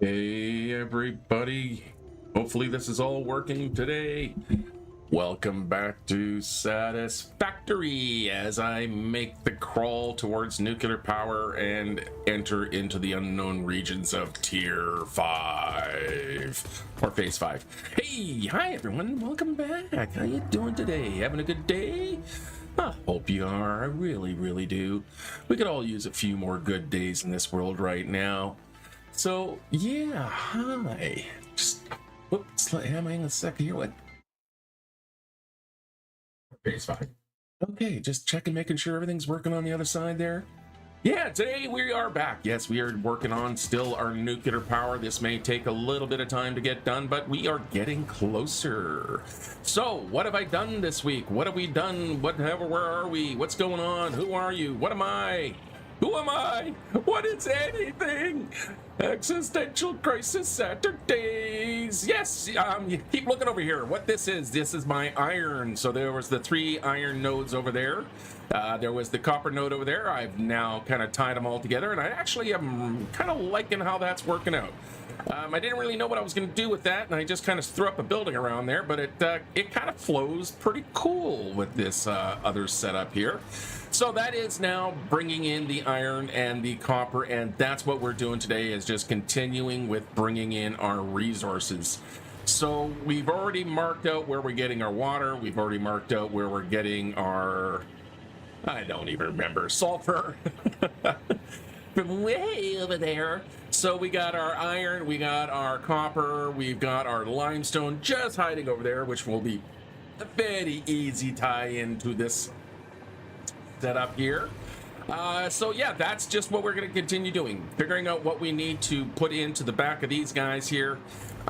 Hey everybody, hopefully this is all working today. Welcome back to Satisfactory as I make the crawl towards nuclear power and enter into the unknown regions of Tier 5, or Phase 5. Hey, hi everyone, welcome back. How you doing today? Having a good day? I hope you are, I really do. We could all use a few more good days in this world right now. So, yeah, hi. Just, whoops, hang on a second here. What? Phase 5. Okay, just checking, making sure everything's working on the other side there. Yeah, today we are back. Yes, we are working on still our nuclear power. This may take a little bit of time to get done, but we are getting closer. So, what have I done this week? What have we done? Where are we? What's going on? Who are you? What am I? Who am I? What is anything? Existential crisis Saturdays. Yes, keep looking over here. What this is my iron. So there was the 3 iron nodes over there. There was the copper node over there. I've now kind of tied them all together, and I actually am kind of liking how that's working out. I didn't really know what I was going to do with that, and I just kind of threw up a building around there, but it kind of flows pretty cool with this other setup here. So that is now bringing in the iron and the copper, and that's what we're doing today, is just continuing with bringing in our resources. So we've already marked out where we're getting our water. We've already marked out where we're getting our, I don't even remember, sulfur from way over there. So we got our iron, we got our copper, we've got our limestone just hiding over there, which will be a very easy tie into this setup here. So yeah, that's just what we're going to continue doing, figuring out what we need to put into the back of these guys here,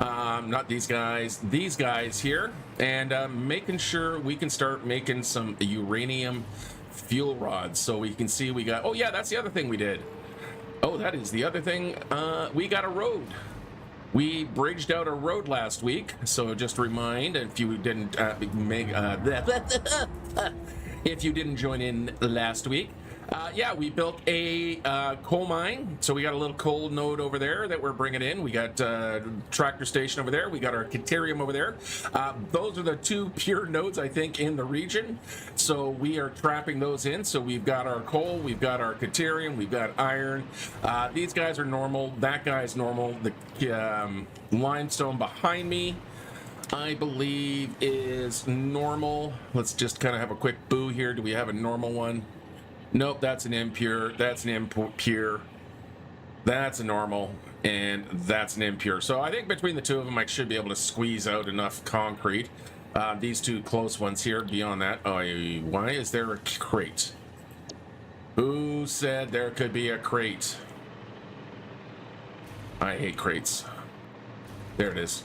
not these guys here, and making sure we can start making some uranium fuel rods. So we can see we got, oh yeah, that's the other thing we did. Oh, that is the other thing. We got a road. We bridged out a road last week, so just remind, if you didn't if you didn't join in last week, yeah, we built a coal mine. So we got a little coal node over there that we're bringing in. We got tractor station over there. We got our Caterium over there. Those are the 2 pure nodes, I think, in the region. So we are trapping those in. So we've got our coal, we've got our Caterium, we've got iron. These guys are normal. That guy's normal. The limestone behind me, I believe, is normal. Let's just kind of have a quick boo here. Do we have a normal one? Nope, that's an impure. That's an impure. That's a normal, and that's an impure. So I think between the 2 of them, I should be able to squeeze out enough concrete. These 2 close ones here. Beyond that, why is there a crate? Who said there could be a crate? I hate crates. There it is.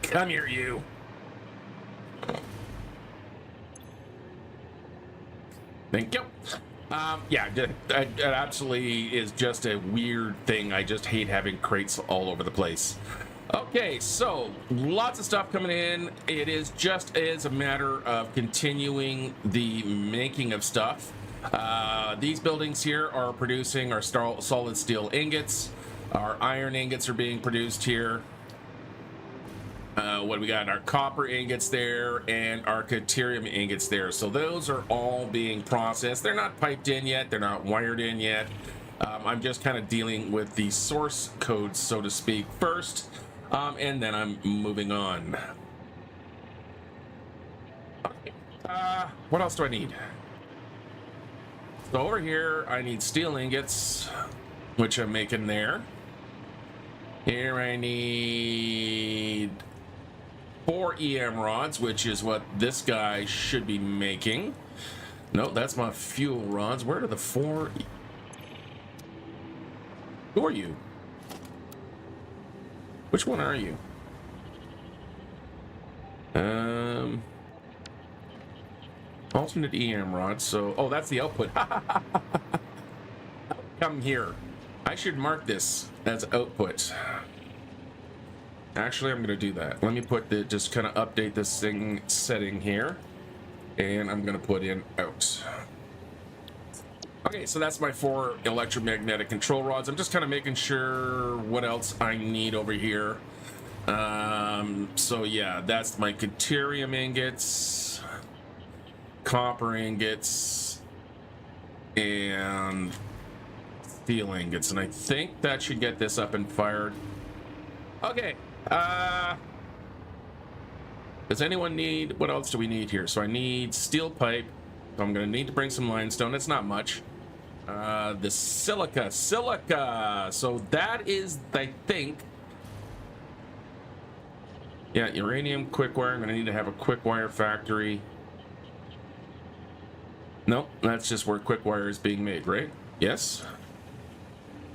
Come here, you. Thank you. Yeah, it absolutely is just a weird thing. I just hate having crates all over the place. Okay, so lots of stuff coming in. It is just as a matter of continuing the making of stuff. These buildings here are producing our solid steel ingots. Our iron ingots are being produced here. What we got? Our copper ingots there and our Caterium ingots there. So those are all being processed. They're not piped in yet. They're not wired in yet. I'm just kind of dealing with the source code, so to speak, first, and then I'm moving on. Okay. What else do I need? So over here, I need steel ingots, which I'm making there. Here I need 4 EM rods, which is what this guy should be making. No, that's my fuel rods. Where are the 4? Who are you? Which one are you? Alternate EM rods. So, oh, that's the output. Come here. I should mark this as output. Actually, I'm going to do that. Let me put the, just kind of update this thing setting here. And I'm going to put in out. Okay, so that's my 4 electromagnetic control rods. I'm just kind of making sure what else I need over here. So yeah, that's my deuterium ingots, copper ingots, and steel ingots, and I think that should get this up and fired. Okay, does anyone need, what else do we need here? So I need steel pipe, so I'm gonna need to bring some limestone. It's not much. The silica, so that is, I think, yeah, uranium quick wire. I'm gonna need to have a quick wire factory. Nope, that's just where quick wire is being made, right? Yes.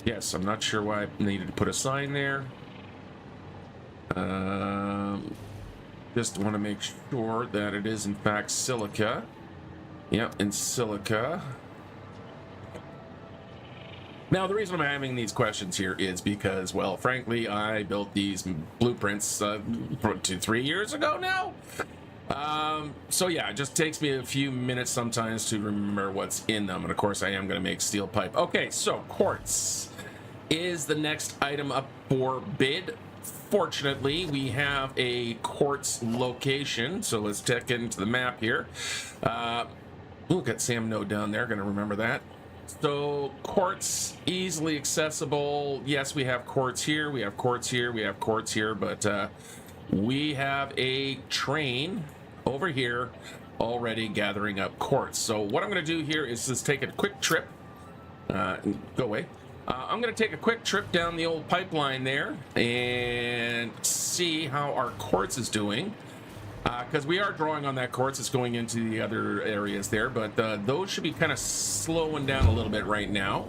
Yes, I'm not sure why I needed to put a sign there. Just want to make sure that it is in fact silica. Yep, in silica. Now, the reason I'm having these questions here is because, well, frankly, I built these blueprints 3 years ago now. So yeah, it just takes me a few minutes sometimes to remember what's in them. And of course, I am going to make steel pipe. Okay, so quartz is the next item up for bid. Fortunately, we have a quartz location. So let's check into the map here. Ooh, got Sam Node down there. Going to remember that. So quartz, easily accessible. Yes, we have quartz here. We have quartz here. We have quartz here. But we have a train over here already gathering up quartz. So what I'm going to do here is just take a quick trip. Go away. I'm going to take a quick trip down the old pipeline there and see how our quartz is doing. Because we are drawing on that quartz. It's going into the other areas there, but those should be kind of slowing down a little bit right now.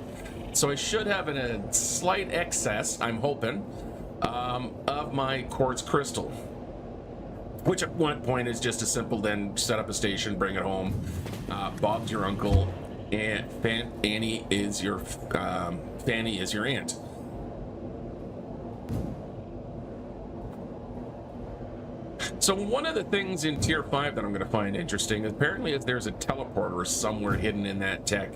So I should have a slight excess, I'm hoping, of my quartz crystal. Which at one point is just as simple then set up a station, bring it home. Bob's your uncle, and Fanny is your aunt. So one of the things in tier 5 that I'm going to find interesting apparently is there's a teleporter somewhere hidden in that tech.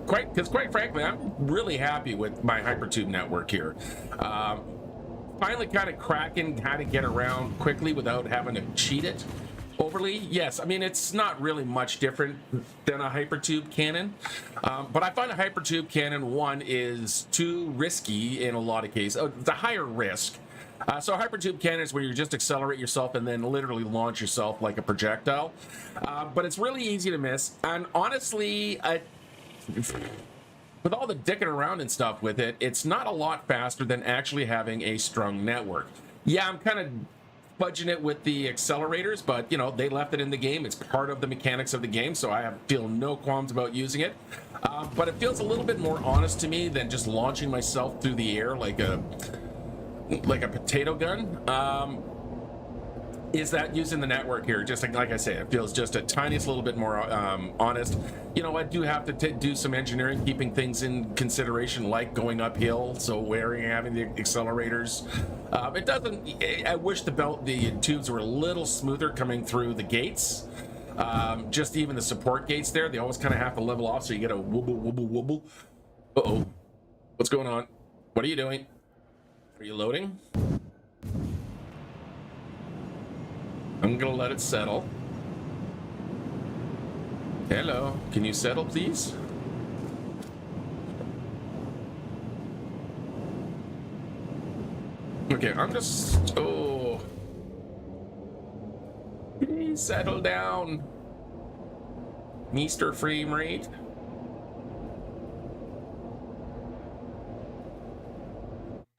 Quite frankly, I'm really happy with my hypertube network here. Finally kind of cracking how to get around quickly without having to cheat it overly. Yes, I mean, it's not really much different than a hypertube cannon, but I find a hypertube cannon, one, is too risky in a lot of cases. The higher risk. So hypertube cannon is where you just accelerate yourself and then literally launch yourself like a projectile. But it's really easy to miss. And honestly, with all the dicking around and stuff with it, it's not a lot faster than actually having a strung network. Yeah, I'm kind of fudging it with the accelerators, but, you know, they left it in the game. It's part of the mechanics of the game, so I feel no qualms about using it. But it feels a little bit more honest to me than just launching myself through the air like a potato gun. Is that using the network here, just like I say, it feels just a tiniest little bit more honest. You know, I do have to do some engineering, keeping things in consideration, like going uphill, so having the accelerators. It doesn't, I wish the tubes were a little smoother coming through the gates. Just even the support gates there, they always kind of have to level off, so you get a wobble, wobble, wobble. Uh-oh. What's going on? What are you doing? Are you loading? I'm gonna let it settle. Hello, can you settle, please? Okay, I'm just... Oh. Please settle down. Mr. Frame Rate.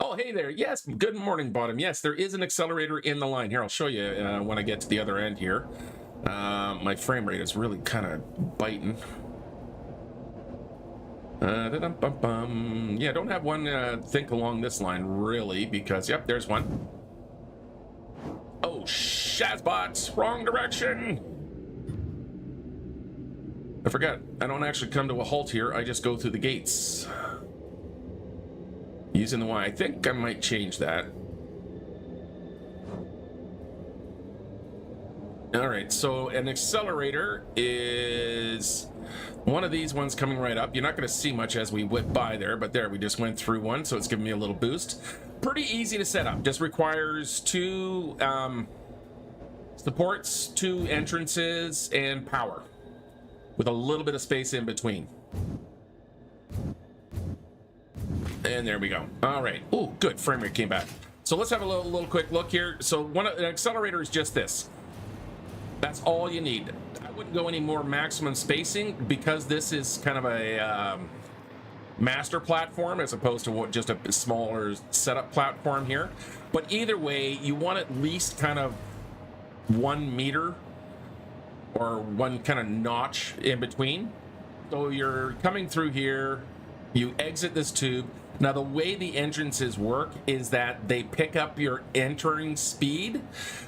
Oh, hey there. Yes, good morning, Bottom. Yes, there is an accelerator in the line. Here, I'll show you when I get to the other end here. My frame rate is really kind of biting. Yeah, don't have one think along this line, really, because, yep, there's one. Oh, Shazbots, wrong direction. I forgot. I don't actually come to a halt here. I just go through the gates. Using the Y. I think I might change that. All right, so an accelerator is one of these ones coming right up. You're not going to see much as we whip by there, but there, we just went through one, so it's giving me a little boost. Pretty easy to set up. Just requires two supports, two entrances, and power, with a little bit of space in between. And there we go. All right. Oh, good. Frame rate came back. So let's have a little quick look here. So an accelerator is just this. That's all you need. I wouldn't go any more maximum spacing because this is kind of a master platform as opposed to just a smaller setup platform here. But either way, you want at least kind of 1 meter or one kind of notch in between. So you're coming through here, you exit this tube. Now the way the entrances work is that they pick up your entering speed.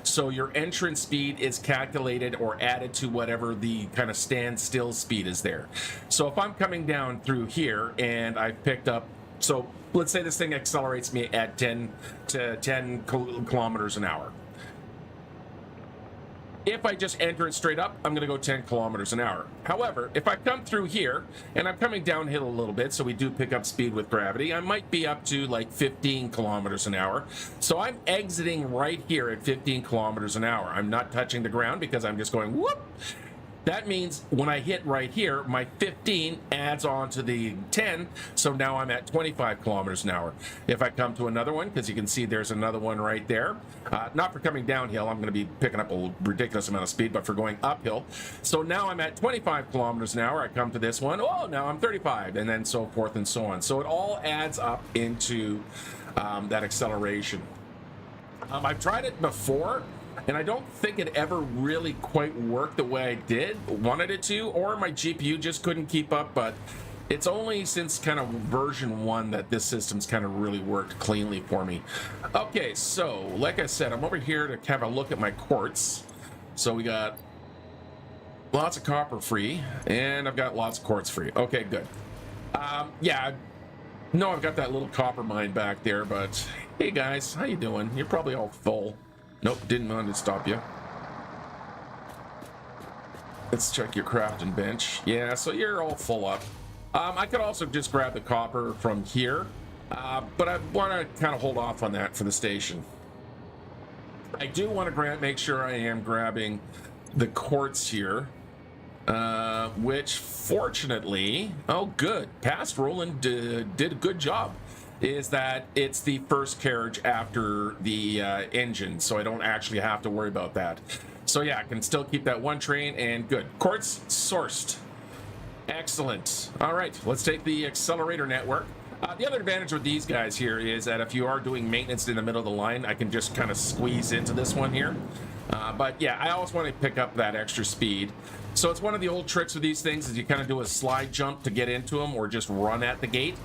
So your entrance speed is calculated or added to whatever the kind of standstill speed is there. So if I'm coming down through here and I've picked up, so let's say this thing accelerates me at 10 kilometers an hour. If I just enter it straight up, I'm going to go 10 kilometers an hour. However, if I come through here, and I'm coming downhill a little bit, so we do pick up speed with gravity, I might be up to like 15 kilometers an hour. So I'm exiting right here at 15 kilometers an hour. I'm not touching the ground because I'm just going whoop. That means when I hit right here, my 15 adds on to the 10, so now I'm at 25 kilometers an hour. If I come to another one, because you can see there's another one right there, not for coming downhill, I'm going to be picking up a ridiculous amount of speed, but for going uphill. So now I'm at 25 kilometers an hour. I come to this one, oh, now I'm 35, and then so forth and so on. So it all adds up into that acceleration. I've tried it before, and I don't think it ever really quite worked the way I wanted it to, or my GPU just couldn't keep up, but it's only since kind of version 1 that this system's kind of really worked cleanly for me. Okay, so like I said, I'm over here to have a look at my quartz. So we got lots of copper free, and I've got lots of quartz free. Okay, good. Yeah, no, I've got that little copper mine back there, but hey guys, how you doing? You're probably all full. Nope, didn't want to stop you. Let's check your crafting bench. Yeah, so you're all full up. I could also just grab the copper from here, but I want to kind of hold off on that for the station. I do want to make sure I am grabbing the quartz here, which fortunately, oh good, past Roland did a good job. Is that it's the first carriage after the engine, so I don't actually have to worry about that. So yeah, I can still keep that one train, and good. Quartz sourced. Excellent. All right, let's take the accelerator network. The other advantage with these guys here is that if you are doing maintenance in the middle of the line, I can just kind of squeeze into this one here. But yeah, I always want to pick up that extra speed. So it's one of the old tricks with these things is you kind of do a slide jump to get into them, or just run at the gate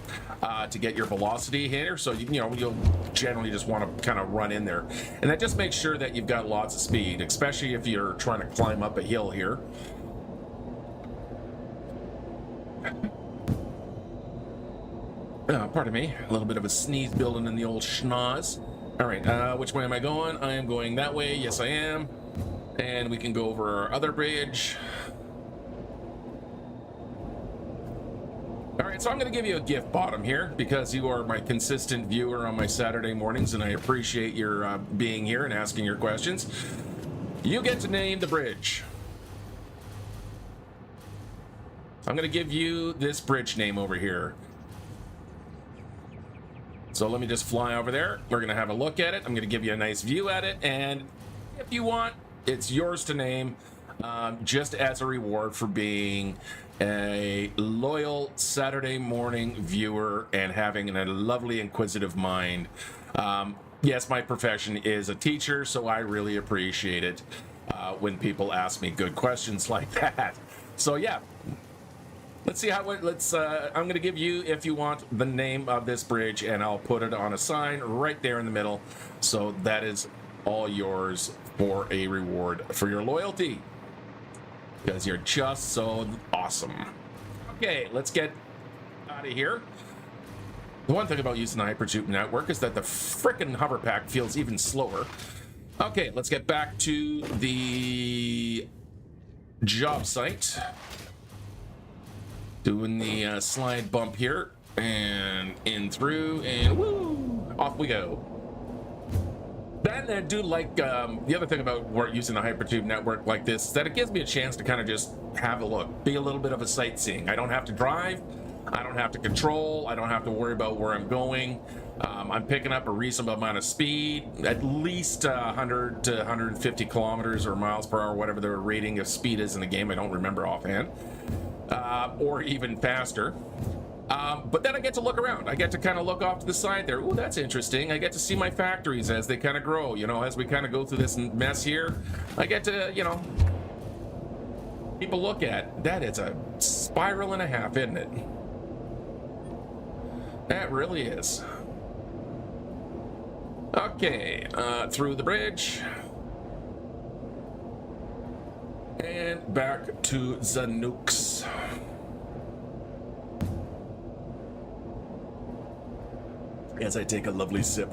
to get your velocity here. So you'll generally just want to kind of run in there, and that just makes sure that you've got lots of speed, especially if you're trying to climb up a hill here. Pardon me, a little bit of a sneeze building in the old schnoz. All right, which way am I going? I am going that way. Yes, I am. And we can go over our other bridge. All right, so I'm going to give you a gift bottom here because you are my consistent viewer on my Saturday mornings, and I appreciate your being here and asking your questions. You get to name the bridge. I'm going to give you this bridge name over here. So let me just fly over there. We're going to have a look at it. I'm going to give you a nice view at it, and if you want, it's yours to name, just as a reward for being a loyal Saturday morning viewer and having a lovely inquisitive mind. Yes, my profession is a teacher, so I really appreciate it when people ask me good questions like that. So yeah, let's see how it, I'm going to give you, if you want, the name of this bridge, and I'll put it on a sign right there in the middle. So that is all yours for a reward for your loyalty, because you're just so awesome. Okay, let's get out of here. The one thing about using the Hypertube network is that the frickin' hover pack feels even slower. Okay, let's get back to the job site. Doing the slide bump here, and in through, and woo, off we go. Then I do like the other thing about using the hypertube network like this is that it gives me a chance to kind of just have a look, be a little bit of a sightseeing. I don't have to drive, I don't have to control, I don't have to worry about where I'm going. I'm picking up a reasonable amount of speed, at least 100 to 150 kilometers or miles per hour, whatever the rating of speed is in the game. I don't remember offhand, or even faster. But then I get to look around. I get to kind of look off to the side there. Ooh, that's interesting. I get to see my factories as they kind of grow, you know, as we kind of go through this mess here. I get to, you know, keep a look at. That is a spiral and a half, isn't it? That really is. Okay, through the bridge. And back to the nukes. As I take a lovely sip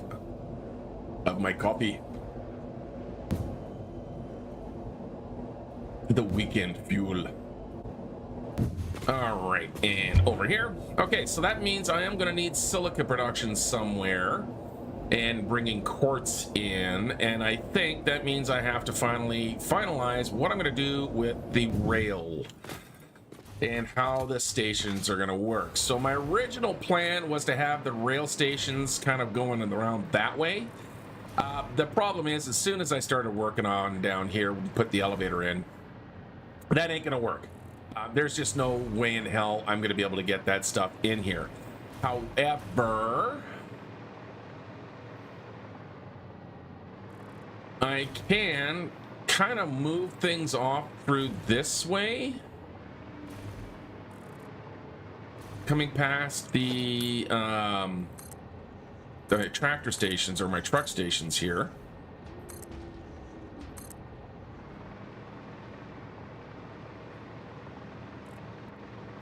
of my coffee. The weekend fuel. All right, and over here. Okay, so that means I am gonna need silica production somewhere and bringing quartz in, and I think that means I have to finally finalize what I'm gonna do with the rail and how the stations are going to work. So my original plan was to have the rail stations kind of going around that way. The problem is, as soon as I started working on down here, put the elevator in, that ain't going to work. There's just no way in hell I'm going to be able to get that stuff in here. However, I can kind of move things off through this way. Coming past the tractor stations, or my truck stations here.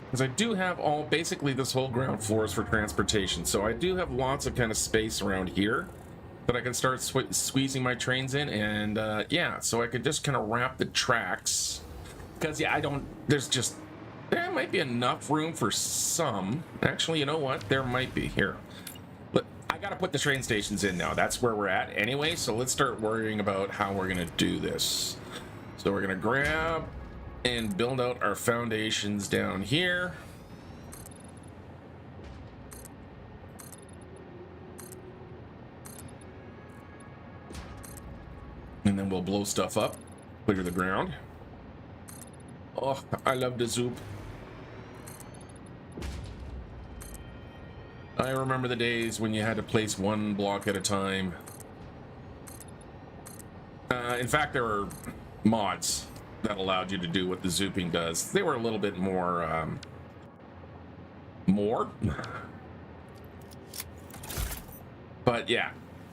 Because I do have basically this whole ground floor is for transportation. So I do have lots of kind of space around here that I can start squeezing my trains in. And yeah, so I could just kind of wrap the tracks. Because yeah, there might be enough room for some. Actually, you know what? There might be. Here. But I gotta put the train stations in now. That's where we're at anyway, so let's start worrying about how we're gonna do this. So we're gonna grab and build out our foundations down here. And then we'll blow stuff up, clear the ground. Oh, I love the zoop. I remember the days when you had to place one block at a time. In fact, there were mods that allowed you to do what the zooping does. They were a little bit more, but yeah.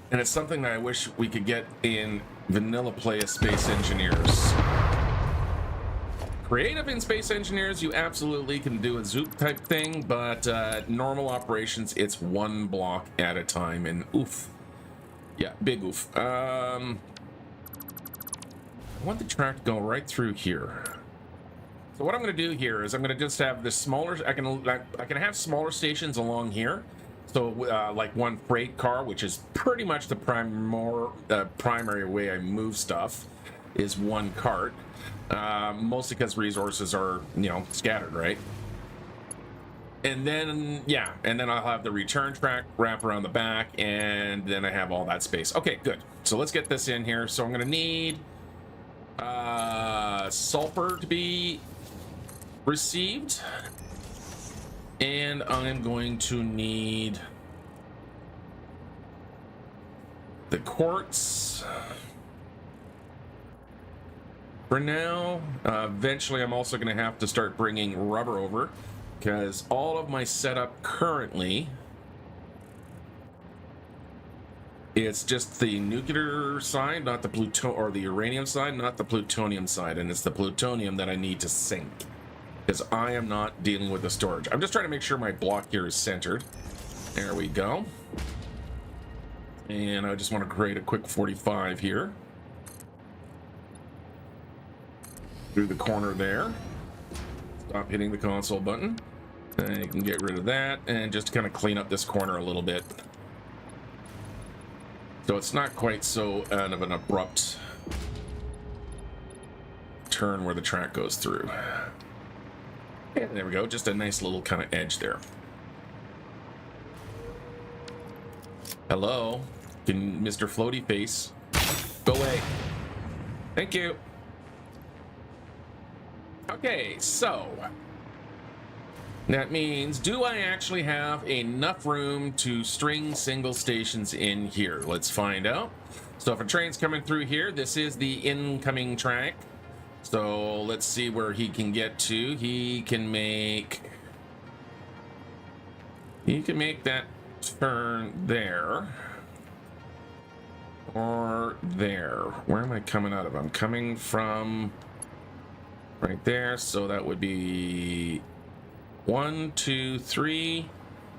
And it's something that I wish we could get in vanilla play as Space Engineers. Creative in Space Engineers, you absolutely can do a zoop type thing, but normal operations, it's one block at a time, and oof. Yeah, big oof. I want the track to go right through here. So what I'm going to do here is I'm going to just have the smaller, I can have smaller stations along here. So like one freight car, which is pretty much the primary way I move stuff, is one cart. Mostly because resources are, you know, scattered, right? And then, yeah, and then I'll have the return track wrap around the back, and then I have all that space. Okay, good. So let's get this in here. So I'm going to need sulfur to be received, and I'm going to need the quartz. For now, eventually I'm also going to have to start bringing rubber over, because all of my setup currently, it's just the nuclear side, not the or the uranium side, not the plutonium side, and it's the plutonium that I need to sink, because I am not dealing with the storage. I'm just trying to make sure my block here is centered. There we go. And I just want to create a quick 45 here. through the corner there. Stop hitting the console button. And you can get rid of that and just kind of clean up this corner a little bit. So it's not quite so out of an abrupt turn where the track goes through. And there we go, just a nice little kind of edge there. Hello, can Mr. Floaty Face go away? Thank you. Okay, so that means, do I actually have enough room to string single stations in here? Let's find out. So if a train's coming through here, this is the incoming track. So let's see where he can get to. He can make that turn there. Or there. Where am I coming out of? I'm coming from right there. So that would be 1, 2, 3.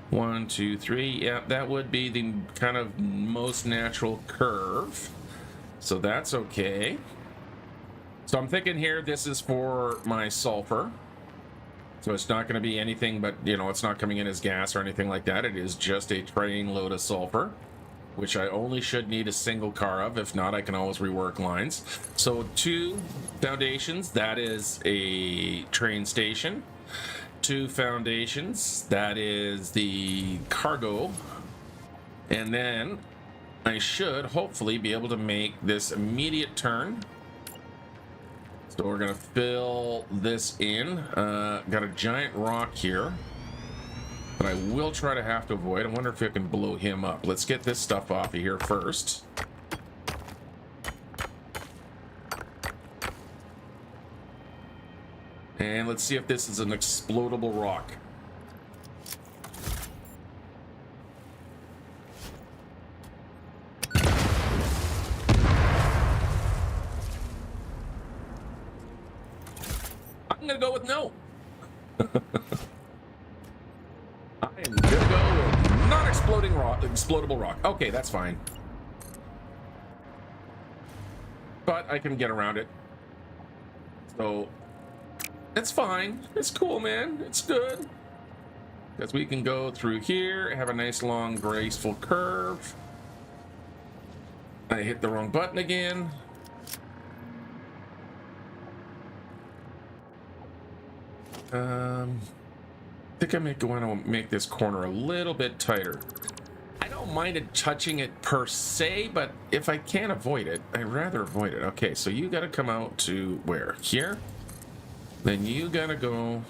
1, 2, 3. Yeah, that would be the kind of most natural curve. So that's okay. So I'm thinking here, this is for my sulfur. So it's not going to be anything but, you know, it's not coming in as gas or anything like that. It is just a train load of sulfur, which I only should need a single car of. If not, I can always rework lines. So 2 foundations, that is a train station. 2 foundations, that is the cargo. And then I should hopefully be able to make this immediate turn. So we're gonna fill this in. Got a giant rock here, but I will try to have to avoid. I wonder if I can blow him up. Let's get this stuff off of here first. And let's see if this is an explodable rock. I'm gonna go with no. I am gonna go with non-exploding rock, explodable rock. Okay, that's fine. But I can get around it. So it's fine. It's cool, man. It's good. Because we can go through here, have a nice long graceful curve. I hit the wrong button again. I think I may want to make this corner a little bit tighter. I don't mind it touching it per se, but if I can't avoid it, I'd rather avoid it. Okay, so you got to come out to where? Here? Then you got to go.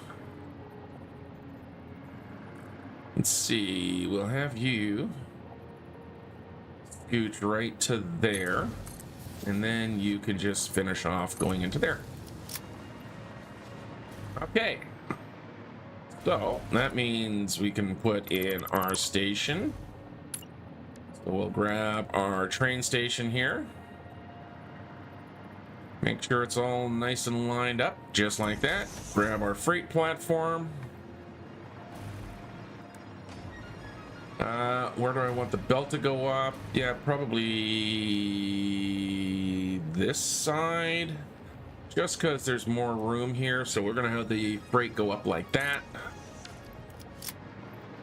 Let's see. We'll have you scooch right to there, and then you can just finish off going into there. Okay. So that means we can put in our station. So we'll grab our train station here. Make sure it's all nice and lined up, just like that. Grab our freight platform. Where do I want the belt to go up? Yeah, probably this side. Just because there's more room here, so we're going to have the freight go up like that.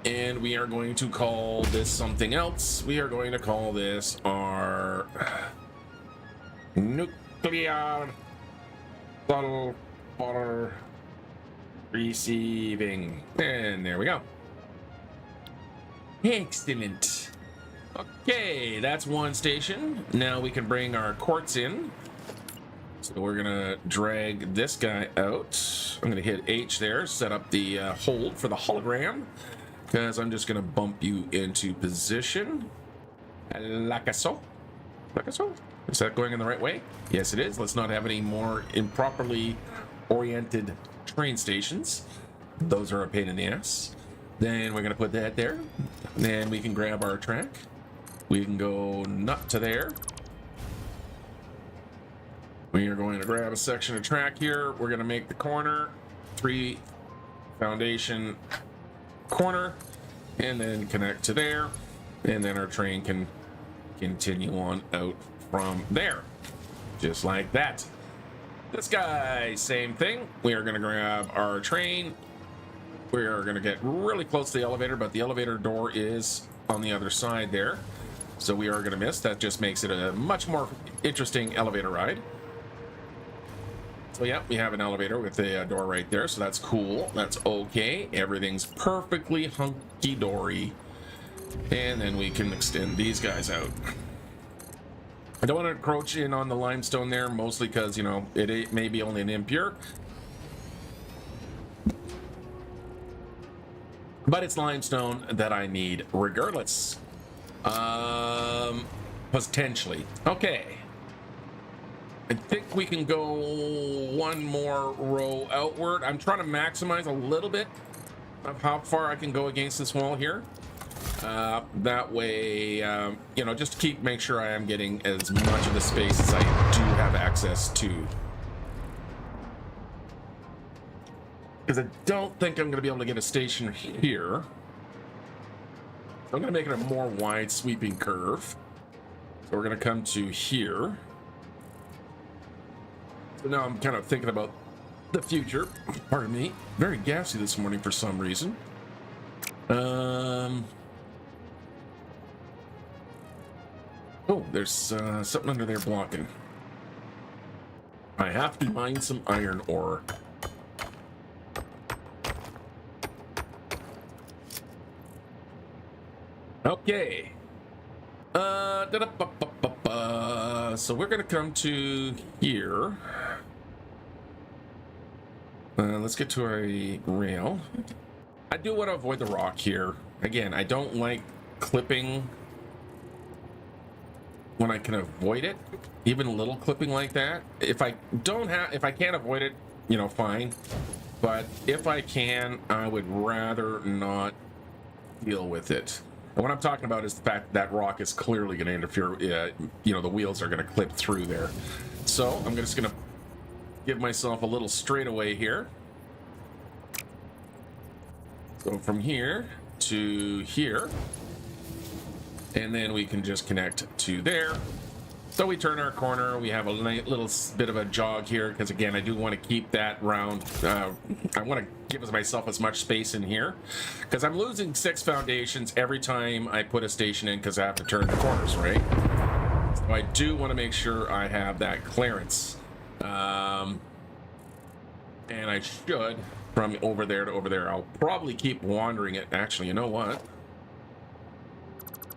And we are going to call this something else. We are going to call this our nuclear sulfur receiving. And there we go. Excellent. Okay, that's one station. Now we can bring our quartz in. So we're gonna drag this guy out. I'm gonna hit H there, set up the hold for the hologram, because I'm just gonna bump you into position. Like so. Like so. Is that going in the right way? Yes, it is. Let's not have any more improperly oriented train stations. Those are a pain in the ass. Then we're gonna put that there. Then we can grab our track. We can go nut to there. We are going to grab a section of track here. We're going to make the corner 3 foundation corner, and then connect to there, and then our train can continue on out from there, just like that. This guy, same thing. We are going to grab our train. We are going to get really close to the elevator, but the elevator door is on the other side there. So we are going to miss. That just makes it a much more interesting elevator ride. So yeah, we have an elevator with a door right there. So that's cool. That's okay. Everything's perfectly hunky-dory. And then we can extend these guys out. I don't want to encroach in on the limestone there, mostly because, you know, it may be only an impure. But it's limestone that I need regardless. Potentially. Okay. I think we can go one more row outward. I'm trying to maximize a little bit of how far I can go against this wall here. That way, you know, just to make sure I am getting as much of the space as I do have access to. Because I don't think I'm going to be able to get a station here. I'm going to make it a more wide sweeping curve. So we're going to come to here. So now I'm kind of thinking about the future. Pardon me. Very gassy this morning for some reason. Oh, there's something under there blocking. I have to mine some iron ore. Okay. So we're gonna come to here. Let's get to a rail. I do want to avoid the rock here. Again, I don't like clipping when I can avoid it, even a little clipping like that. If I can't avoid it, you know, fine. But if I can, I would rather not deal with it. And what I'm talking about is the fact that rock is clearly going to interfere. You know, the wheels are going to clip through there. So I'm just going to give myself a little straightaway here. So from here to here. And then we can just connect to there. So we turn our corner. We have a little bit of a jog here because, again, I do want to keep that round. I want to give myself as much space in here because I'm losing 6 foundations every time I put a station in because I have to turn the corners, right? So I do want to make sure I have that clearance. And I should, from over there to over there, I'll probably keep wandering it. Actually, you know what?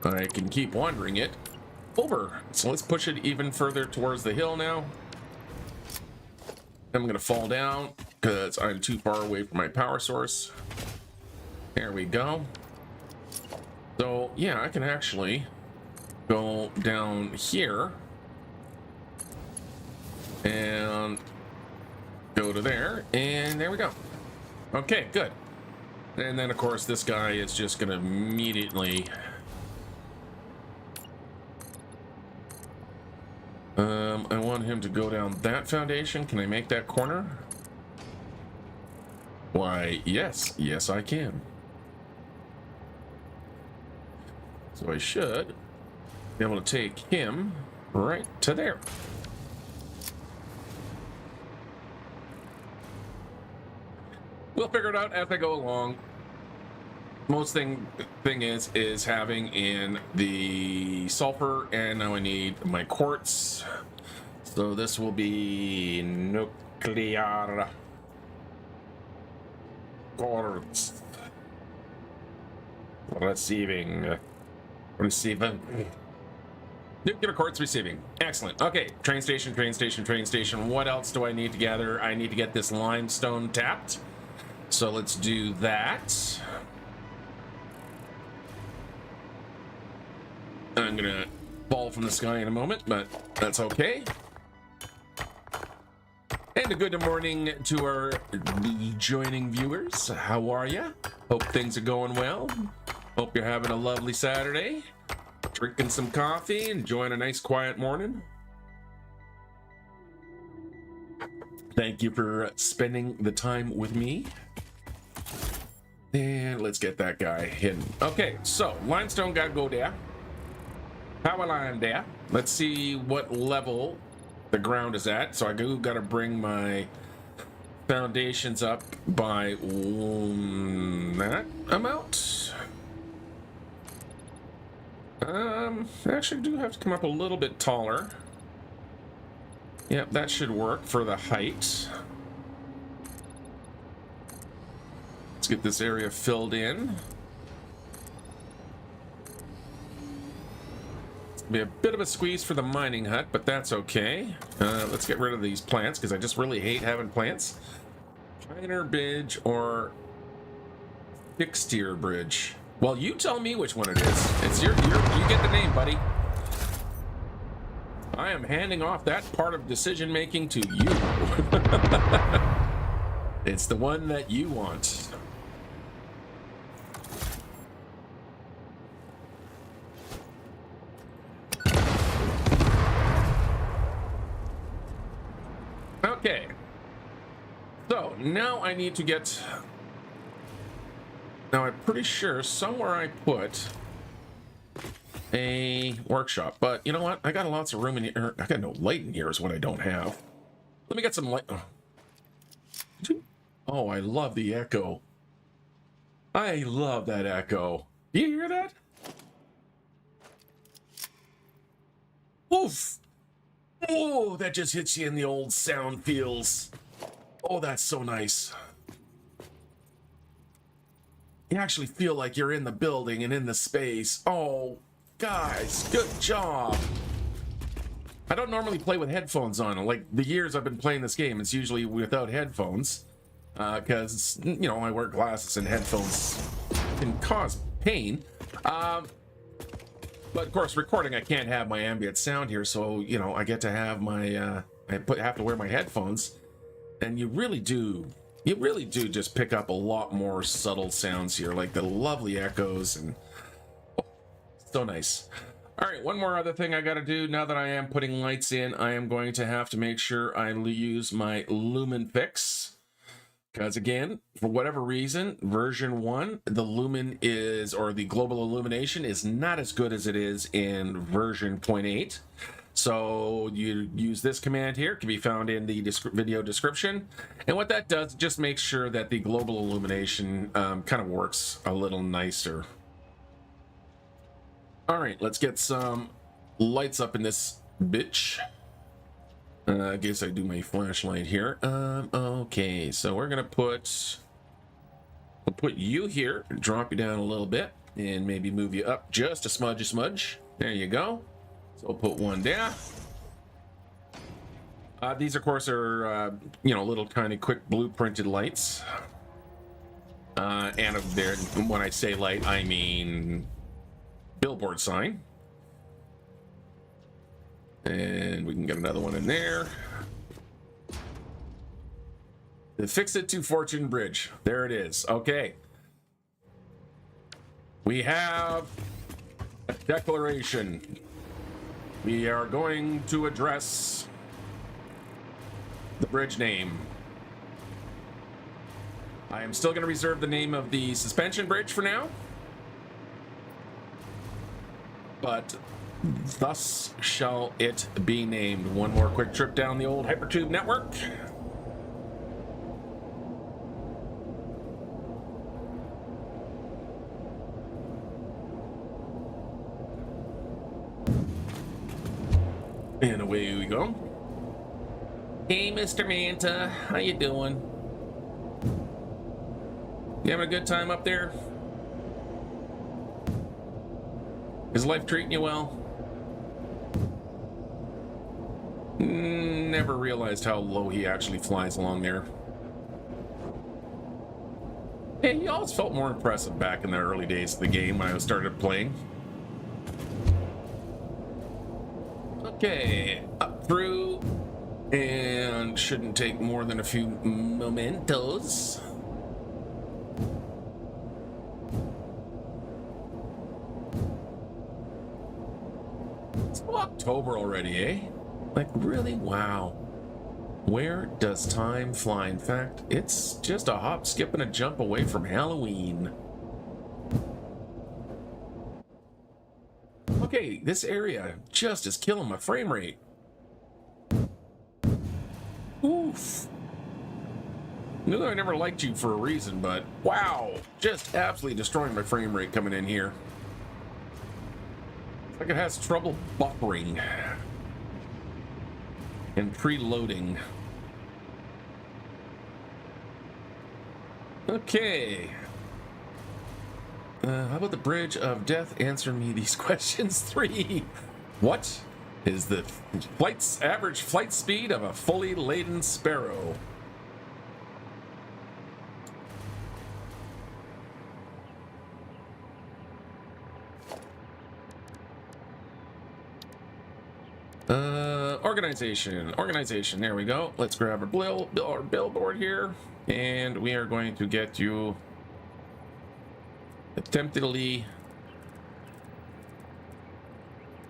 I can keep wandering it over. So let's push it even further towards the hill now. I'm going to fall down because I'm too far away from my power source. There we go. So yeah, I can actually go down here and go to there, and there we go. Okay, good. And then of course this guy is just going to immediately I want him to go down that foundation. Can I make that corner? Why, yes. Yes, I can. So I should be able to take him right to there. We'll figure it out as I go along. Most thing is having in the sulfur, and now I need my quartz. So this will be nuclear quartz. Receiving. Nuclear quartz receiving. Excellent. Okay, train station, train station, train station. What else do I need to gather? I need to get this limestone tapped. So let's do that. I'm gonna fall from the sky in a moment, but that's okay. And a good morning to our joining viewers. How are ya? Hope things are going well. Hope you're having a lovely Saturday. Drinking some coffee, enjoying a nice quiet morning. Thank you for spending the time with me. And let's get that guy hidden. Okay, so limestone gotta go there. Power line there. Let's see what level the ground is at. So I got to bring my foundations up by that amount. Actually do have to come up a little bit taller. Yep, that should work for the height. Let's get this area filled in. It's gonna be a bit of a squeeze for the mining hut, but that's okay. Let's get rid of these plants because I just really hate having plants. Pioneer Bridge or fixed tier bridge. Well, you tell me which one it is. It's you get the name, buddy. I am handing off that part of decision making to you. It's the one that you want. Okay. So now I need to get. Now I'm pretty sure somewhere I put a workshop, but you know what? I got lots of room in here. I got no light in here is what I don't have. Let me get some light. Oh, I love the echo. I love that echo. Do you hear that? Oof. Oh, that just hits you in the old sound feels. Oh, that's so nice. You actually feel like you're in the building and in the space. Oh, guys, good job. I don't normally play with headphones on. Like the years I've been playing this game, it's usually without headphones. Because, you know, I wear glasses and headphones can cause pain. But of course, recording, I can't have my ambient sound here. So, you know, I get to have my, have to wear my headphones. And you really do just pick up a lot more subtle sounds here, like the lovely echoes and oh, so nice. All right, one more other thing I got to do now that I am putting lights in. I am going to have to make sure I use my lumen fix, because again, for whatever reason, version 1, the lumen is, or the global illumination is not as good as it is in version 0.8. So you use this command here. It can be found in the video description. And what that does, just makes sure that the global illumination kind of works a little nicer. All right, let's get some lights up in this bitch. I guess I do my flashlight here. Okay, so we're gonna we'll put you here, drop you down a little bit, and maybe move you up just a smudge. There you go. So we'll put one down. These, of course, are you know, little kind of quick blueprinted lights. And there, when I say light, I mean billboard sign. And we can get another one in there. The Fix It to Fortune Bridge. There it is. Okay. We have a declaration. We are going to address the bridge name. I am still going to reserve the name of the suspension bridge for now. But thus shall it be named. One more quick trip down the old Hypertube network. And away we go. Hey, Mr. Manta, how you doing? You having a good time up there? Is life treating you well? Never realized how low he actually flies along there. Hey, he always felt more impressive back in the early days of the game when I started playing. Okay, up through, and shouldn't take more than a few mementos. It's October already, eh? Like, really? Wow. Where does time fly? In fact, it's just a hop, skip, and a jump away from Halloween. Okay, this area just is killing my frame rate. Oof. Knew that I never liked you for a reason, but wow, just absolutely destroying my frame rate coming in here. It's like it has trouble buffering and preloading. Okay. How about the Bridge of Death? Answer me these questions. 3. What is the average flight speed of a fully laden Sparrow? Organization. There we go. Let's grab our billboard here, and we are going to get you attemptedly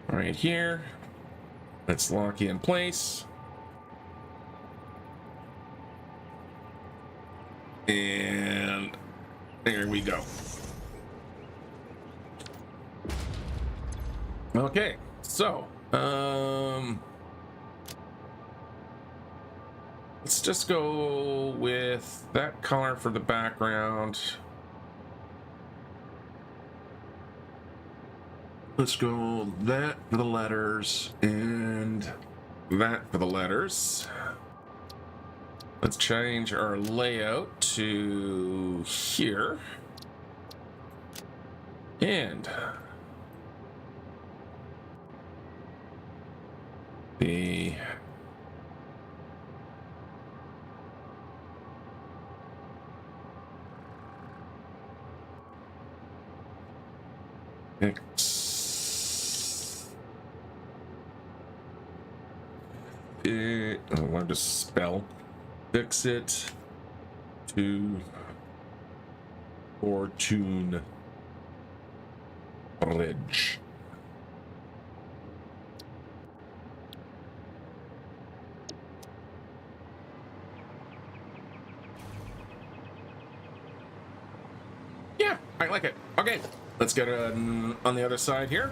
right here. Let's lock you in place. And there we go. Okay, so let's just go with that color for the background. Let's go that for the letters and that for the letters. Let's change our layout to here. And the I want to spell fix it to Fortune Bridge. Yeah, I like it. Okay, let's get on the other side here.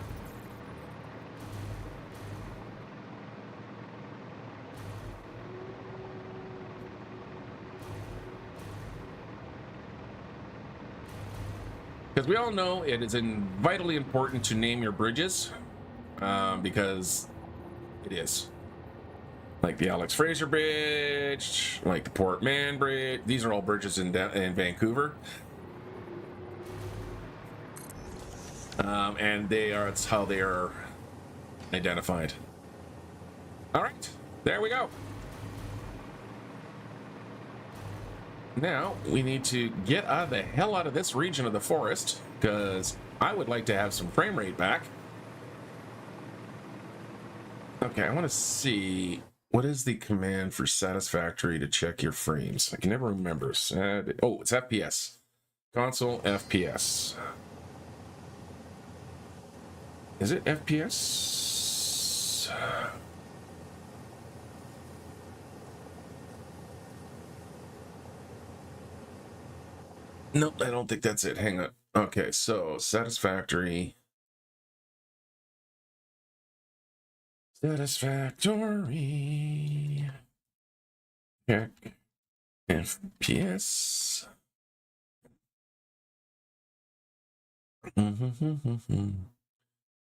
Because we all know it is vitally important to name your bridges, because it is. Like the Alex Fraser Bridge, like the Port Mann Bridge. These are all bridges in Vancouver. And it's how they are identified. All right, there we go. Now we need to get the hell out of this region of the forest, because I would like to have some frame rate back. Okay, I want to see what is the command for Satisfactory to check your frames. I can never remember. It's FPS. Console FPS. Is it FPS? Nope, I don't think that's it. Hang on. Okay, so Satisfactory. Satisfactory. Check FPS.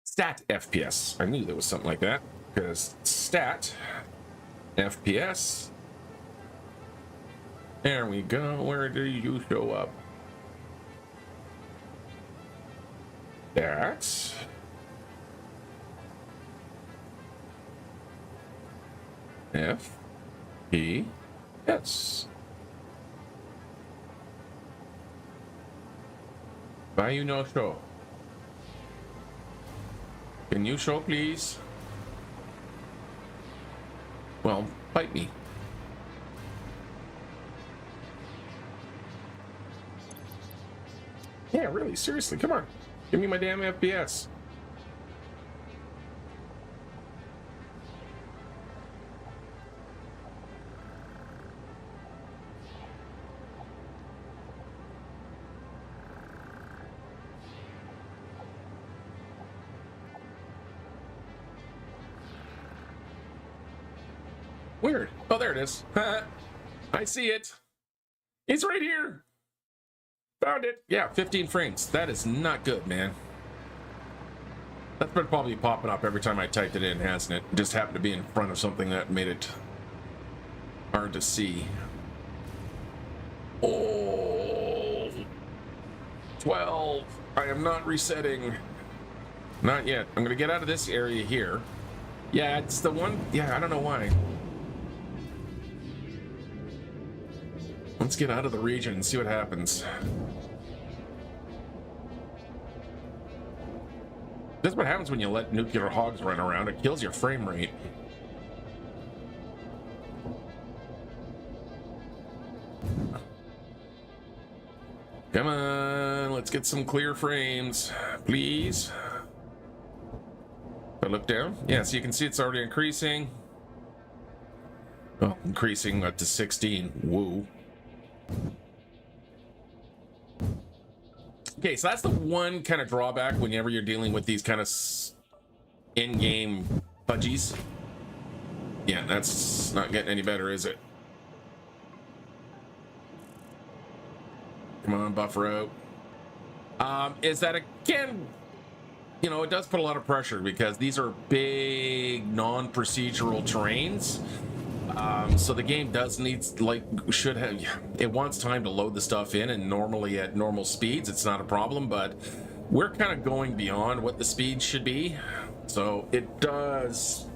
Stat FPS. I knew there was something like that, because stat FPS. There we go. Where do you show up? That's FPS. Why you no show? Can you show, please? Well, bite me. Yeah, really, seriously, come on. Give me my damn FPS. Weird. Oh, there it is. I see it. It's right here. Found it. Yeah, 15 frames. That is not good, man. That's been probably popping up every time I typed it in, hasn't it? Just happened to be in front of something that made it hard to see. Oh, 12. I am not resetting. Not yet. I'm going to get out of this area here. Yeah, it's the one. Yeah, I don't know why. Let's get out of the region and see what happens. This is what happens when you let nuclear hogs run around. It kills your frame rate. Come on, let's get some clear frames, please. If I look down, yeah, so you can see it's already increasing. Oh, increasing up to 16. Woo. Okay, so that's the one kind of drawback whenever you're dealing with these kind of in-game fudgies. Yeah, that's not getting any better, is it? Come on, buffer out. Is that, again, you know, it does put a lot of pressure because these are big non-procedural terrains. So the game does need, like, should have, it wants time to load the stuff in, and normally at normal speeds it's not a problem, but we're kind of going beyond what the speed should be, so it does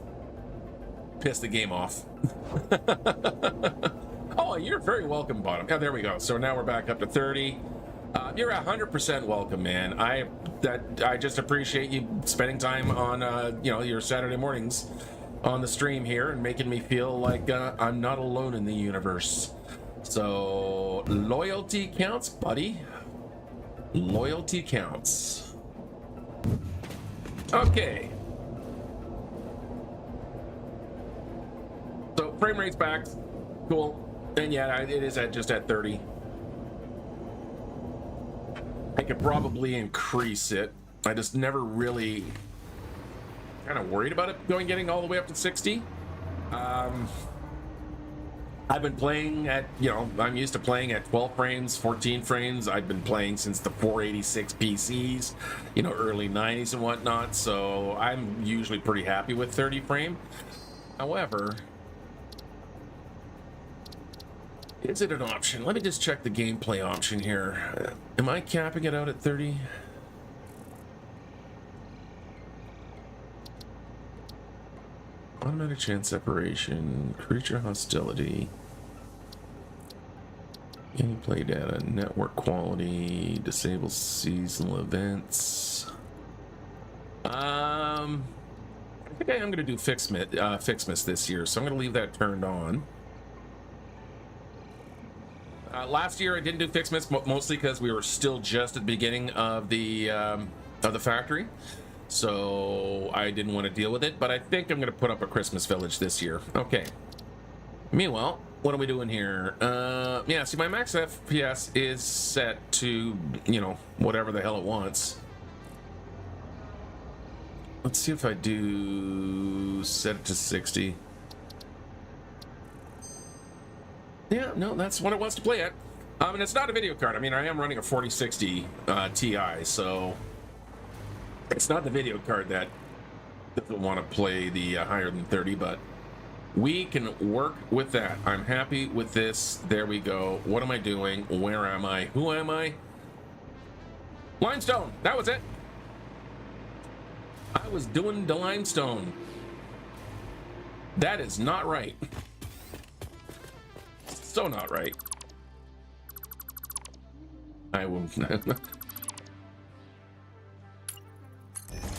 piss the game off. Oh, you're very welcome, Bottom. Yeah, there we go. So now we're back up to 30. You're 100% welcome, man. I just appreciate you spending time on you know, your Saturday mornings on the stream here and making me feel like I'm not alone in the universe. So loyalty counts, buddy. Loyalty counts. Okay. So frame rate's back. Cool. And yeah, it is just at 30. I could probably increase it. I just never really kind of worried about it getting all the way up to 60. I've been playing at, you know, I'm used to playing at 12 frames, 14 frames. I've been playing since the 486 PCs, you know, early 90s and whatnot. So I'm usually pretty happy with 30 frame. However, is it an option? Let me just check the gameplay option here. Am I capping it out at 30? Automatic chance separation, creature hostility, gameplay data, network quality, disable seasonal events. I think I am going to do Fixmas this year, so I'm going to leave that turned on. Last year I didn't do Fixmas, mostly because we were still just at the beginning of the factory, so I didn't want to deal with it. But I think I'm going to put up a Christmas village this year. Okay. Meanwhile, what are we doing here? Yeah, see, my max FPS is set to, you know, whatever the hell it wants. Let's see if I do set it to 60. Yeah, no, that's what it wants to play at. And it's not a video card. I mean, I am running a 4060 Ti, so it's not the video card that doesn't want to play the higher than 30, but we can work with that. I'm happy with this. There we go. What am I doing? Where am I? Who am I? Limestone. That was it. I was doing the limestone. That is not right. So not right. I will.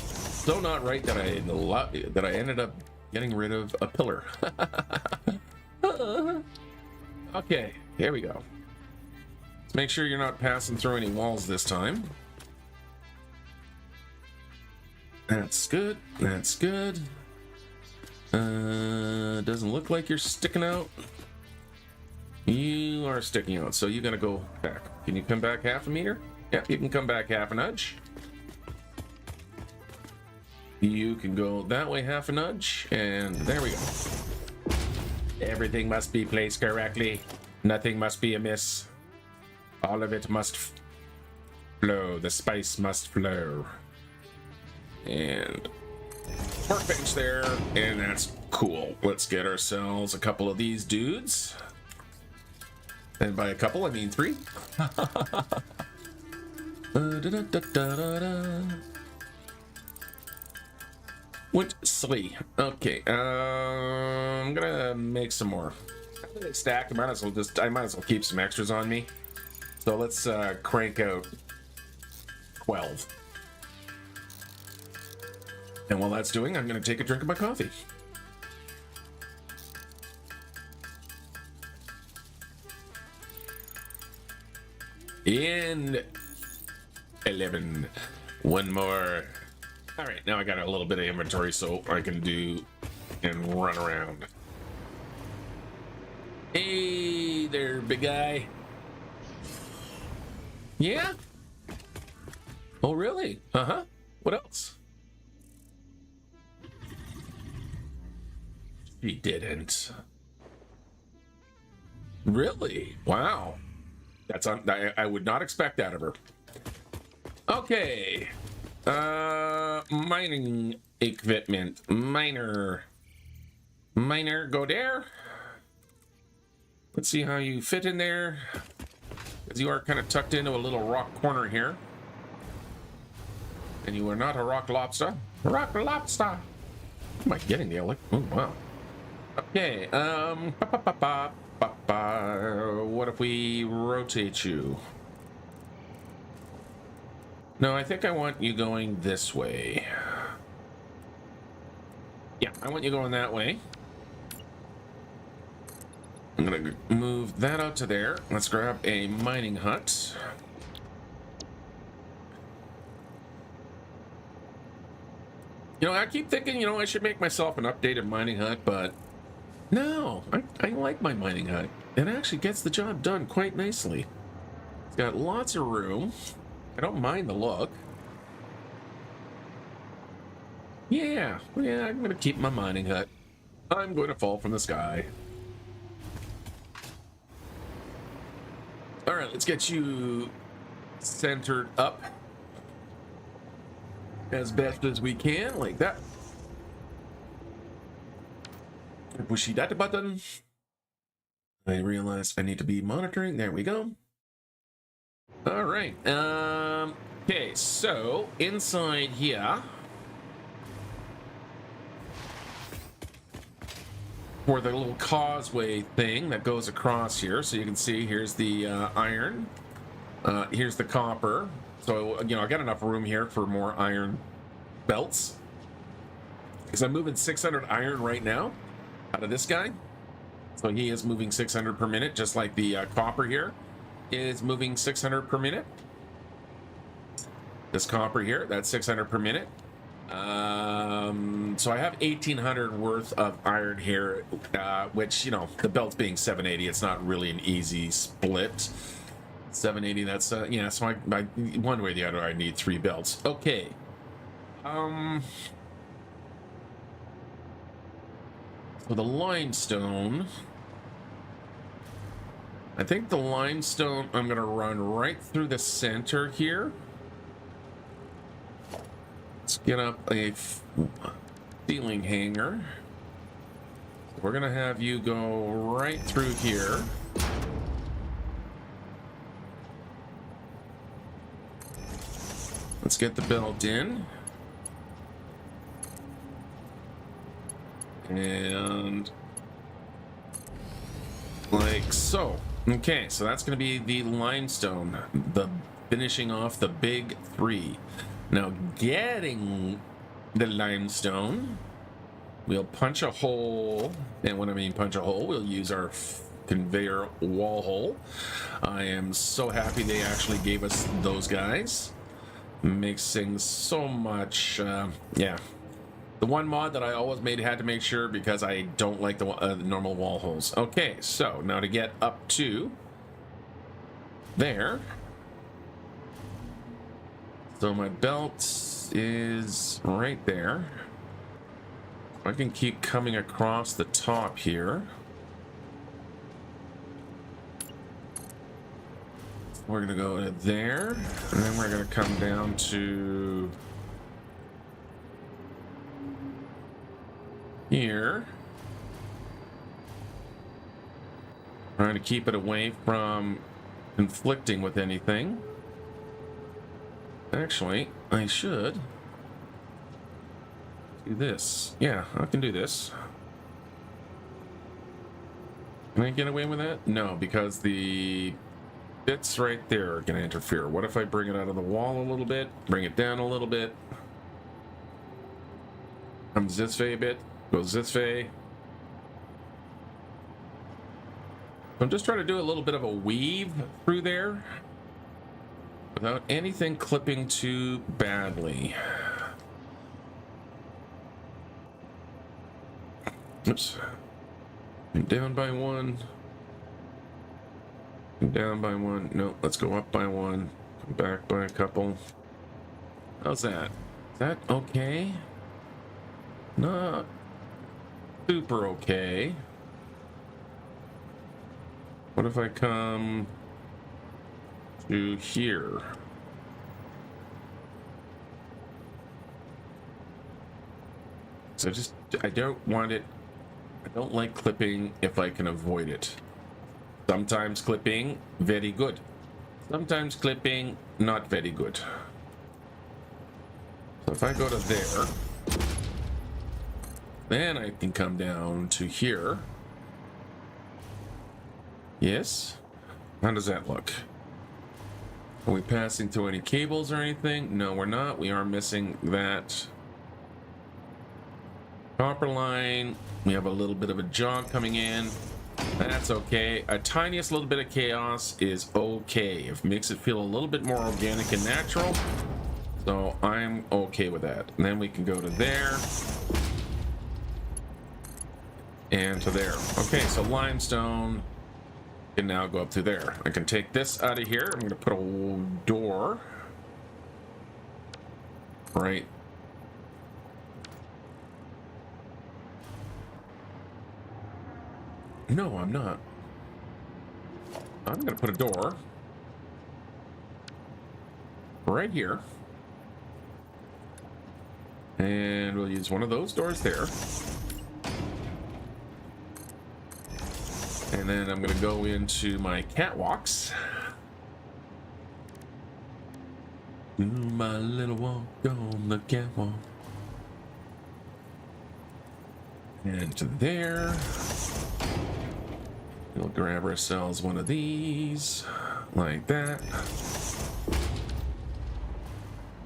So not right that I ended up getting rid of a pillar. Okay, here we go. Let's make sure you're not passing through any walls this time. That's good. That's good. Doesn't look like you're sticking out. You are sticking out, so you gotta go back. Can you come back half a meter? Yeah, you can come back half a nudge. You can go that way half a nudge, and there we go. Everything must be placed correctly. Nothing must be amiss. All of it must flow. The spice must flow. And workbench there, and that's cool. Let's get ourselves a couple of these dudes. And by a couple, I mean 3. Went sleep. Okay, I'm gonna make some more. After they stack, I might as well keep some extras on me. So let's crank out 12. And while that's doing, I'm gonna take a drink of my coffee. And 11. One more. All right, now I got a little bit of inventory so I can do and run around. Hey there, big guy. Yeah? Oh, really? Uh-huh. What else? She didn't. Really? Wow. That's I would not expect that of her. Okay. Mining equipment. Miner, go there. Let's see how you fit in there, because you are kind of tucked into a little rock corner here. And you are not a rock lobster. Rock lobster. How am I getting the elect? Oh, wow. Okay, what if we rotate you? No, I think I want you going this way. Yeah, I want you going that way. I'm gonna move that out to there. Let's grab a mining hut. You know, I keep thinking, I should make myself an updated mining hut, but no, I like my mining hut. It actually gets the job done quite nicely. It's got lots of room. I don't mind the look. Yeah, I'm gonna keep my mining hut. I'm going to fall from the sky. All right, let's get you centered up as best as we can, like that. Pushy that button. I realize I need to be monitoring. There we go. All right. Okay, so inside here, for the little causeway thing that goes across here, so you can see here's the iron, here's the copper. So I got enough room here for more iron belts, because I'm moving 600 iron right now out of this guy. So he is moving 600 per minute, just like the copper here is moving 600 per minute. This copper here, that's 600 per minute. So I have 1800 worth of iron here, which, the belt's being 780, it's not really an easy split. 780, that's yeah, so I one way or the other I need 3 belts. Okay. So the limestone, I think the limestone I'm gonna run right through the center here. Let's get up a ceiling hanger. We're gonna have you go right through here. Let's get the belt in. And like so. Okay, so that's going to be the limestone, the finishing off the big 3. Now getting the limestone, we'll punch a hole, and when I mean punch a hole, we'll use our conveyor wall hole. I am so happy they actually gave us those guys. Makes things so much, yeah. The one mod that I always had to make sure, because I don't like the normal wall holes. Okay, so now to get up to there. So my belt is right there. I can keep coming across the top here. We're gonna go to there, and then we're gonna come down to here. Trying to keep it away from conflicting with anything. Actually, I should do this. Yeah, I can do this. Can I get away with that? No, because the bits right there are going to interfere. What if I bring it out of the wall a little bit, bring it down a little bit, comes this way a bit, goes this way. I'm just trying to do a little bit of a weave through there without anything clipping too badly. Oops. Down by one. Down by one. No, let's go up by one. Come back by a couple. How's that? Is that okay? Not super okay. What if I come to here? So I don't want it. I don't like clipping if I can avoid it. Sometimes clipping, very good. Sometimes clipping, not very good. So if I go to there, then I can come down to here. Yes? How does that look? Are we passing through any cables or anything? No, we're not. We are missing that copper line. We have a little bit of a jog coming in. That's okay. A tiniest little bit of chaos is okay. It makes it feel a little bit more organic and natural. So I'm okay with that. And then we can go to there. And to there. Okay, so limestone can now go up through there. I can take this out of here. I'm going to put a door right. No, I'm not. I'm going to put a door right here. And we'll use one of those doors there. And then I'm going to go into my catwalks. Do my little walk on the catwalk. And to there. We'll grab ourselves one of these. Like that.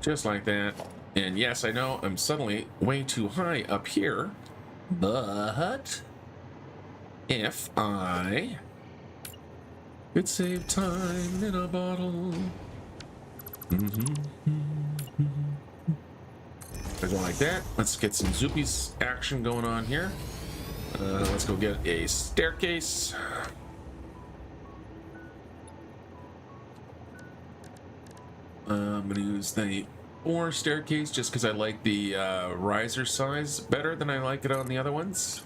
Just like that. And yes, I know I'm suddenly way too high up here. But if I could save time in a bottle. I go like that. Let's get some Zoopies action going on here. Let's go get a staircase. I'm going to use the 4 staircase just because I like the riser size better than I like it on the other ones.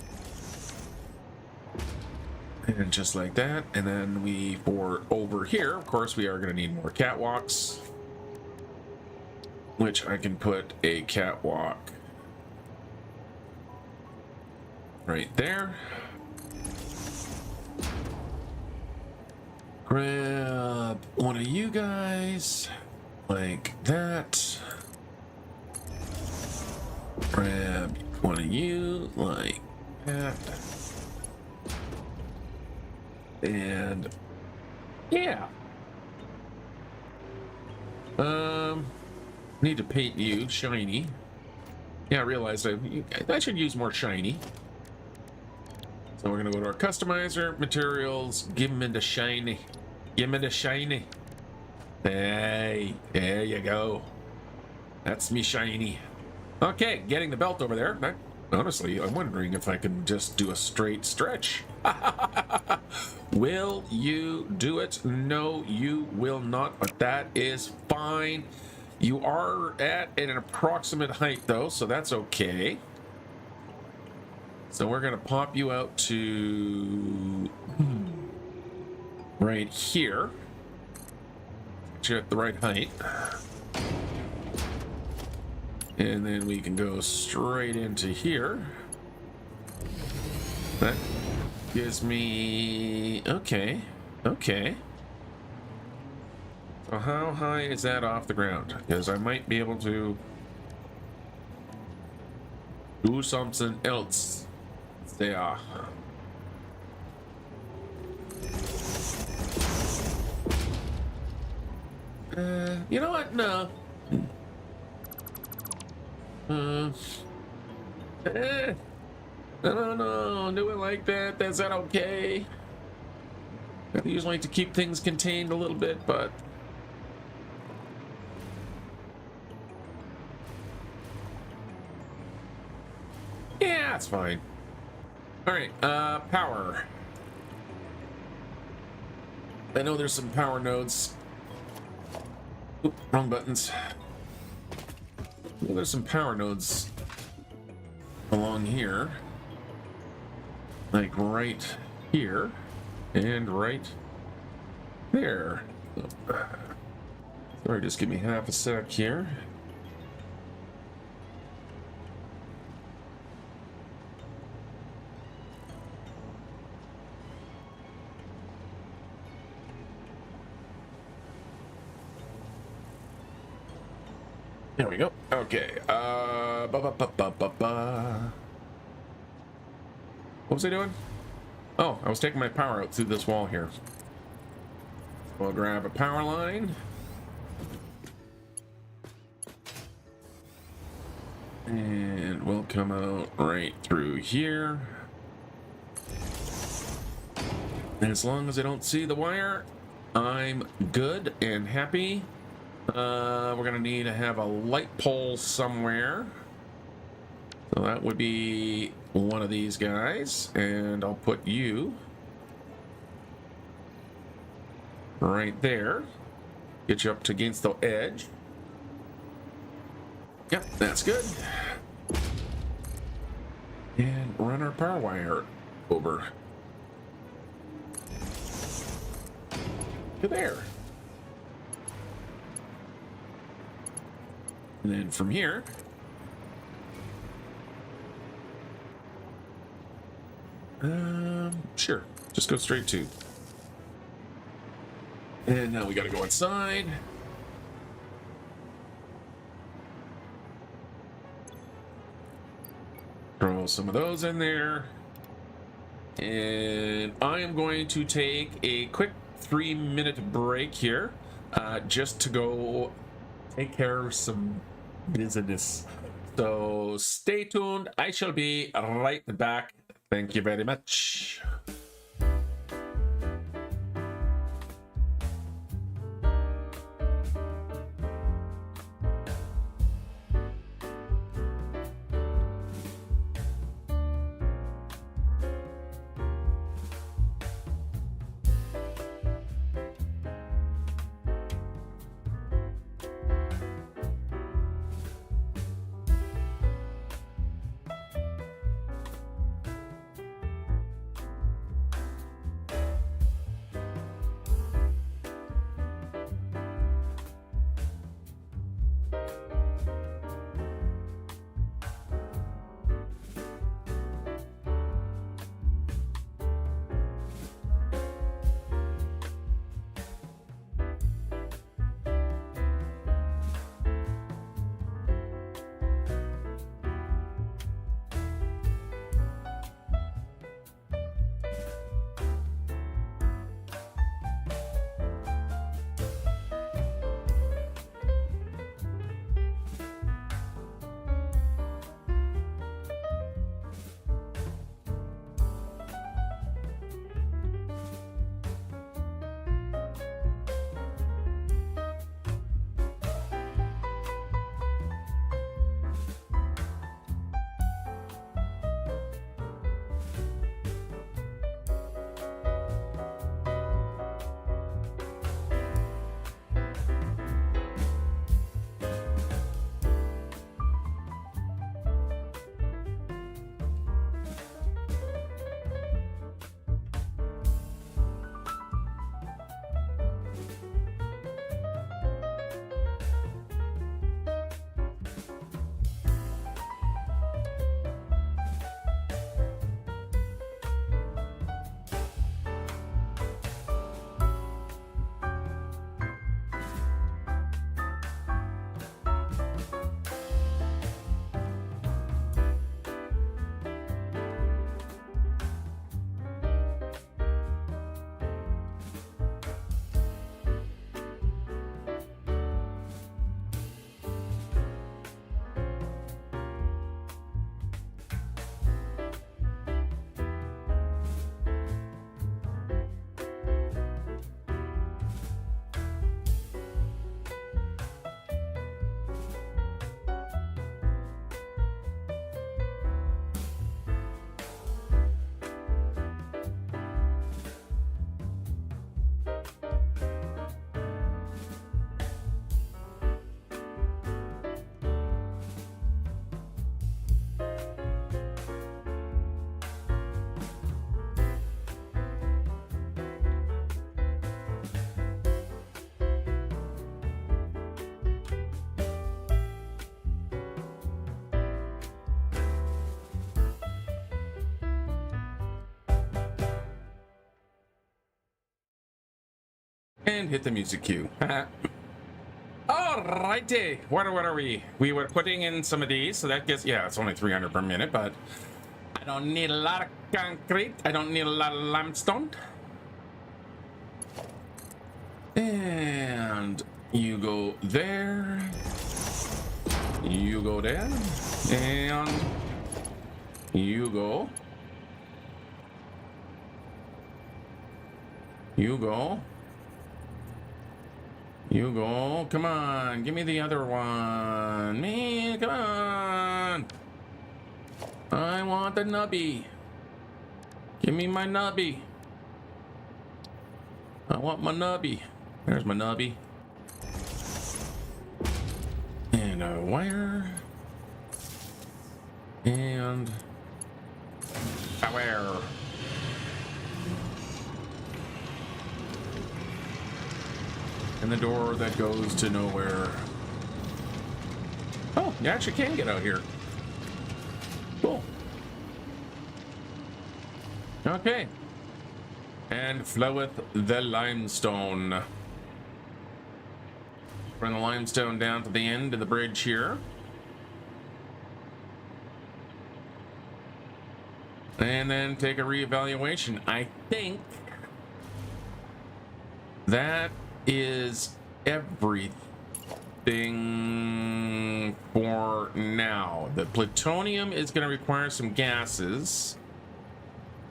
And just like that. And then for over here, of course, we are going to need more catwalks. Which I can put a catwalk right there. Grab one of you guys like that. Grab one of you like that. And yeah. Need to paint you shiny. Yeah, I realized I should use more shiny. So we're gonna go to our customizer, materials, give them into shiny. Give me the shiny. Hey, there you go. That's me shiny. Okay, getting the belt over there. Honestly, I'm wondering if I can just do a straight stretch. Will you do it? No, you will not, but that is fine. You are at an approximate height though, so that's okay. So we're gonna pop you out to right here. get you at the right height. And then we can go straight into here. That gives me... Okay. Okay. So how high is that off the ground? Because I might be able to do something else there. You know what? No. I don't know. Do it like that. Is that okay? I usually like to keep things contained a little bit, but yeah, that's fine. All right, power. I know there's some power nodes. Oop, wrong buttons. Well, there's some power nodes along here, like right here and right there. Sorry, just give me half a sec here. There we go. Okay. What was I doing? Oh, I was taking my power out through this wall here. We'll grab a power line. And we'll come out right through here. And as long as I don't see the wire, I'm good and happy. We're gonna need to have a light pole somewhere. So that would be one of these guys, and I'll put you right there. Get you up to against the edge. Yep, that's good. And run our power wire over to there. And then from here, sure, just go straight to. And now we gotta go inside. Throw some of those in there. And I am going to take a quick 3-minute break here, just to go take care of some business. So stay tuned. I shall be right back. Thank you very much. And hit the music cue. Alrighty, what are we? We were putting in some of these, so that gets, yeah, it's only 300 per minute, but I don't need a lot of concrete. I don't need a lot of limestone. And you go there. You go there. And you go. You go. You go. Come on. Give me the other one. Man, come on. I want the nubby. Give me my nubby. I want my nubby. There's my nubby. And a wire. And a wire. And the door that goes to nowhere. Oh, you actually can get out here. Cool. Okay. And floweth the limestone. Bring the limestone down to the end of the bridge here. And then take a reevaluation. I think that is everything for now. The plutonium is going to require some gases,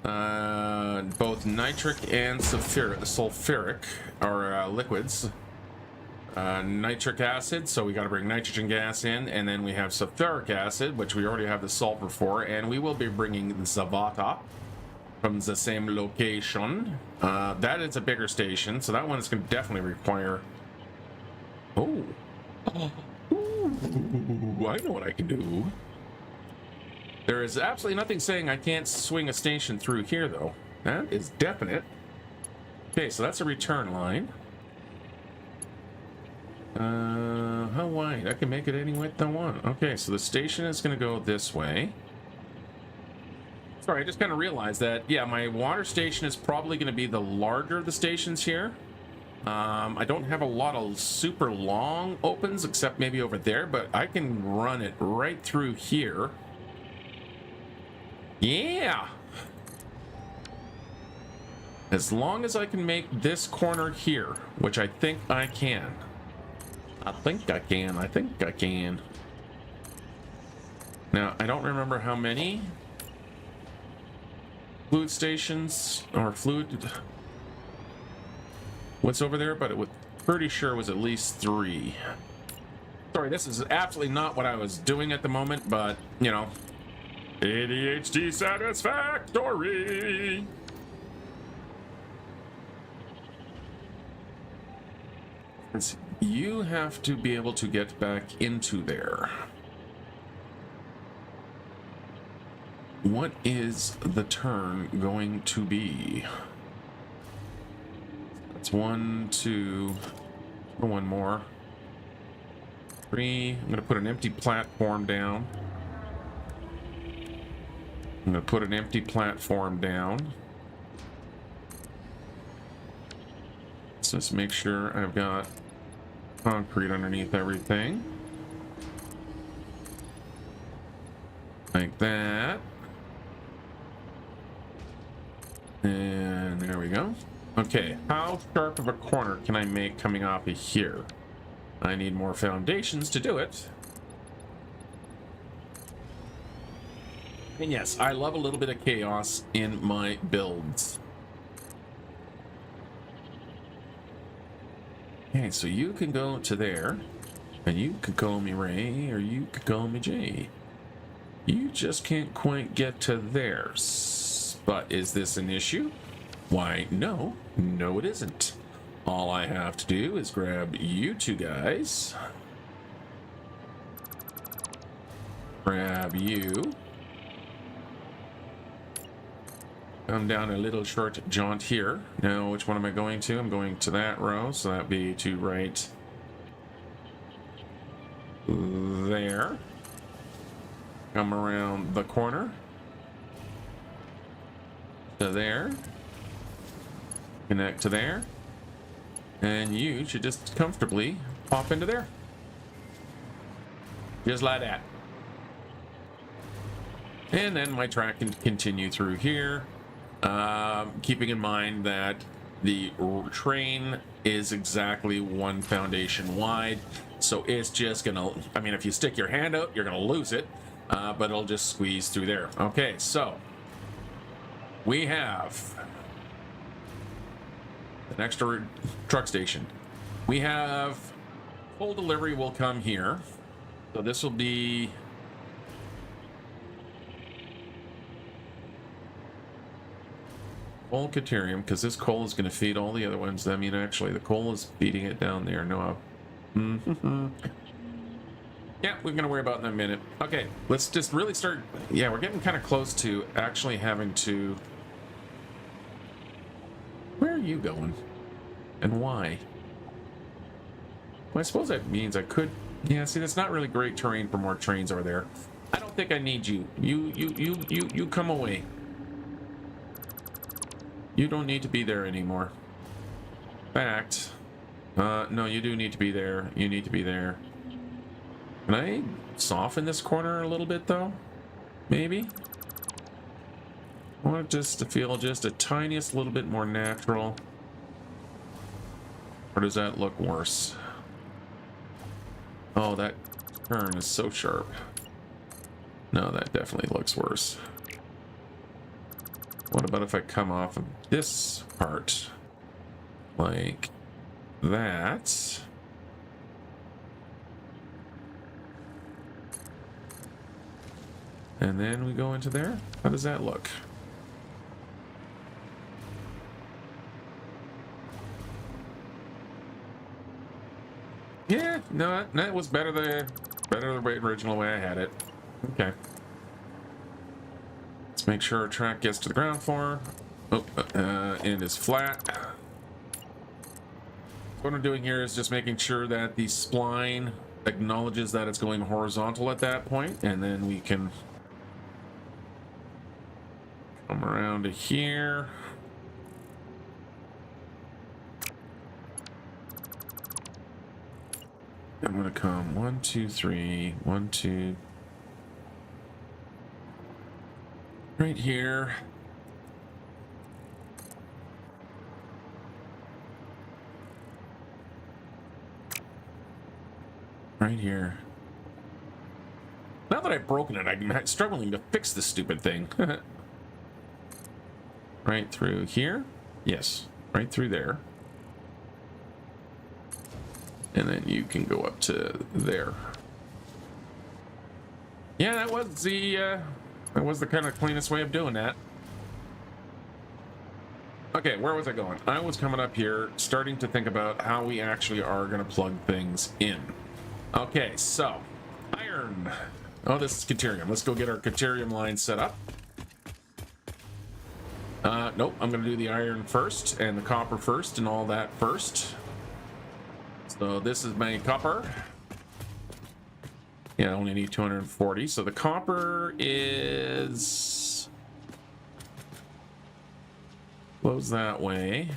both nitric and sulfuric, or liquids. Nitric acid, so we got to bring nitrogen gas in, and then we have sulfuric acid, which we already have the sulfur for, and we will be bringing the Zavata from the same location. That is a bigger station, so that one's going to definitely require... Oh. Ooh, I know what I can do. There is absolutely nothing saying I can't swing a station through here, though. That is definite. Okay, so that's a return line. How wide? I can make it any width I want. Okay, so the station is going to go this way. Sorry, I just kind of realized that, yeah, my water station is probably going to be the larger of the stations here. I don't have a lot of super long opens, except maybe over there, but I can run it right through here. Yeah! As long as I can make this corner here, which I think I can. I think I can. Now, I don't remember how many fluid stations or fluid... What's over there, but it was pretty sure it was at least 3. Sorry, this is absolutely not what I was doing at the moment, but, you know, ADHD Satisfactory. You have to be able to get back into there. What is the turn going to be? That's 1, 2, one more. 3. I'm going to put an empty platform down. I'm going to put an empty platform down. Let's just make sure I've got concrete underneath everything. Like that. And there we go. Okay, how sharp of a corner can I make coming off of here? I need more foundations to do it. And yes, I love a little bit of chaos in my builds. Okay, so you can go to there, and you can call me Ray, or you can call me Jay. You just can't quite get to theirs. But is this an issue? Why, no. No, it isn't. All I have to do is grab you two guys. Grab you. Come down a little short jaunt here. Now, which one am I going to? I'm going to that row, so that'd be to right there. Come around the corner to there. Connect to there. And you should just comfortably pop into there. Just like that. And then my track can continue through here. Keeping in mind that the train is exactly one foundation wide. So it's just gonna, I mean, if you stick your hand out, you're gonna lose it. But it'll just squeeze through there. Okay, so we have an extra truck station. We have full delivery will come here. So this will be full Caterium, because this coal is going to feed all the other ones. I mean, actually, the coal is feeding it down there. No. Yeah, we're going to worry about it in a minute. Okay, let's just really start. Yeah, we're getting kind of close to actually having to. Where are you going? And why? Well, I suppose that means I could. Yeah, see, that's not really great terrain for more trains over there. I don't think I need you. You come away. You don't need to be there anymore. In fact, no, you do need to be there. You need to be there. Can I soften this corner a little bit, though? Maybe? I want it just to feel just a tiniest little bit more natural. Or does that look worse? Oh, that turn is so sharp. No, that definitely looks worse. What about if I come off of this part? Like that. And then we go into there? How does that look? Yeah, no, that was better the original way I had it. Okay. Let's make sure our track gets to the ground floor. Oh, and is flat. What I'm doing here is just making sure that the spline acknowledges that it's going horizontal at that point, and then we can come around to here. I'm gonna come 1, 2, 3, 1, 2, right here. Right here. Now that I've broken it, I'm struggling to fix this stupid thing. Right through here? Yes, right through there. And then you can go up to there. Yeah, that was the kind of cleanest way of doing that. Okay, where was I going? I was coming up here, starting to think about how we actually are going to plug things in. Okay, so iron. Oh, this is Caterium. Let's go get our Caterium line set up. Nope, I'm going to do the iron first and the copper first and all that first. So this is my copper. Yeah, I only need 240. So the copper is flows that way.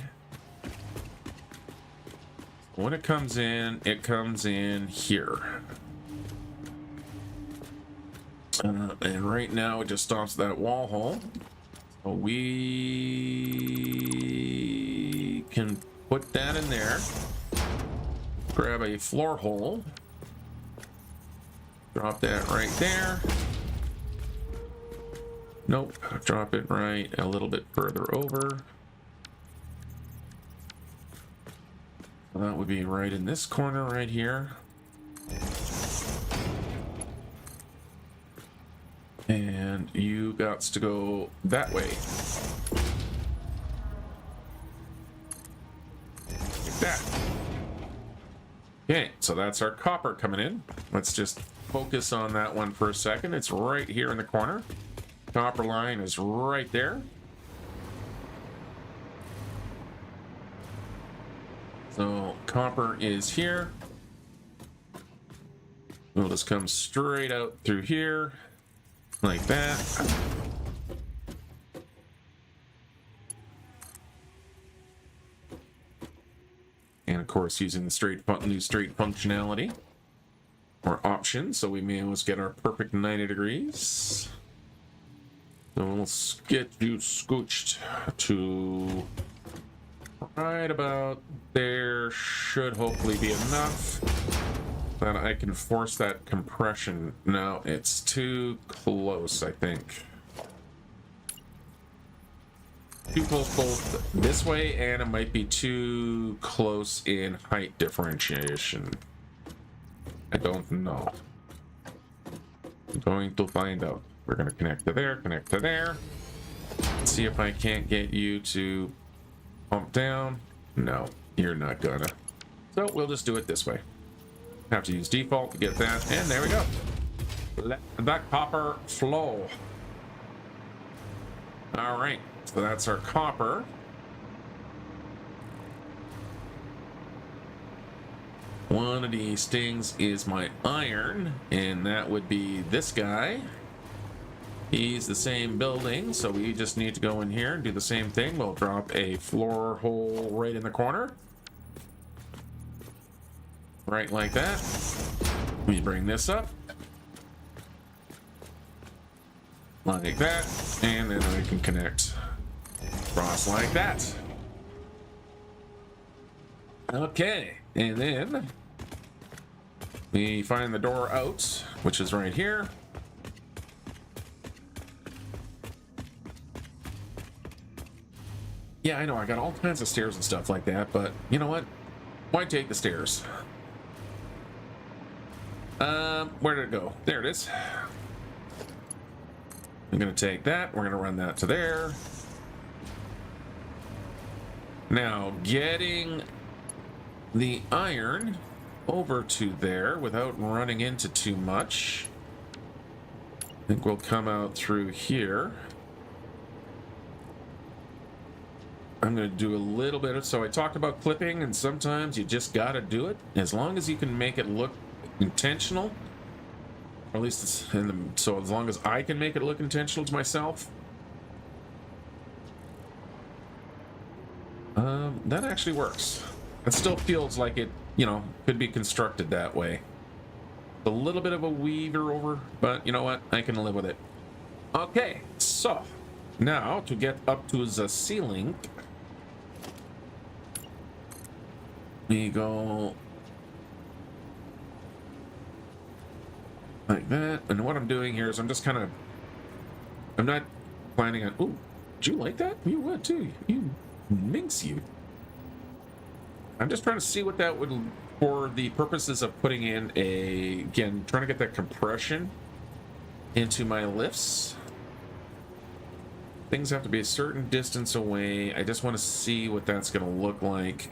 When it comes in here. And right now it just stops that wall hole. So we can put that in there. Grab a floor hole. Drop that right there. Nope, drop it right a little bit further over. So that would be right in this corner right here. And you got to go that way. Like that. Okay, so that's our copper coming in. Let's just focus on that one for a second. It's right here in the corner. Copper line is right there. So copper is here. We'll just come straight out through here. Like that. And course, using the new straight functionality or option, so we may almost get our perfect 90 degrees. So we'll get you scooched to right about there. Should hopefully be enough that I can force that compression. No, it's too close, I think. Too close both this way, and it might be too close in height differentiation. I don't know. I'm going to find out. We're going to connect to there, connect to there. See if I can't get you to pump down. No, you're not gonna. So we'll just do it this way. Have to use default to get that, and there we go. Let that copper flow. All right, so that's our copper. One of these things is my iron, and that would be this guy. He's the same building, so we just need to go in here and do the same thing. We'll drop a floor hole right in the corner. Right like that. We bring this up. Like that. And then I can connect across like that. Okay. And then we find the door out, which is right here. Yeah, I know, I got all kinds of stairs and stuff like that, but you know what? Why take the stairs? Where did it go? There it is. I'm gonna take that, we're gonna run that to there. Now, getting the iron over to there without running into too much. I think we'll come out through here. I'm going to do a little bit of, so I talked about clipping, and sometimes you just got to do it. As long as you can make it look intentional, or at least it's in the, so as long as I can make it look intentional to myself. That actually works. It still feels like it, you know, could be constructed that way. A little bit of a weaver over, but you know what? I can live with it. Okay, so now to get up to the ceiling, we go like that. And what I'm doing here is I'm just kind of, I'm not planning on, ooh, did you like that? You would too. You minx you. I'm just trying to see what that would, for the purposes of putting in a, again, trying to get that compression into my lifts. Things have to be a certain distance away. I just want to see what that's going to look like.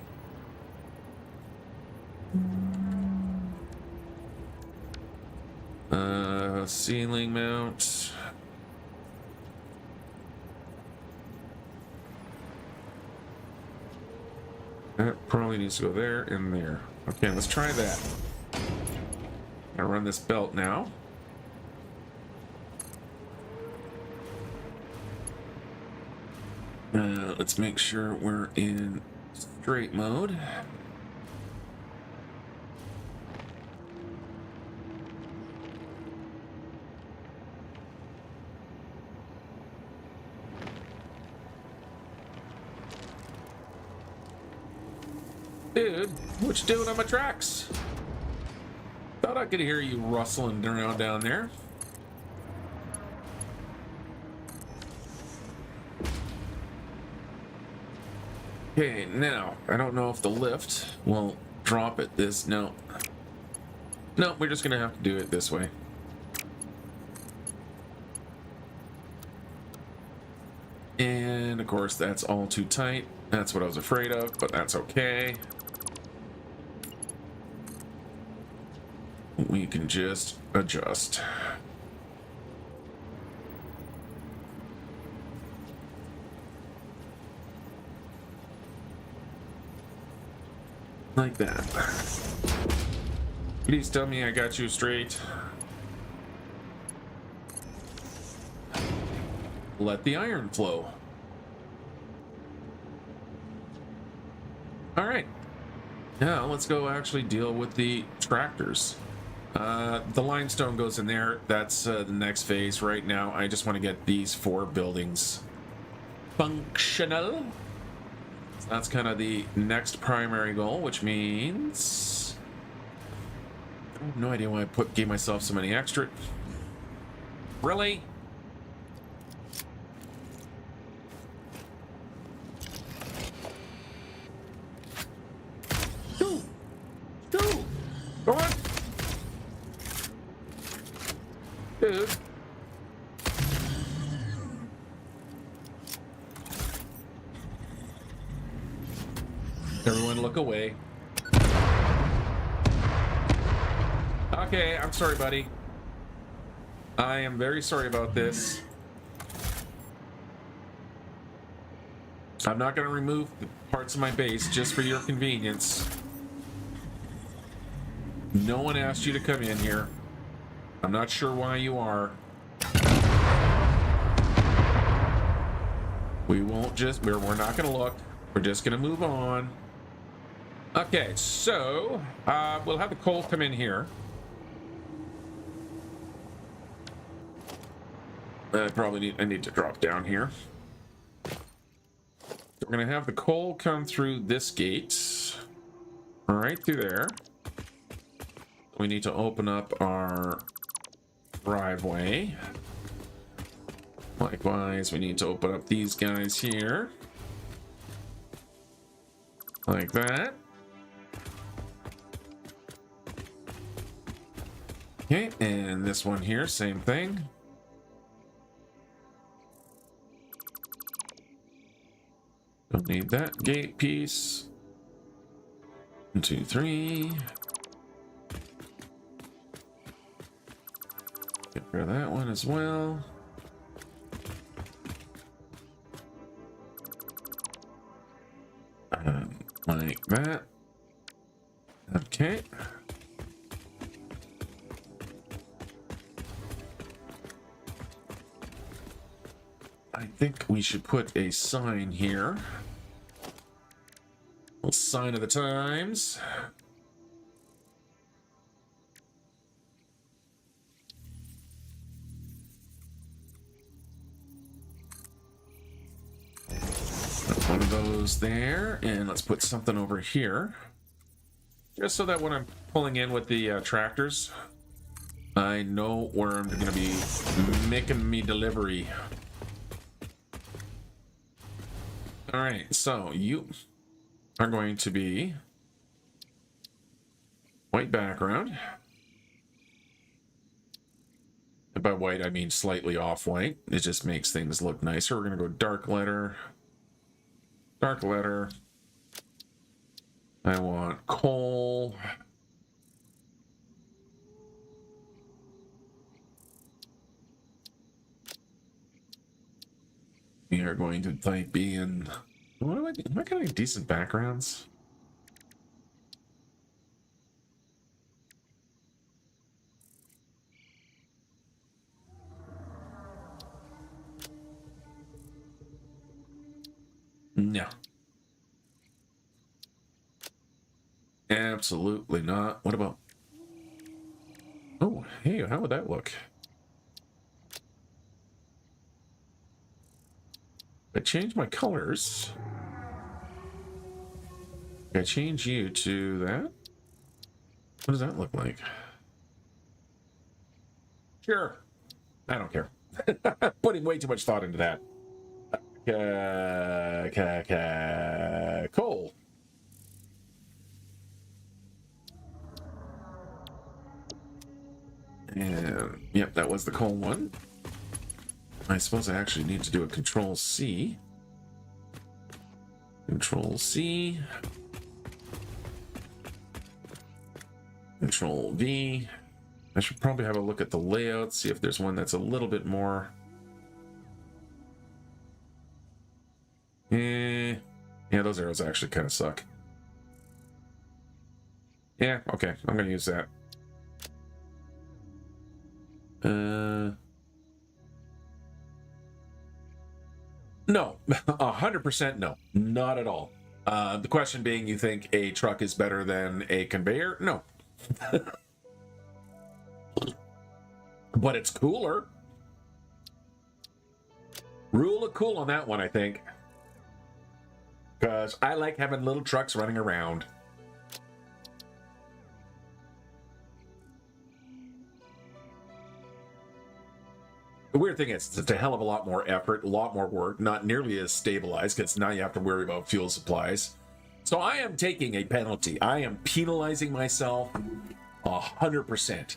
Ceiling mount. That probably needs to go there and there. Okay, let's try that. I run this belt now. Let's make sure we're in straight mode. Dude, what you doing on my tracks? Thought I could hear you rustling around down there. Okay, now, I don't know if the lift will drop it this, no. No, we're just gonna have to do it this way. And of course, that's all too tight. That's what I was afraid of, but that's okay. We can just adjust. Like that. Please tell me I got you straight. Let the iron flow. All right. Now let's go actually deal with the tractors. The limestone goes in there. That's the next phase. Right now, I just want to get these 4 buildings functional. So that's kind of the next primary goal, which means I have no idea why I gave myself so many extra. Really? Go! Go! Go on! Dude. Everyone look away. Okay, I'm sorry, buddy. I am very sorry about this. I'm not going to remove the parts of my base just for your convenience. No one asked you to come in here. I'm not sure why you are. We won't just, we're not going to look. We're just going to move on. Okay, so we'll have the coal come in here. I need to drop down here. We're going to have the coal come through this gate. Right through there. We need to open up our driveway. Likewise, we need to open up these guys here. Like that. Okay, and this one here, same thing. Don't need that gate piece. 1, 2, 3. Get rid of that one as well. Like that. Okay. I think we should put a sign here. A little sign of the times. Put one of those there, and let's put something over here. Just so that when I'm pulling in with the tractors, I know where I'm going to be making me delivery. All right, so you are going to be white background. And by white, I mean slightly off-white. It just makes things look nicer. We're going to go dark letter. Dark letter. I want coal. We are going to type in. What do am I getting decent backgrounds? No. Absolutely not. What about? Oh, hey, how would that look? I change my colors. I change you to that. What does that look like? Sure. I don't care. Putting way too much thought into that. Cool. And yep, that was the coal one. I suppose I actually need to do a Control C. Control C. Control V. I should probably have a look at the layout, see if there's one that's a little bit more. Yeah, those arrows actually kind of suck. Yeah, okay, I'm gonna use that. No, 100% no, not at all. The question being, you think a truck is better than a conveyor? No. But it's cooler. Rule of cool on that one, I think. Because I like having little trucks running around. The weird thing is, it's a hell of a lot more effort, a lot more work, not nearly as stabilized, because now you have to worry about fuel supplies. So I am taking a penalty. I am penalizing myself 100%.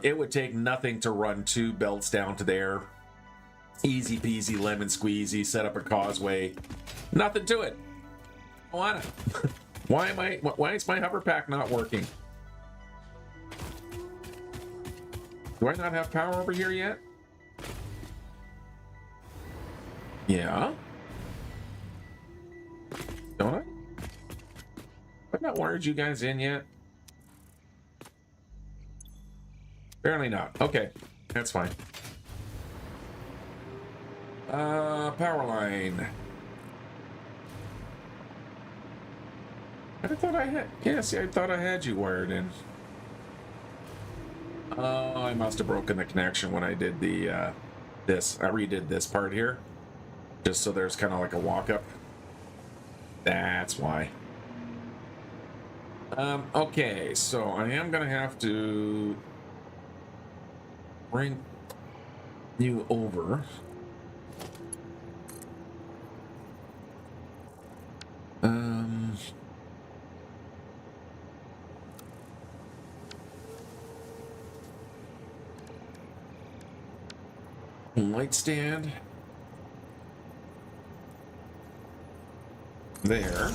It would take nothing to run 2 belts down to there. Easy peasy, lemon squeezy, set up a causeway. Nothing to it. Why is my hover pack not working? Do I not have power over here yet? Yeah. Don't I? I've not wired you guys in yet. Apparently not. Okay, that's fine. Power line. I thought I had. Yeah, see, I thought I had you wired in. Oh, I must have broken the connection when I did the this. I redid this part here, just so there's kind of like a walk-up. That's why. Okay, so I am gonna have to bring you over. Light stand. There.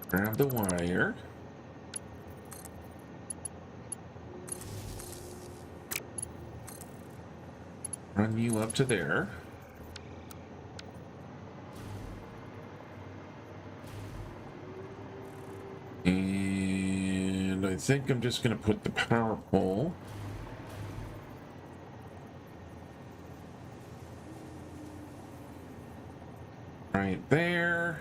Grab the wire. Run you up to there. And I think I'm just going to put the power pole right there.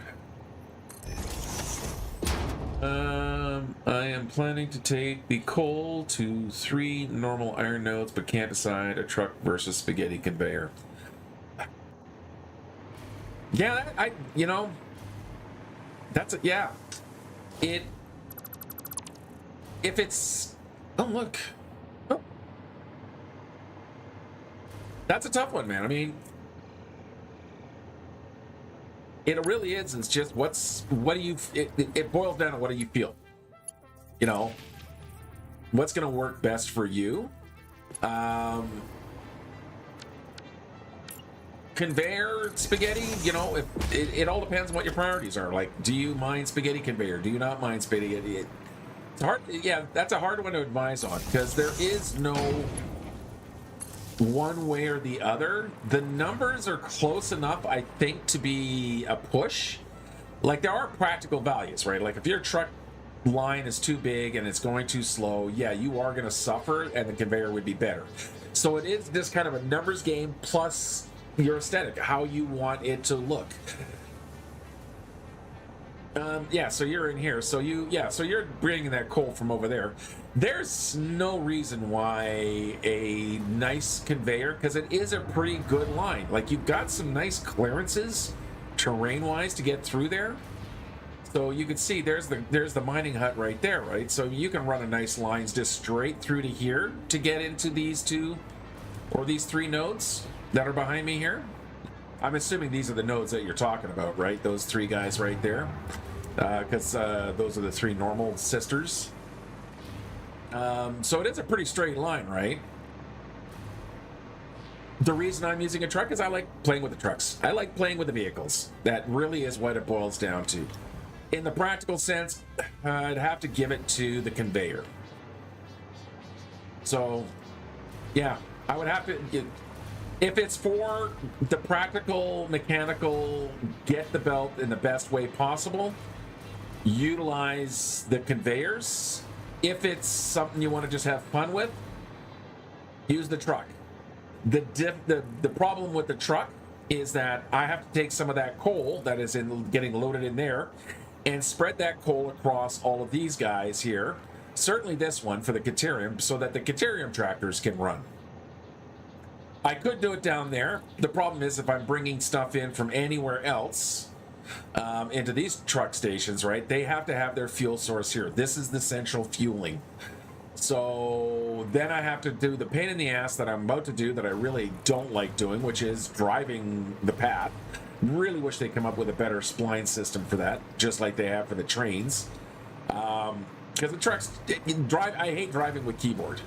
I am planning to take the coal to 3 normal iron nodes, but can't decide a truck versus spaghetti conveyor. Yeah, you know, that's it. Yeah, if it's, oh look, oh. That's a tough one, man. I mean, it really is. It's just what do you? It boils down to what do you feel? You know, what's going to work best for you? Conveyor spaghetti, you know, it all depends on what your priorities are. Like, do you mind spaghetti conveyor? Do you not mind spaghetti? It's hard. Yeah, that's a hard one to advise on because there is no one way or the other. The numbers are close enough, I think, to be a push. Like, there are practical values, right? Like, if your truck line is too big and it's going too slow, yeah, you are going to suffer, and the conveyor would be better. So it is this kind of a numbers game plus your aesthetic, how you want it to look. Yeah, so you're in here. So you're bringing that coal from over there. There's no reason why a nice conveyor, because it is a pretty good line. Like, you've got some nice clearances, terrain-wise, to get through there. So you can see there's the mining hut right there, right? So you can run a nice lines just straight through to here to get into these 2 or these 3 nodes that are behind me here. I'm assuming these are the nodes that you're talking about, right? Those 3 guys right there, because those are the 3 normal sisters. So it is a pretty straight line, right? The reason I'm using a truck is I like playing with the trucks. I like playing with the vehicles. That really is what it boils down to. In the practical sense, I'd have to give it to the conveyor. So, yeah, I would have to... If it's for the practical, mechanical, get the belt in the best way possible, utilize the conveyors. If it's something you want to just have fun with, use the truck. The problem with the truck is that I have to take some of that coal that is in getting loaded in there and spread that coal across all of these guys here. Certainly this one for the Caterium, so that the Caterium tractors can run. I could do it down there. The problem is if I'm bringing stuff in from anywhere else into these truck stations, right, they have to have their fuel source here. This is the central fueling. So then I have to do the pain in the ass that I'm about to do that I really don't like doing, which is driving the path. Really wish they come up with a better spline system for that, just like they have for the trains. Because the trucks I hate driving with keyboard.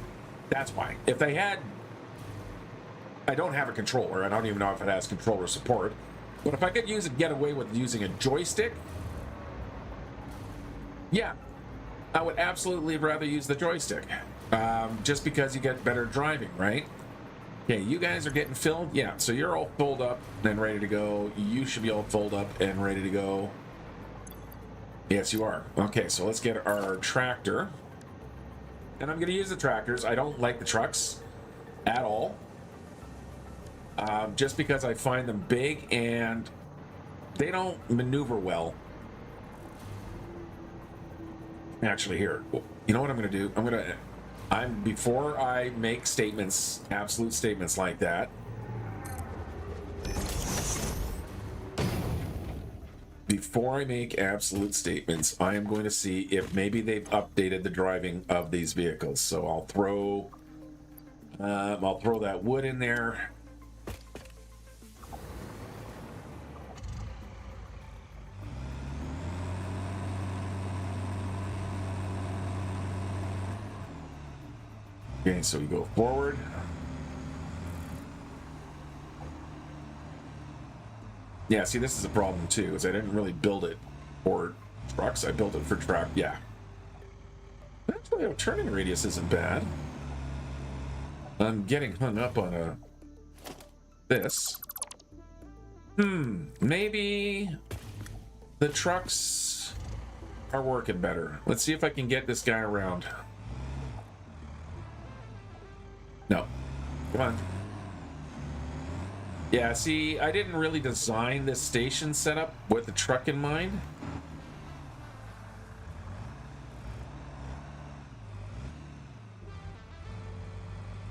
That's why. If they had, I don't have a controller. I don't even know if it has controller support. But if I could get away with using a joystick, yeah, I would absolutely rather use the joystick. Just because you get better driving, right? Okay, you guys are getting filled? Yeah, so you're all filled up and ready to go. You should be all filled up and ready to go. Yes, you are. Okay, so let's get our tractor. And I'm going to use the tractors. I don't like the trucks at all. Just because I find them big and they don't maneuver well. Actually, here, you know what I'm going to do? Before I make statements, absolute statements like that, before I make absolute statements, I am going to see if maybe they've updated the driving of these vehicles. So I'll throw that wood in there. Okay, so we go forward. Yeah, see, this is a problem too, is I didn't really build it for trucks. I built it for track. Yeah. Actually, our turning radius isn't bad. I'm getting hung up on this. Maybe the trucks are working better. Let's see if I can get this guy around. No. Come on. Yeah, see, I didn't really design this station setup with the truck in mind.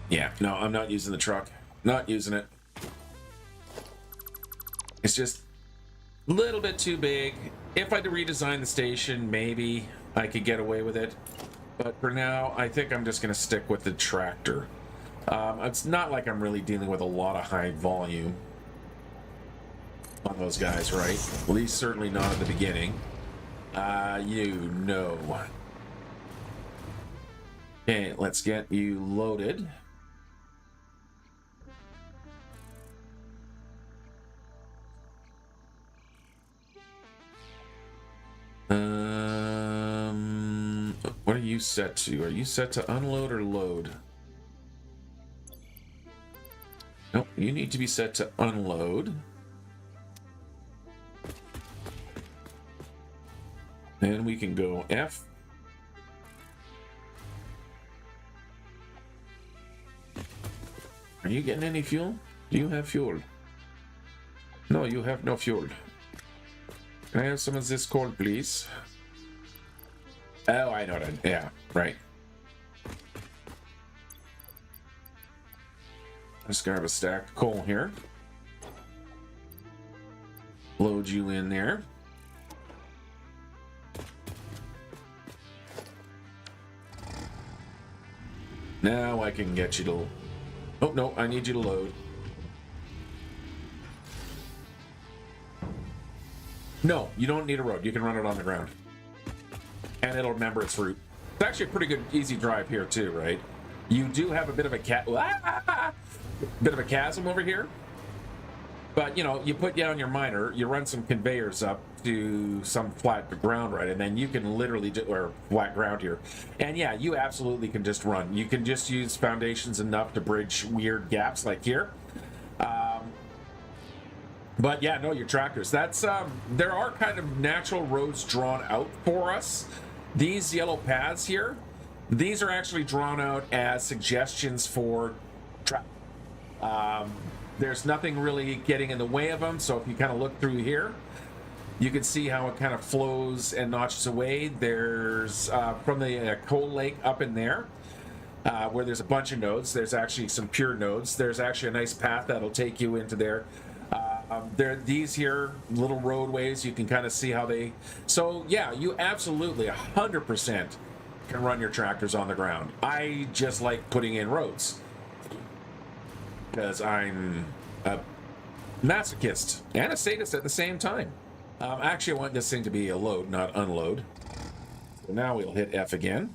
Yeah, no, I'm not using the truck. Not using it. It's just a little bit too big. If I had to redesign the station, maybe I could get away with it. But for now, I think I'm just going to stick with the tractor. It's not like I'm really dealing with a lot of high volume on those guys, right? At least certainly not at the beginning. You know. Okay, let's get you loaded. What are you set to? Are you set to unload or load? Nope, you need to be set to unload. And we can go F. Are you getting any fuel? Do you have fuel? No, you have no fuel. Can I have some of this coal, please? Oh, I know that. Yeah, right. Let's grab a stack of coal here. Load you in there. Now I can get you to... Oh, no, I need you to load. No, you don't need a road. You can run it on the ground. And it'll remember its route. It's actually a pretty good, easy drive here, too, right? You do have a bit of a chasm over here. But, you know, you put down your miner, you run some conveyors up to some flat ground, right? And then you can literally, or flat ground here. And yeah, you absolutely can just run. You can just use foundations enough to bridge weird gaps like here. But yeah, no, your tractors. That's, there are kind of natural roads drawn out for us. These yellow paths here, these are actually drawn out as suggestions for There's nothing really getting in the way of them, so if you kind of look through here, you can see how it kind of flows and notches away. There's from the coal lake up in there, where there's a bunch of nodes. There's actually some pure nodes. There's actually a nice path that'll take you into there. These here little roadways, you can kind of see how they. So yeah, you absolutely 100% can run your tractors on the ground. I just like putting in roads because I'm a masochist and a sadist at the same time. Actually, I want this thing to be a load, not unload. So now we'll hit F again.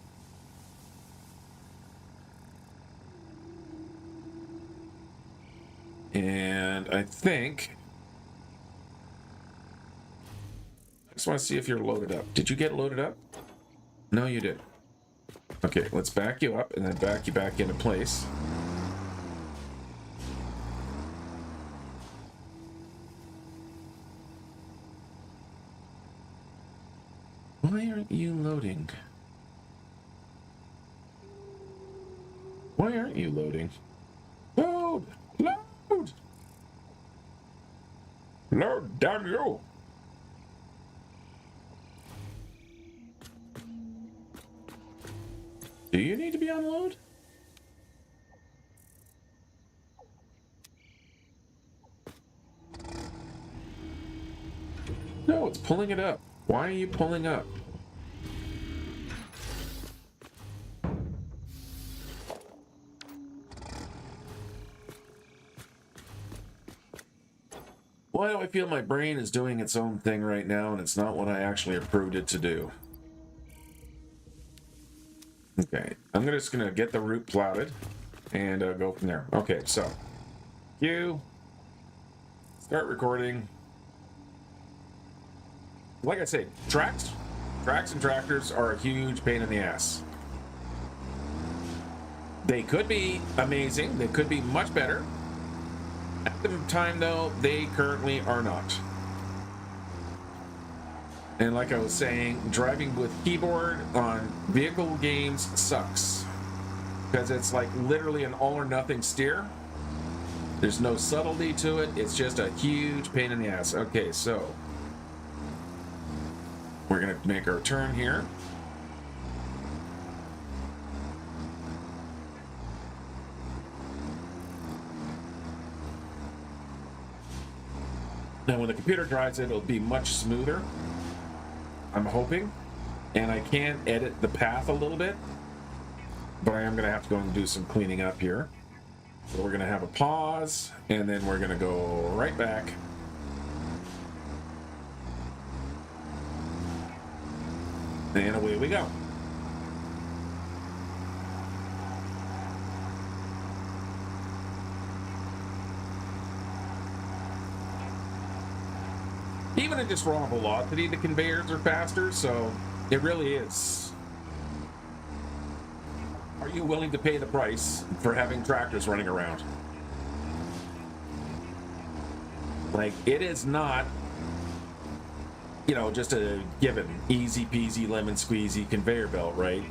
And I think... I just want to see if you're loaded up. Did you get loaded up? No, you did. Okay, let's back you up and then back you back into place. Why aren't you loading? Why aren't you loading? Load! Load! Load, damn you! Do you need to be on load? No, it's pulling it up. Why are you pulling up? Why do I feel my brain is doing its own thing right now and it's not what I actually approved it to do? Okay, I'm just gonna get the route plotted and go from there. Okay, so cue, start recording. Like I say, tracks and tractors are a huge pain in the ass. They could be amazing, they could be much better. At the time, though, they currently are not. And like I was saying, driving with keyboard on vehicle games sucks. Because it's like literally an all or nothing steer. There's no subtlety to it. It's just a huge pain in the ass. Okay, so we're going to make our turn here. Now, when the computer drives it, it'll be much smoother. I'm hoping, and I can edit the path a little bit, but I am going to have to go and do some cleaning up here. So we're going to have a pause, and then we're going to go right back. And away we go. Even in just raw velocity, the conveyors are faster, so it really is. Are you willing to pay the price for having tractors running around? Like, it is not, you know, just a given easy peasy lemon squeezy conveyor belt, right?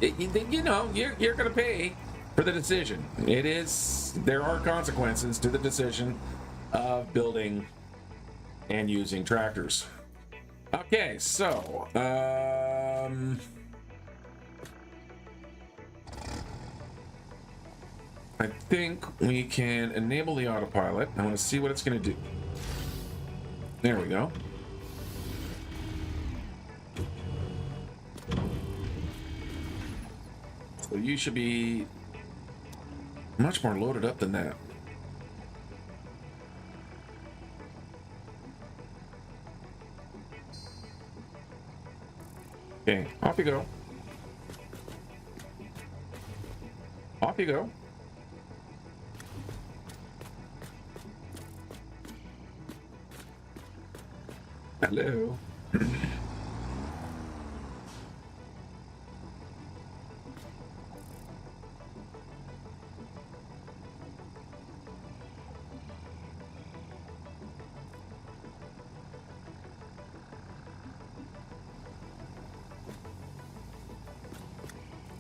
You know, you're going to pay for the decision. It is, there are consequences to the decision of building and using tractors. Okay, so I think we can enable the autopilot. I want to see what it's going to do. There we go. So you should be much more loaded up than that. Okay, off you go. Off you go. Hello.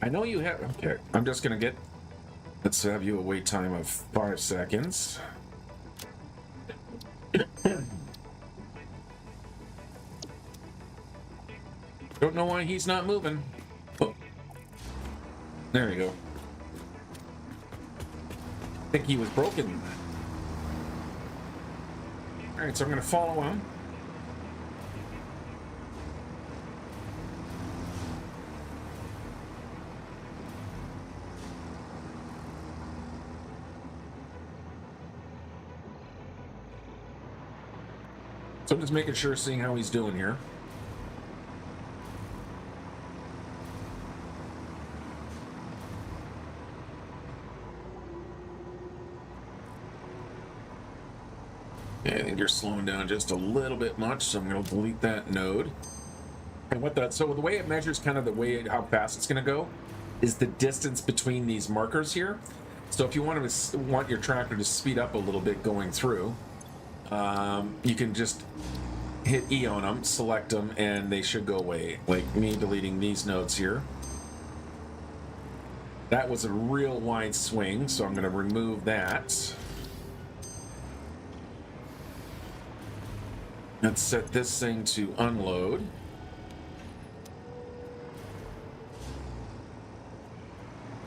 I know you have. Okay, I'm just gonna get Let's have you a wait time of 5 seconds. Don't know why he's not moving. Oh. There you go. I think he was broken. Alright, so I'm going to follow him. So I'm just making sure, seeing how he's doing here. Yeah, I think you're slowing down just a little bit much, so I'm going to delete that node. And so the way it measures kind of how fast it's going to go is the distance between these markers here. So if you want your tractor to speed up a little bit going through, you can just hit E on them, select them, and they should go away. Like me deleting these nodes here. That was a real wide swing, so I'm going to remove that. Let's set this thing to unload.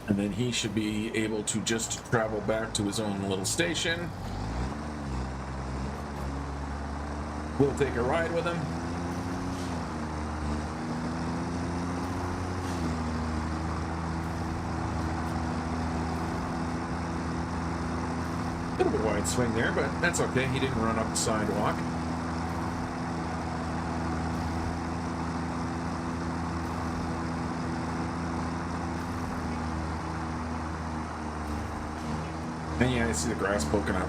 And then he should be able to just travel back to his own little station. We'll take a ride with him. A little bit wide swing there, but that's okay. He didn't run up the sidewalk. And yeah, I see the grass poking up.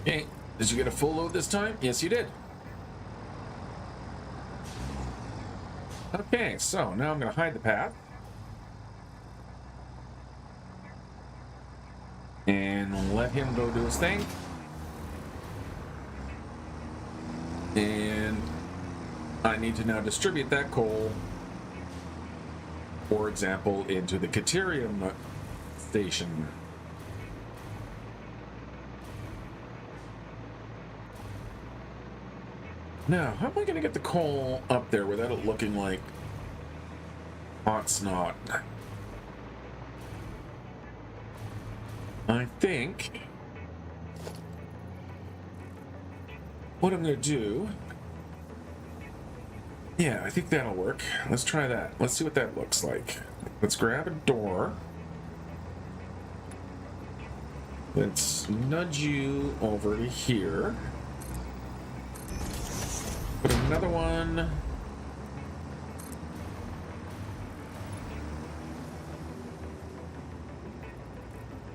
Okay, did you get a full load this time? Yes, you did. Okay, so now I'm going to hide the path. And let him go do his thing. And I need to now distribute that coal, for example, into the Caterium station. Now, how am I going to get the coal up there without it looking like hot snot? I think what I'm going to do... Yeah, I think that'll work. Let's try that. Let's see what that looks like. Let's grab a door. Let's nudge you over to here. Put another one.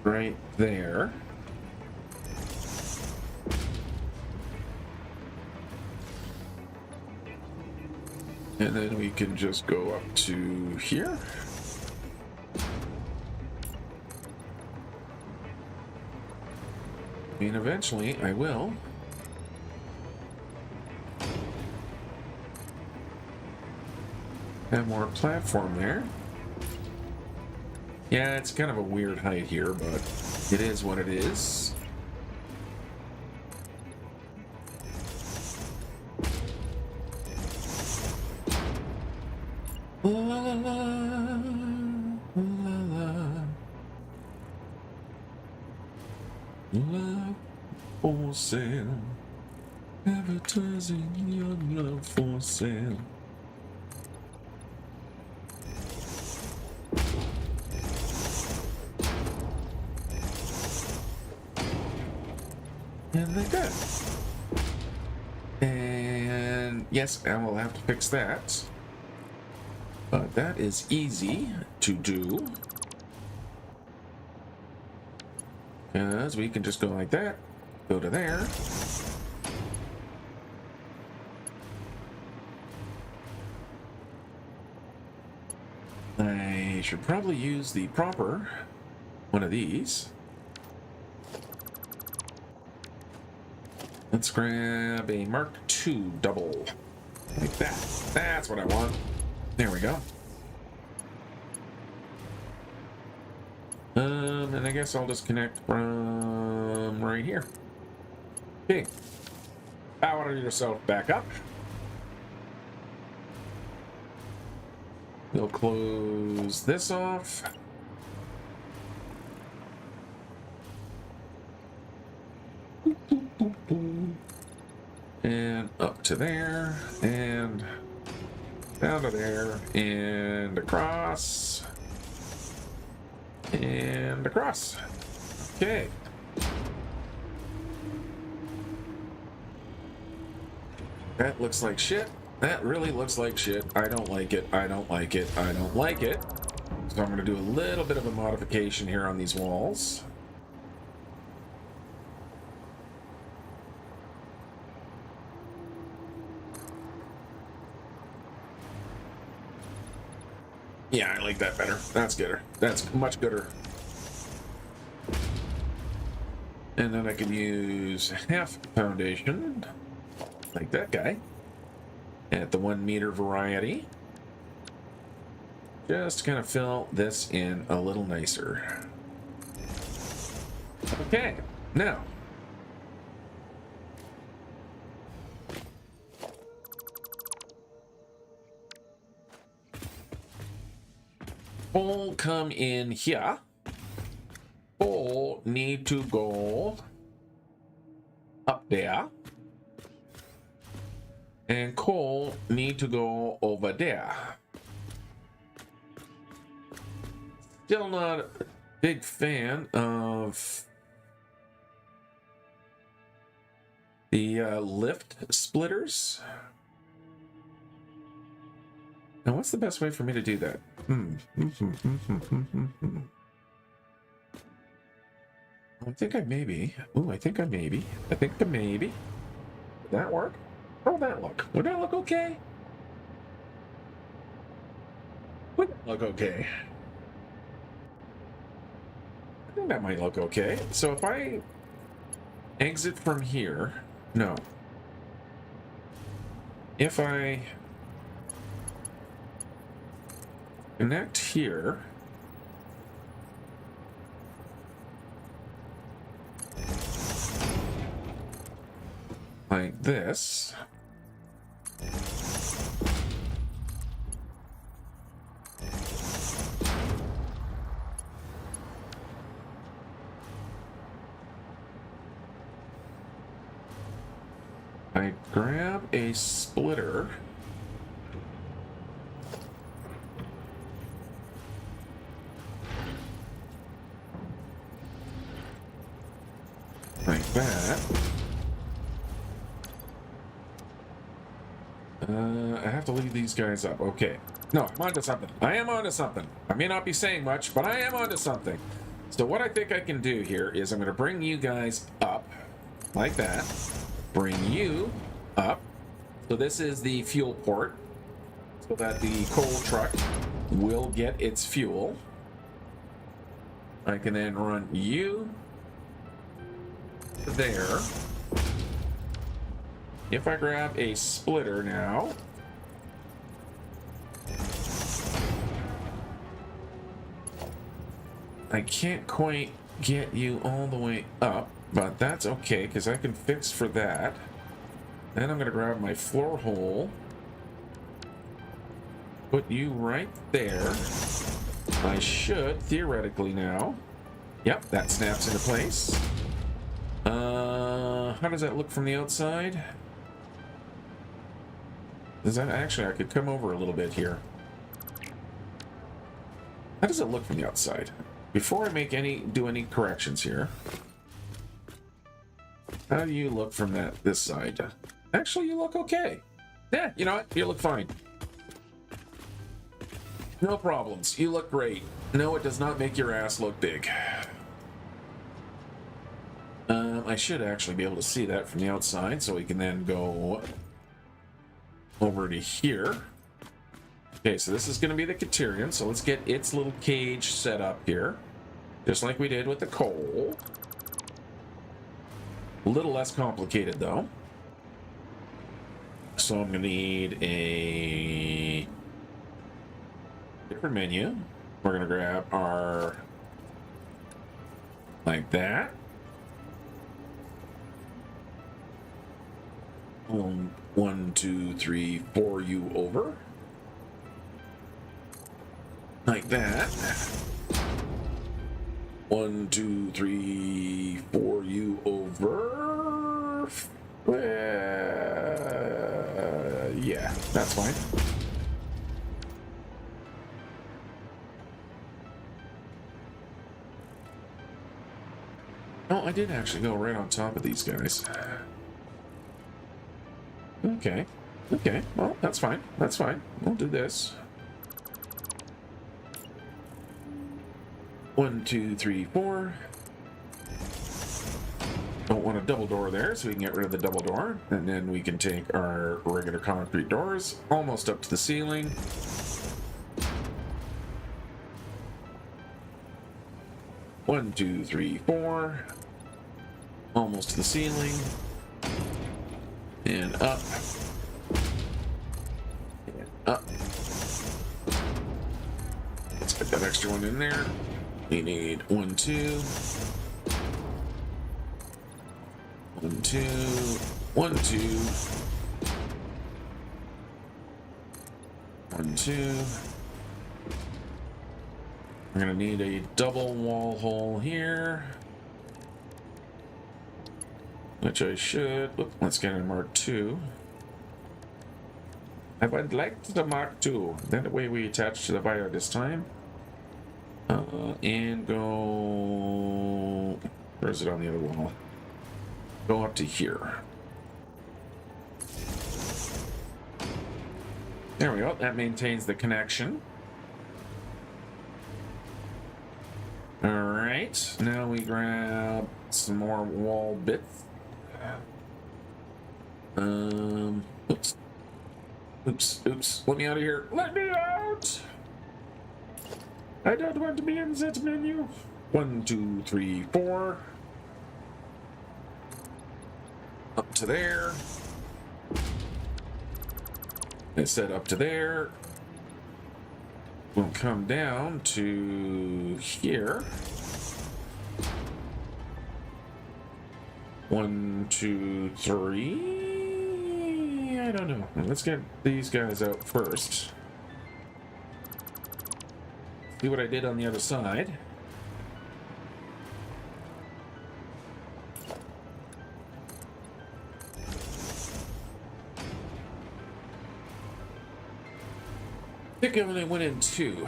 Right there. And then we can just go up to here. And eventually I will. Have more platform there. Yeah, it's kind of a weird height here, but it is what it is. La la la la la. Love for sale. Advertising your love for sale. And they're good. And yes, I will have to fix that. But that is easy to do. Because we can just go like that, go to there. I should probably use the proper one of these. Let's grab a Mark II double. Like that. That's what I want. There we go. And I guess I'll just connect from right here. Okay. Power yourself back up. We'll close this off. And up to there, and down to there, and across, and across. Okay. That looks like shit. That really looks like shit. I don't like it. I don't like it. I don't like it. So I'm going to do a little bit of a modification here on these walls. Yeah, I like that better. That's gooder. That's much gooder. And then I can use half foundation, like that guy, at the 1 meter variety. Just to kind of fill this in a little nicer. Okay, now. Pole come in here. Pole need to go up there. And coal need to go over there. Still not a big fan of the lift splitters. Now, what's the best way for me to do that? I think I maybe. Ooh, I think I maybe. Would that work? How would that look? Would that look okay? Would that look okay? I think that might look okay. So if I exit from here, no. If I connect here, like this, I grab a splitter, like that. I have to leave these guys up. Okay. No, I'm onto something. I am onto something. I may not be saying much, but I am onto something. So what I think I can do here is I'm going to bring you guys up like that. Bring you up. So this is the fuel port, so that the coal truck will get its fuel. I can then run you there. If I grab a splitter now, I can't quite get you all the way up, but that's okay, because I can fix for that. Then I'm going to grab my floor hole, put you right there. I should, theoretically now. Yep, that snaps into place. How does that look from the outside? Does that actually, I could come over a little bit here. How does it look from the outside? Before I make do any corrections here, how do you look from this side? Actually, you look okay. Yeah, you know what? You look fine. No problems. You look great. No, it does not make your ass look big. I should actually be able to see that from the outside, so we can then go over to here. Okay, so this is going to be the Caterian, so let's get its little cage set up here, just like we did with the coal. A little less complicated, though. So I'm going to need a different menu. We're going to grab our... like that. 1, 2, 3, 4 you over. Like that. 1, 2, 3, 4 you over. Yeah, that's fine. Oh, I did actually go right on top of these guys. Okay. Okay. Well, that's fine. That's fine. We'll do this. 1, 2, 3, 4. Don't want a double door there, so we can get rid of the double door. And then we can take our regular concrete doors almost up to the ceiling. One, 2, 3, 4. Almost to the ceiling. And up. And up. Let's put that extra one in there. We need 1, 2. 1, 2. 1, 2. 1, 2. We're gonna need a double wall hole here. Which I should. Oop, let's get a Mark II. I would like the Mark II. That way we attach to the wire this time. And go... Where is it on the other wall? Go up to here. There we go. That maintains the connection. Alright. Now we grab some more wall bits. Oops. Oops, oops. Let me out of here. Let me out! I don't want to be in that menu. 1, 2, 3, 4. Up to there. It said up to there. We'll come down to here. 1, 2, 3. I don't know. Let's get these guys out first. See what I did on the other side. I think I only went in 2.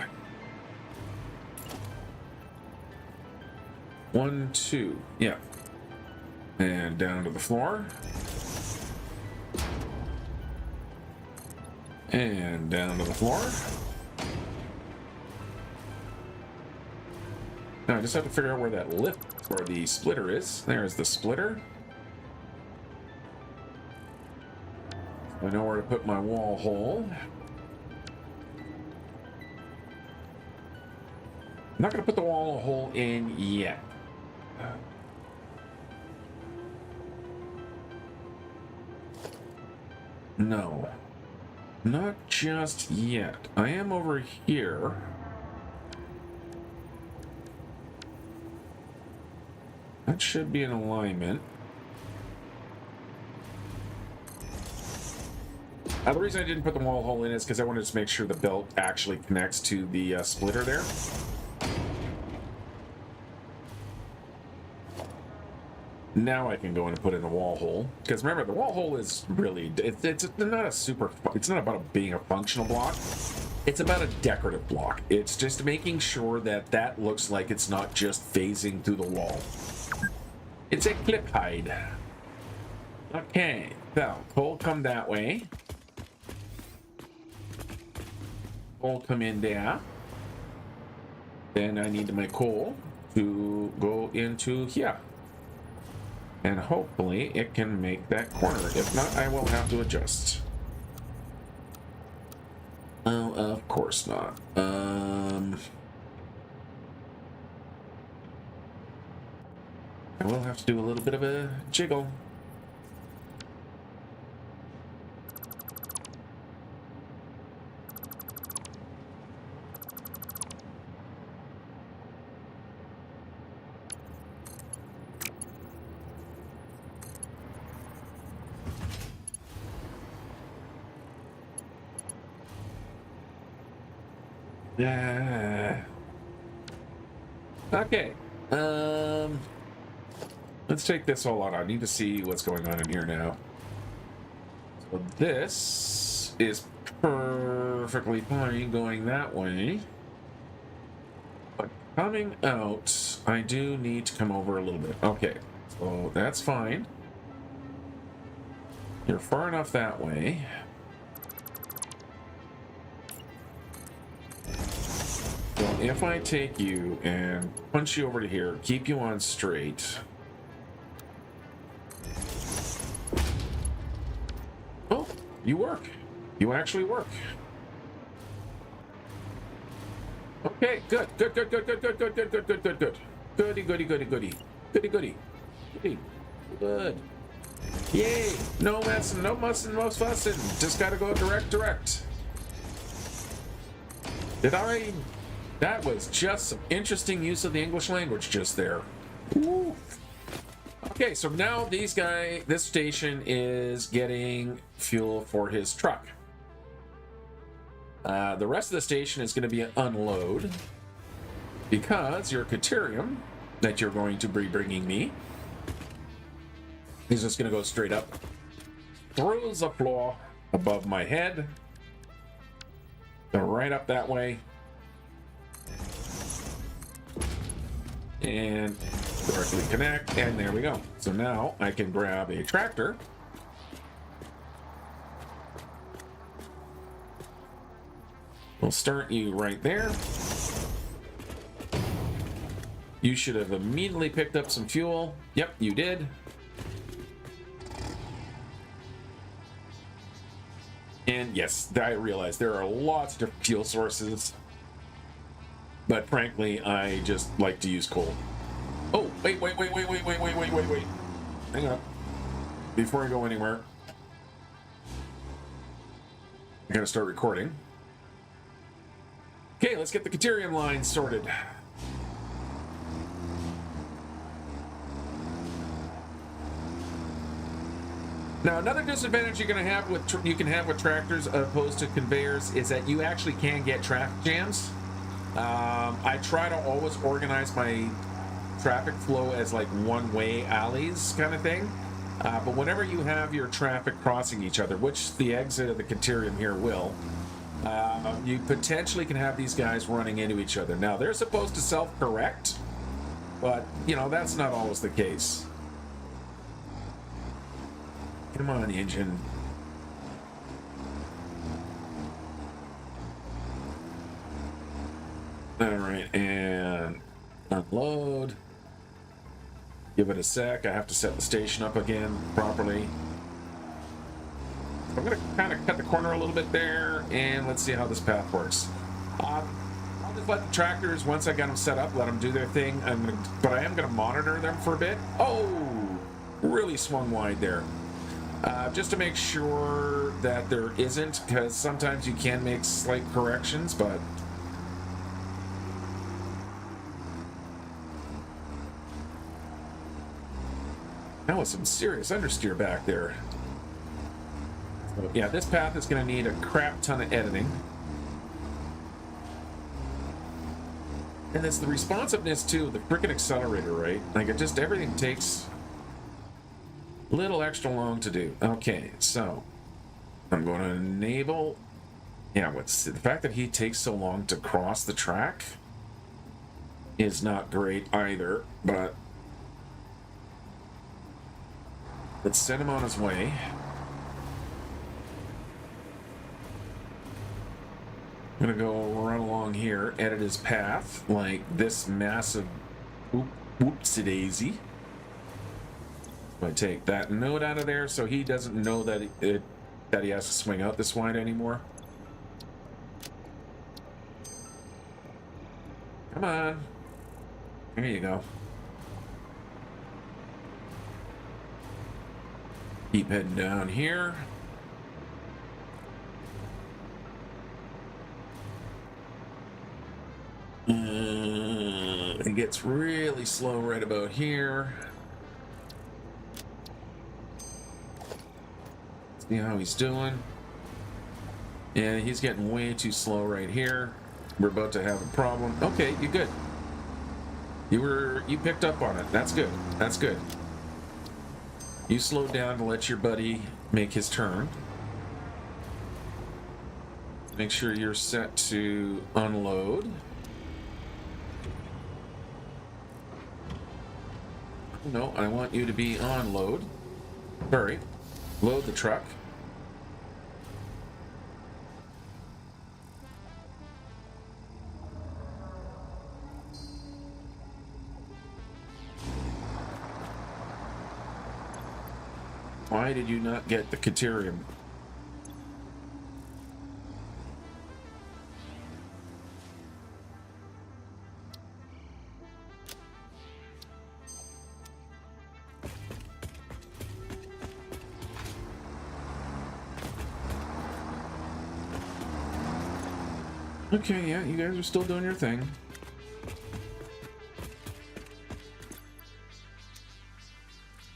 1, 2. Yeah. And down to the floor. And down to the floor. Now I just have to figure out where that lip or the splitter is. There's the splitter. I know where to put my wall hole. I'm not going to put the wall hole in yet. No. Not just yet. I am over here. That should be in alignment. The reason I didn't put the wall hole in is because I wanted to make sure the belt actually connects to the splitter there. Now I can go in and put in the wall hole. Because remember, the wall hole is really... It's not a super... It's not about being a functional block. It's about a decorative block. It's just making sure that that looks like it's not just phasing through the wall. It's a clip hide. Okay, so coal come that way. coal come in there. Then I need my coal to go into here. And hopefully it can make that corner. If not, I will have to adjust. Oh, of course not. I will have to do a little bit of a jiggle. Okay. Let's take this all out. I need to see what's going on in here now. So this is perfectly fine going that way. But coming out, I do need to come over a little bit. Okay, so that's fine. You're far enough that way. So if I take you and punch you over to here, keep you on straight. Oh, you work. You actually work. Okay, good. Goody. Good. Yay! No messing, no mussing, no fussing. Just gotta go direct. That was just some interesting use of the English language just there. Woo. Okay, so now this station is getting fuel for his truck. The rest of the station is going to be an unload because your Caterium that you're going to be bringing me is just going to go straight up through the floor above my head. Go right up that way. And directly connect, and there we go. So now I can grab a tractor. We'll start you right there. You should have immediately picked up some fuel. Yep, you did. And yes, I realize there are lots of different fuel sources. But frankly, I just like to use coal. Oh, wait. Hang on. Before I go anywhere, I gotta start recording. Okay, let's get the Caterium line sorted. Now, another disadvantage you're gonna have with tractors opposed to conveyors is that you actually can get traffic jams. I try to always organize my traffic flow as like one-way alleys kind of thing. But whenever you have your traffic crossing each other, which the exit of the Caterium here will, you potentially can have these guys running into each other. Now, they're supposed to self-correct, but, you know, that's not always the case. Come on, engine. All right, and unload. Give it a sec. I have to set the station up again properly. I'm going to kind of cut the corner a little bit there, and let's see how this path works. I'll just let the tractors, once I got them set up, let them do their thing. But I am going to monitor them for a bit. Oh, really swung wide there. Just to make sure that there isn't, because sometimes you can make slight corrections, but... That was some serious understeer back there. So, yeah, this path is going to need a crap ton of editing. And it's the responsiveness, too, the frickin' accelerator, right? Like, everything takes a little extra long to do. Okay, so I'm going to enable... Yeah, the fact that he takes so long to cross the track is not great either, but... Let's send him on his way. I'm gonna go run along here, edit his path like this massive whoopsie daisy. I take that node out of there so he doesn't know that that he has to swing out this wide anymore. Come on. There you go. Keep heading down here. It gets really slow right about here. See how he's doing. Yeah, he's getting way too slow right here. We're about to have a problem. Okay, you're good. You picked up on it. That's good. That's good. You slowed down to let your buddy make his turn. Make sure you're set to unload. No, I want you to be on load. Sorry. Load the truck. Why did you not get the Caterium? Okay, yeah, you guys are still doing your thing.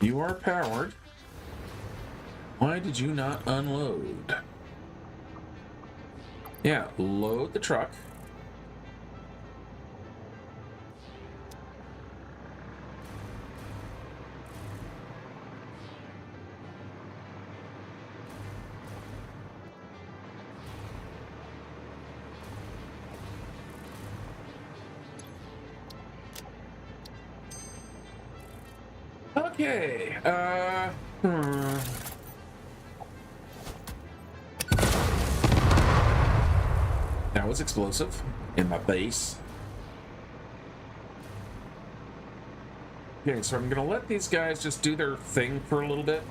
You are powered. Why did you not unload? Yeah, load the truck. Okay, That was explosive in my base. Okay, so I'm gonna let these guys just do their thing for a little bit.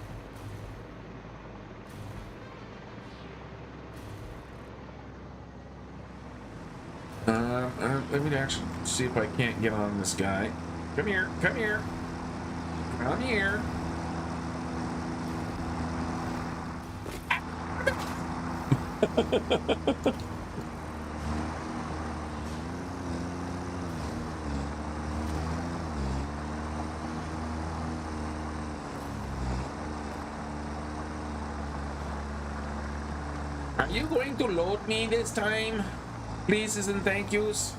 Let me actually see if I can't get on this guy. Come here, come here. Come here. Are you going to load me this time? Pleases and thank yous.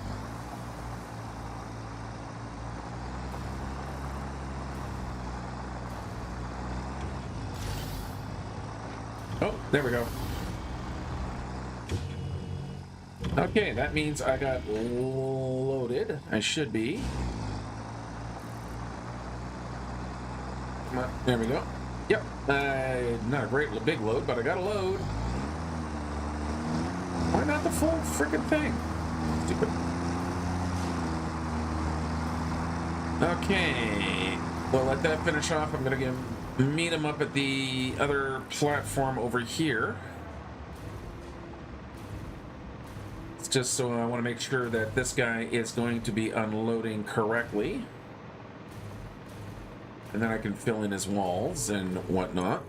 Oh, there we go. Okay, that means I got loaded. I should be. Come on, there we go. Yep, not a great big load, but I got a load. Why not the full freaking thing? Stupid. Okay, well, let that finish off. I'm gonna meet him up at the other platform over here. It's just so I want to make sure that this guy is going to be unloading correctly. And then I can fill in his walls and whatnot.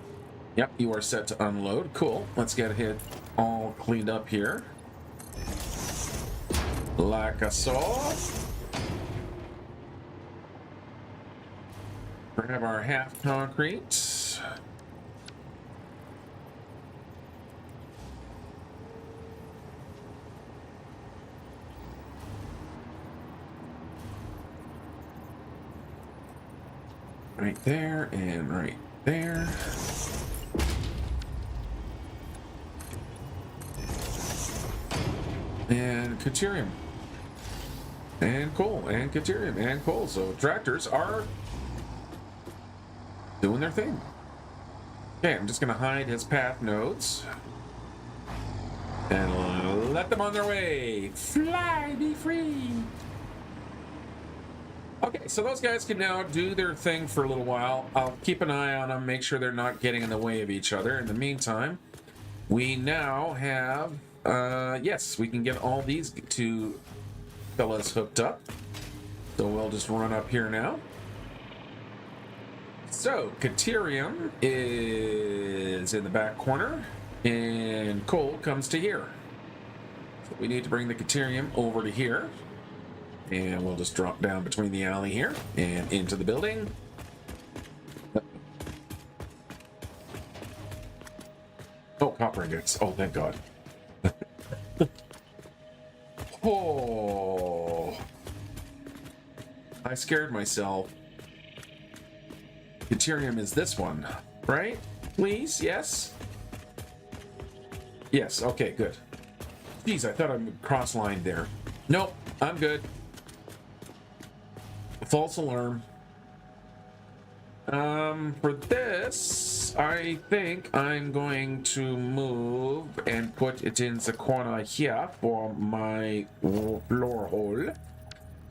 Yep, you are set to unload. Cool. Let's get it all cleaned up here. Like I saw. Grab our half concrete. Right there and right there. And Caterium. And coal, and Caterium, and coal. So tractors are doing their thing. Okay, I'm just gonna hide his path nodes. And Let them on their way. Fly, be free. Okay, so those guys can now do their thing for a little while. I'll keep an eye on them, make sure they're not getting in the way of each other. In the meantime, we now have, yes, we can get all these two fellas hooked up. So we'll just run up here now. So, Caterium is in the back corner, and Cole comes to here. So we need to bring the Caterium over to here. And we'll just drop down between the alley here and into the building. Oh, copper ingots. Oh, thank God. Oh. I scared myself. Deuterium is this one, right? Please, yes? Yes, okay, good. Jeez, I thought I cross-lined there. Nope, I'm good. False alarm. For this, I think I'm going to move and put it in the corner here for my floor hole.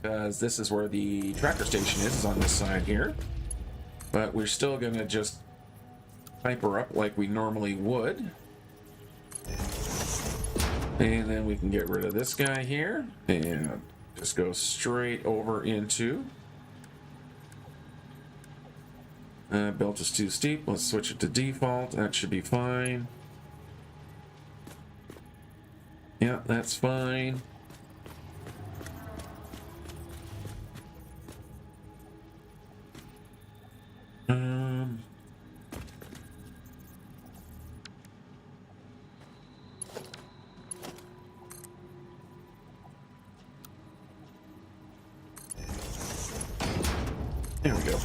Because this is where the tracker station is on this side here. But we're still going to just pipe her up like we normally would. And then we can get rid of this guy here. And just go straight over into... belt is too steep. Let's switch it to default. That should be fine. Yeah, that's fine. There we go.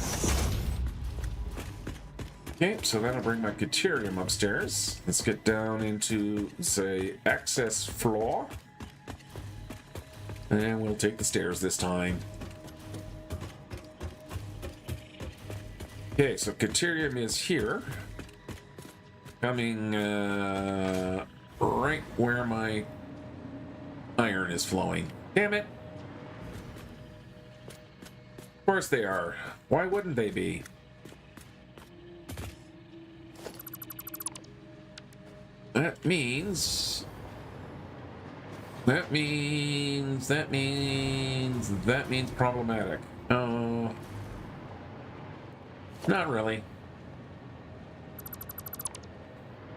Okay, so that'll bring my Caterium upstairs. Let's get down into, say, access floor. And we'll take the stairs this time. Okay, so Caterium is here. Coming right where my iron is flowing. Damn it! Of course they are. Why wouldn't they be? That means problematic. Oh, not really.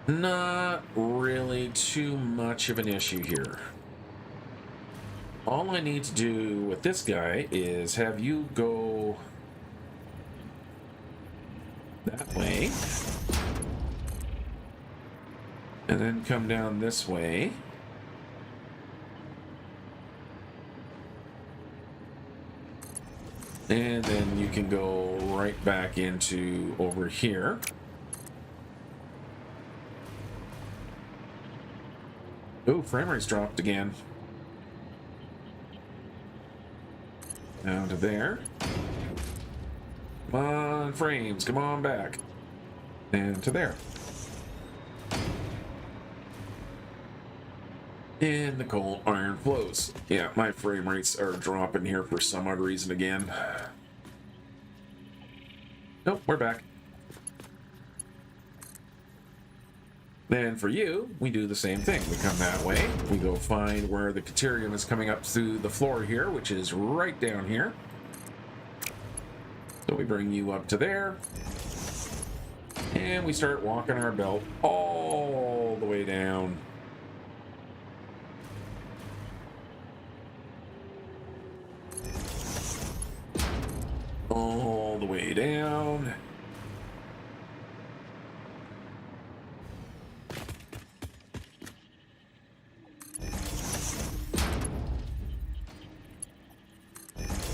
Not really too much of an issue here. All I need to do with this guy is have you go that way. And then come down this way. And then you can go right back into over here. Ooh, frame rate's dropped again. Down to there. Come on, frames, come on back. And to there. And the cold iron flows. Yeah, my frame rates are dropping here for some odd reason again. Nope, we're back. Then for you, we do the same thing. We come that way. We go find where the Caterium is coming up through the floor here, which is right down here. So we bring you up to there. And we start walking our belt all the way down. All the way down.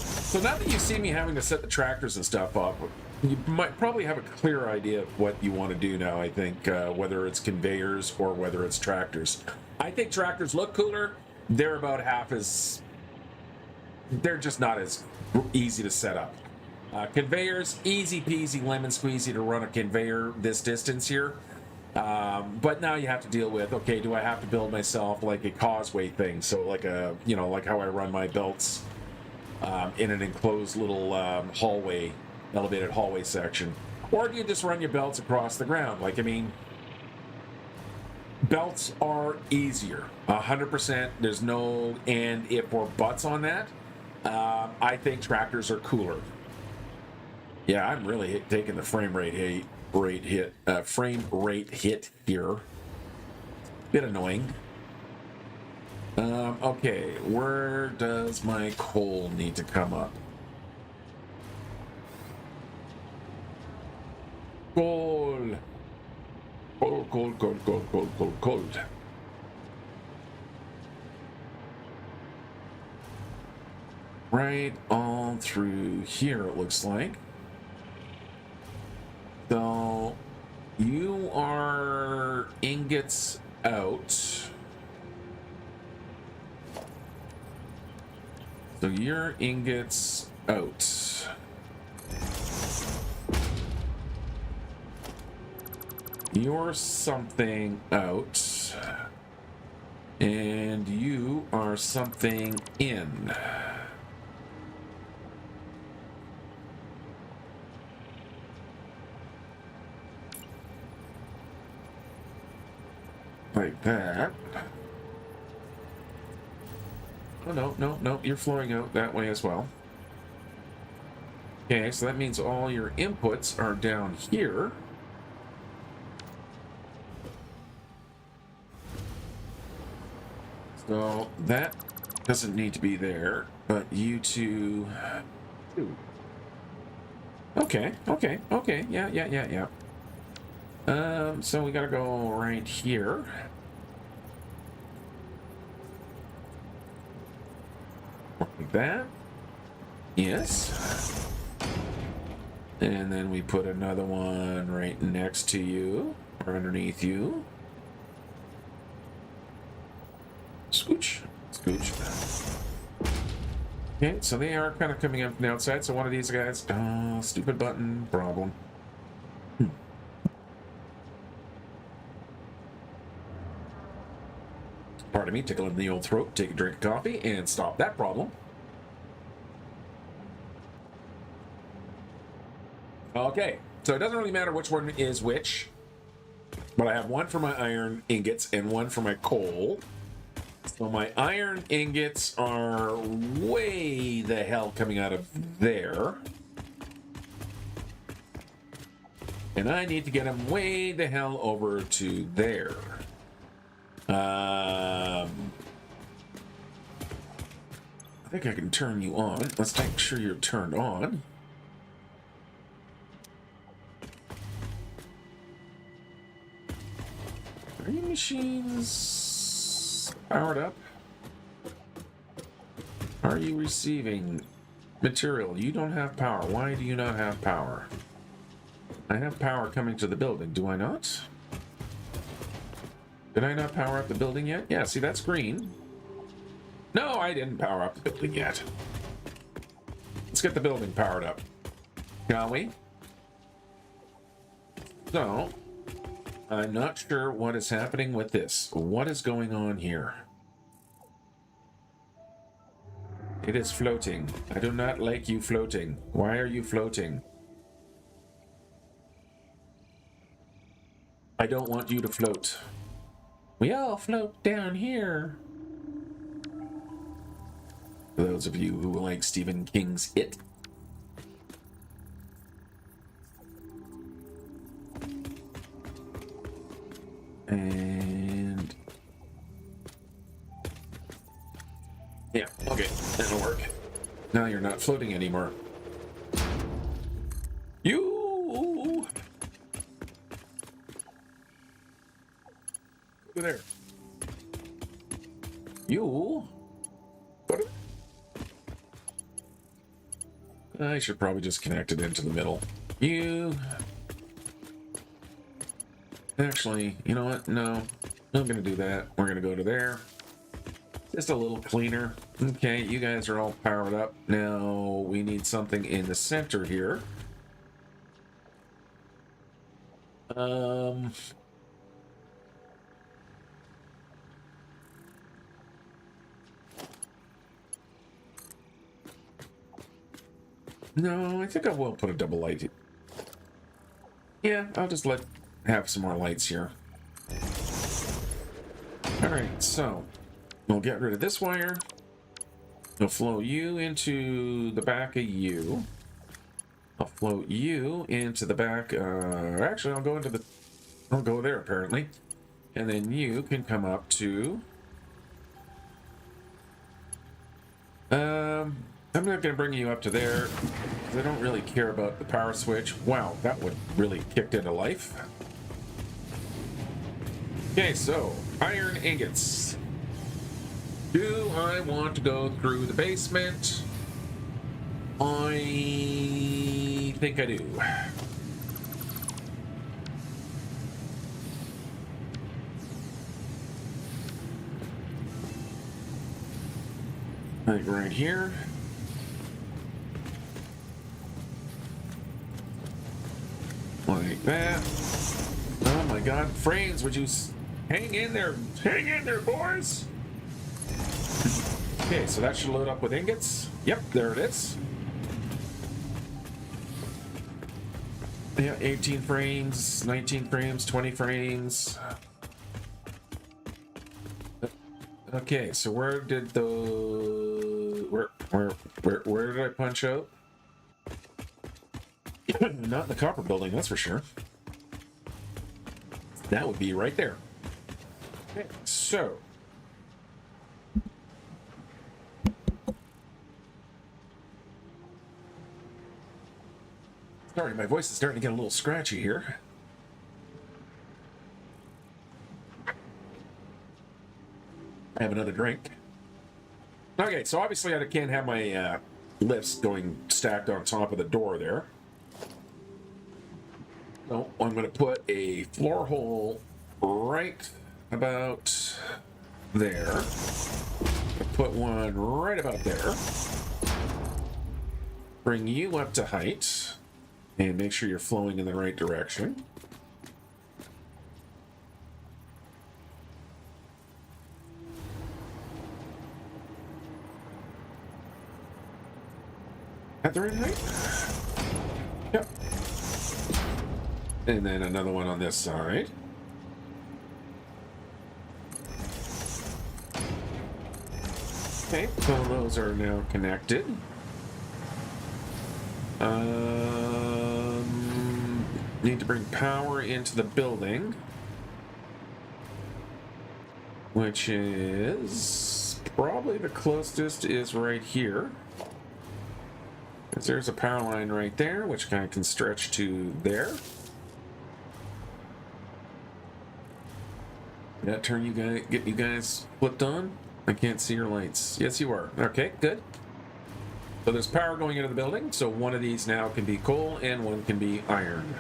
So now that you see me having to set the tractors and stuff up, you might probably have a clear idea of what you want to do now, I think, whether it's conveyors or whether it's tractors. I think tractors look cooler. They're about half as... They're just not as easy to set up. Conveyors, easy peasy lemon squeezy to run a conveyor this distance here. But now you have to deal with, okay, do I have to build myself like a causeway thing? So like a, like how I run my belts in an enclosed little hallway, elevated hallway section. Or do you just run your belts across the ground? Like, I mean, belts are easier. 100%. There's no and if or buts on that. I think tractors are cooler. Yeah, I'm really taking the frame rate hit here. Bit annoying. Okay, where does my coal need to come up? Coal. Cold. Right all through here, it looks like. So, you are ingots out. So your ingots out. You're something out. And you are something in. Like that. Oh, no, you're flowing out that way as well. Okay, so that means all your inputs are down here. So that doesn't need to be there, but you two... Okay, yeah. So we gotta go right here. Like that. Yes. And then we put another one right next to you, or underneath you. Scooch. Okay, so they are kind of coming up from the outside. So one of these guys... Oh, stupid button problem. Pardon me, tickle in the old throat, take a drink of coffee, and stop that problem. Okay, so it doesn't really matter which one is which, but I have one for my iron ingots and one for my coal. So my iron ingots are way the hell coming out of there. And I need to get them way the hell over to there. I think I can turn you on. Let's make sure you're turned on. Are your machines powered up? Are you receiving material? You don't have power. Why do you not have power? I have power coming to the building, do I not? Did I not power up the building yet? Yeah, see, that's green. No, I didn't power up the building yet. Let's get the building powered up, shall we? So, I'm not sure what is happening with this. What is going on here? It is floating. I do not like you floating. Why are you floating? I don't want you to float. We all float down here. For those of you who like Stephen King's It. And... yeah, okay, that'll work. Now you're not floating anymore. You! Over there. You? What? I should probably just connect it into the middle. You... actually, you know what? No, I'm gonna do that. We're gonna go to there. Just a little cleaner. Okay, you guys are all powered up. Now we need something in the center here. No, I think I will put a double light. Yeah, I'll just have some more lights here. All right, so we'll get rid of this wire. We'll flow you into the back of you. I'll float you into the back. Actually, I'll go there apparently, and then you can come up to. I'm not going to bring you up to there because I don't really care about the power switch. Wow, that would really kicked into life. Okay, so iron ingots. Do I want to go through the basement? I think I do. Like right here. Like that. Oh my god, frames, would you hang in there? Hang in there, boys! Okay, so that should load up with ingots. Yep, there it is. Yeah, 18 frames, 19 frames, 20 frames. Okay, so where did the where did I punch out? Not in the copper building, that's for sure. That would be right there. Okay, so sorry, my voice is starting to get a little scratchy here. I have another drink. Okay, so obviously I can't have my lifts going stacked on top of the door there. So I'm going to put a floor hole right about there. I'll put one right about there. Bring you up to height. And make sure you're flowing in the right direction. At the right height? Yep. And then another one on this side. Okay, so those are now connected. Need to bring power into the building, which is probably the closest is right here. Because there's a power line right there, which kind of can stretch to there. Did that turn you guys, get you guys flipped on? I can't see your lights. Yes, you are. Okay, good. So there's power going into the building, so one of these now can be coal and one can be iron.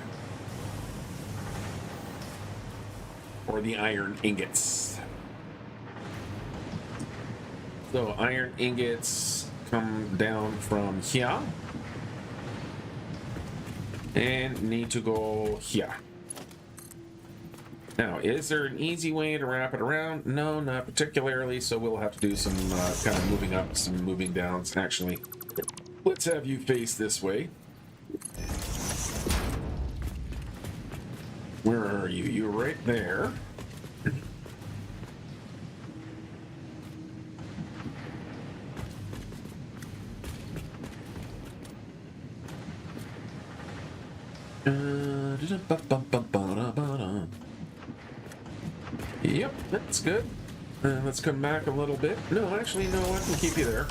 Or the iron ingots. So iron ingots come down from here and need to go here. Now, is there an easy way to wrap it around? No, not particularly, so we'll have to do some kind of moving up, some moving downs. Actually, let's have you face this way. Where are you? You're right there. Yep, that's good. Let's come back a little bit. No, actually, no, I can keep you there.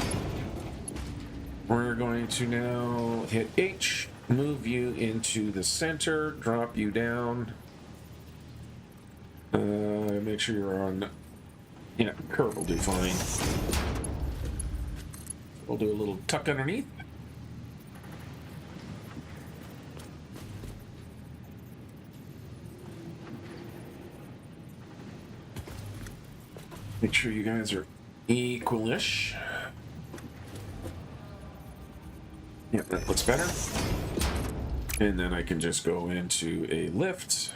We're going to now hit H, move you into the center, drop you down. Make sure you're on... Yeah, curve will do fine. We'll do a little tuck underneath. Make sure you guys are equalish. Yep, that looks better. And then I can just go into a lift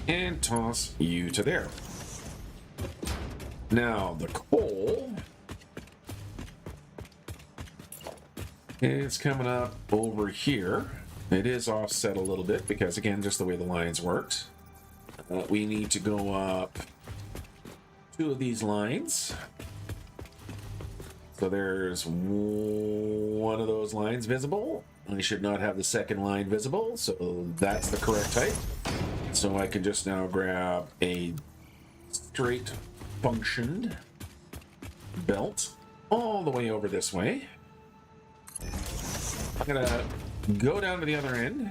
and toss you to there. Now the coal It's coming up over here. It is offset a little bit because, again, just the way the lines worked. We need to go up 2 of these lines. So there's 1 of those lines visible. I should not have the second line visible, so that's the correct height. So I can just now grab a straight functioned belt all the way over this way. I'm gonna go down to the other end,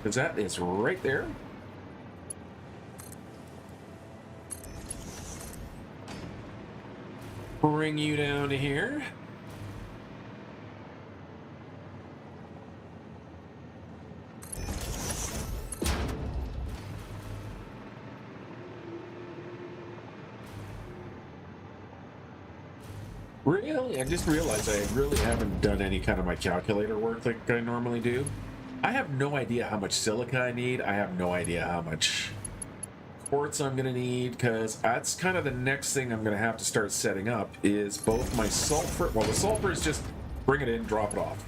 because that is right there. Bring you down to here. Really? I just realized I really haven't done any kind of my calculator work like I normally do. I have no idea how much silica I need. I have no idea how much quartz I'm going to need, because that's kind of the next thing I'm going to have to start setting up is both my sulfur. Well, the sulfur is just bring it in, drop it off.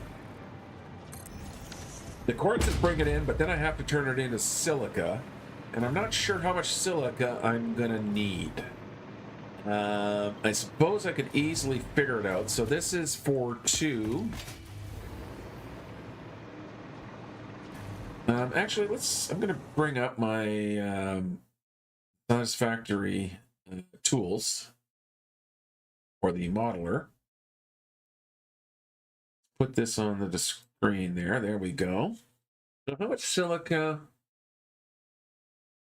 The quartz is bring it in, but then I have to turn it into silica, and I'm not sure how much silica I'm going to need. I suppose I could easily figure it out. So this is for 2. Actually, I'm going to bring up my Satisfactory tools for the modeler. Put this on the screen there. There we go. So how much silica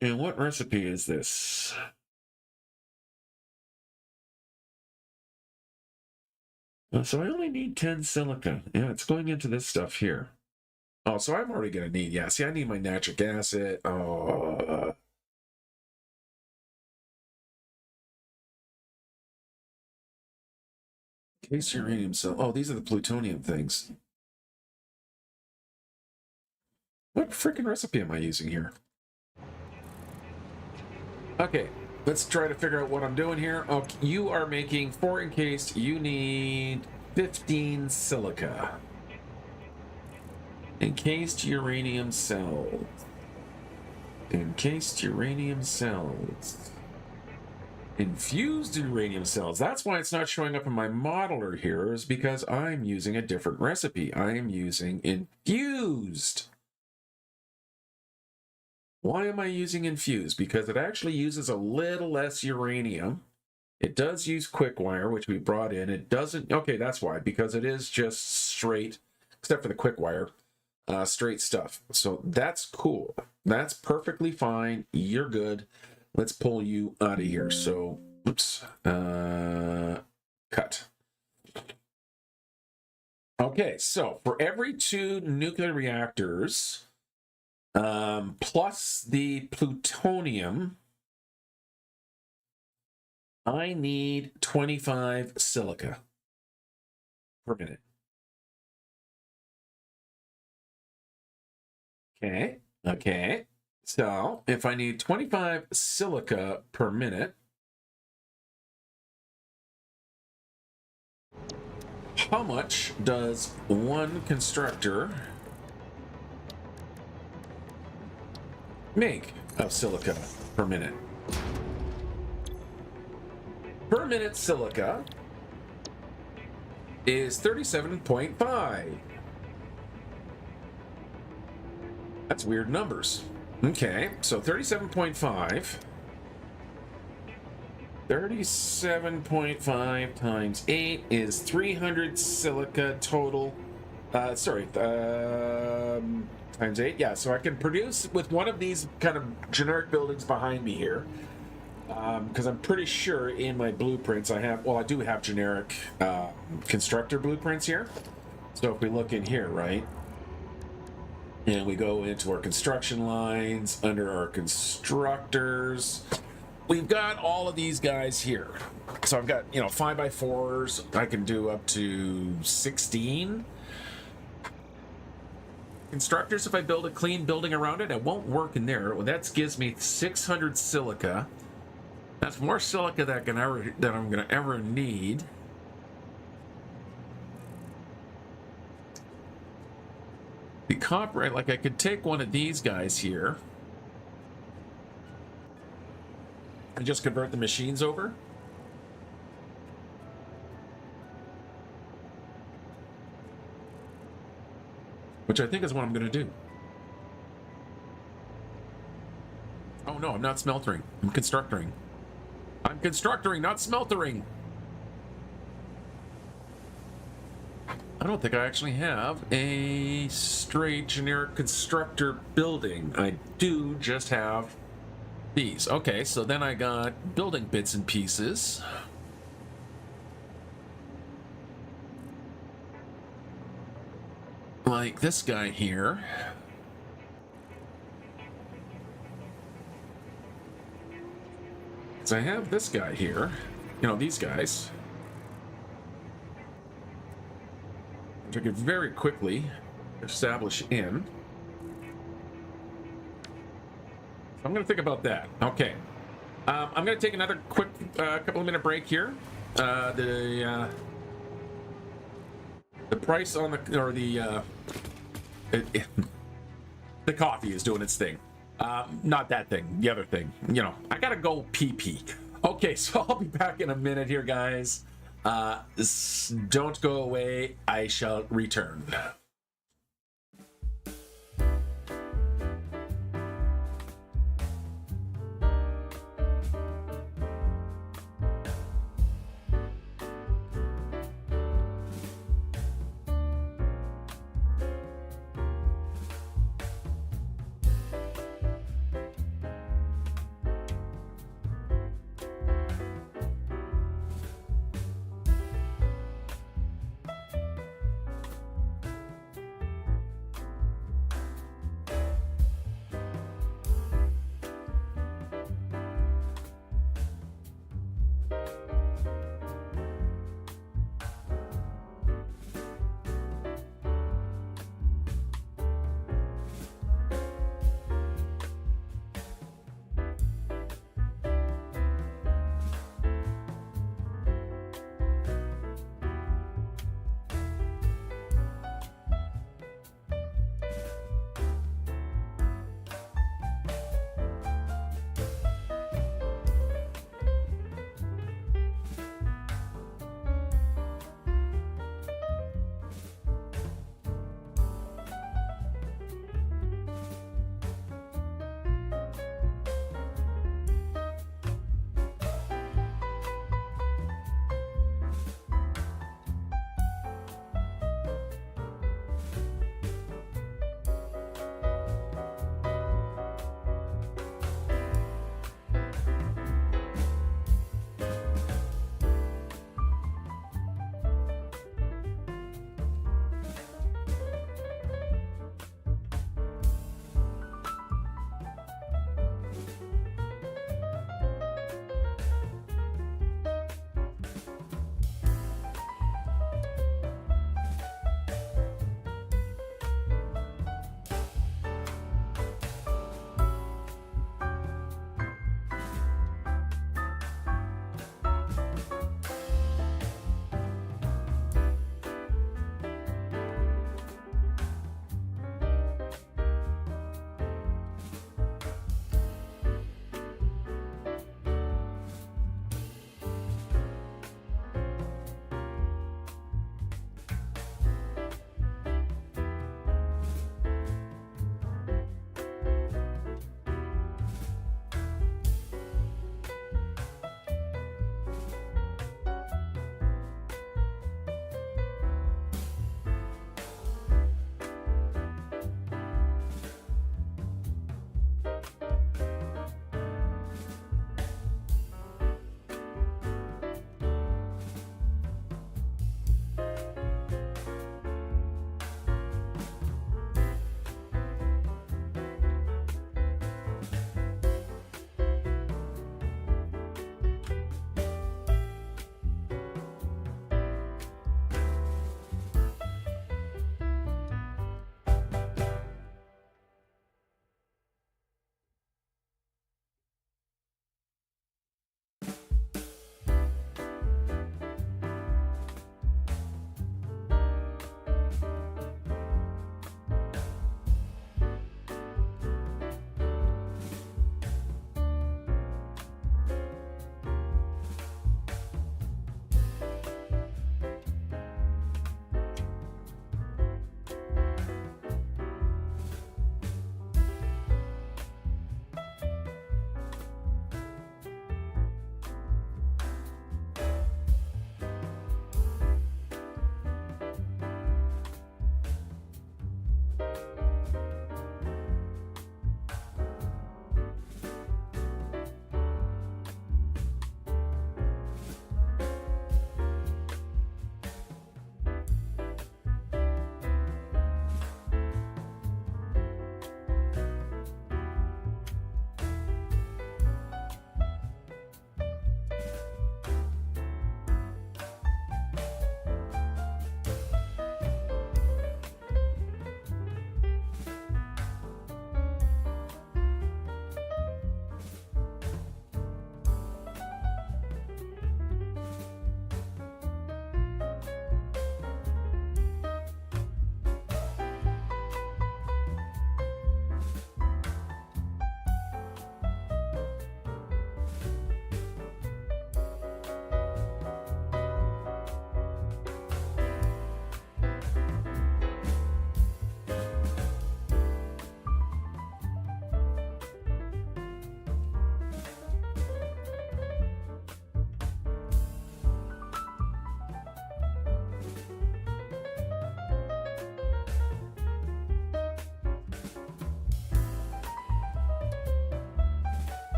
and what recipe is this? So I only need 10 silica. Yeah, it's going into this stuff here. Oh, so I'm already going to need, yeah, see, I need my nitric acid. Oh. Case uranium cell. Oh, these are the plutonium things. What freaking recipe am I using here? Okay. Let's try to figure out what I'm doing here. Okay, you are making 4 encased. You need 15 silica. Encased uranium cells. Encased uranium cells. Infused uranium cells. That's why it's not showing up in my modeler here, is because I'm using a different recipe. I am using infused. Why am I using infused? Because it actually uses a little less uranium. It does use quick wire, which we brought in. It doesn't. Okay, that's why. Because it is just straight, except for the quick wire, straight stuff. So that's cool. That's perfectly fine. You're good. Let's pull you out of here. So, oops. Cut. Okay, so for every 2 nuclear reactors, plus the plutonium, I need 25 silica per minute. Okay. So if I need 25 silica per minute, how much does 1 constructor make of silica per minute? Per minute silica is 37.5. That's weird numbers. Okay, so 37.5. 37.5 times 8 is 300 silica total. Times 8. Yeah, so I can produce with one of these kind of generic buildings behind me here. Because I'm pretty sure in my blueprints I do have generic constructor blueprints here. So if we look in here, right? And we go into our construction lines, under our constructors. We've got all of these guys here. So I've got, 5x4s. I can do up to 16 constructors if I build a clean building around it. It won't work in there. Well, that gives me 600 silica. That's more silica than I'm going to ever need. copyright, like I could take one of these guys here And just convert the machines over. which I think is what I'm going to do. Oh no, I'm not smeltering. I'm constructing. I'm constructing, not smeltering. I don't think I actually have a straight generic constructor building. I do just have these. Okay, so then I got building bits and pieces. Like this guy here. So I have this guy here. You know, these guys. Which I could very quickly establish in. So I'm going to think about that. Okay. I'm going to take another quick couple of minute break here. The price on the, or the coffee is doing its thing. Not that thing, the other thing. You know, I gotta go pee. Okay, so I'll be back in a minute here, guys. Don't go away. I shall return.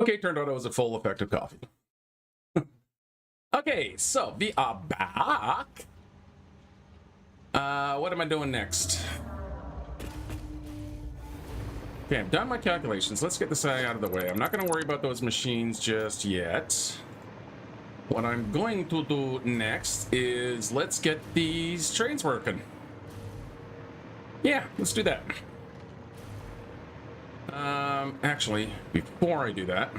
Okay, turned out it was a full effective coffee. Okay, so we are back. What am I doing next? Okay, I've done my calculations. Let's get this out of the way. I'm not going to worry about those machines just yet. What I'm going to do next is let's get these trains working. Yeah, let's do that. Actually, before I do that,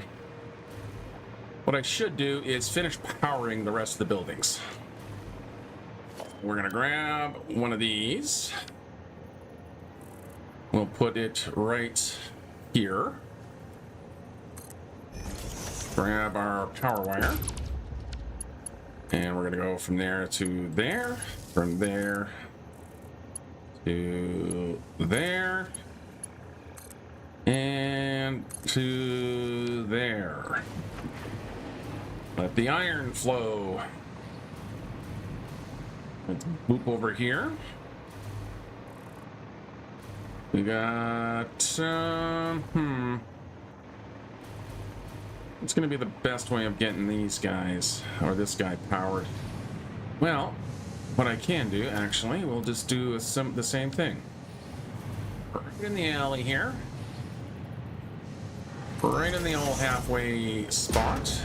what I should do is finish powering the rest of the buildings. We're gonna grab one of these. We'll put it right here. Grab our power wire. And we're gonna go from there to there, from there to there, and to there. Let the iron flow. Let's boop over here. We got, it's gonna be the best way of getting these guys, or this guy, powered. Well, what I can do, actually, we'll just do the same thing. Right in the alley here. Right in the old halfway spot.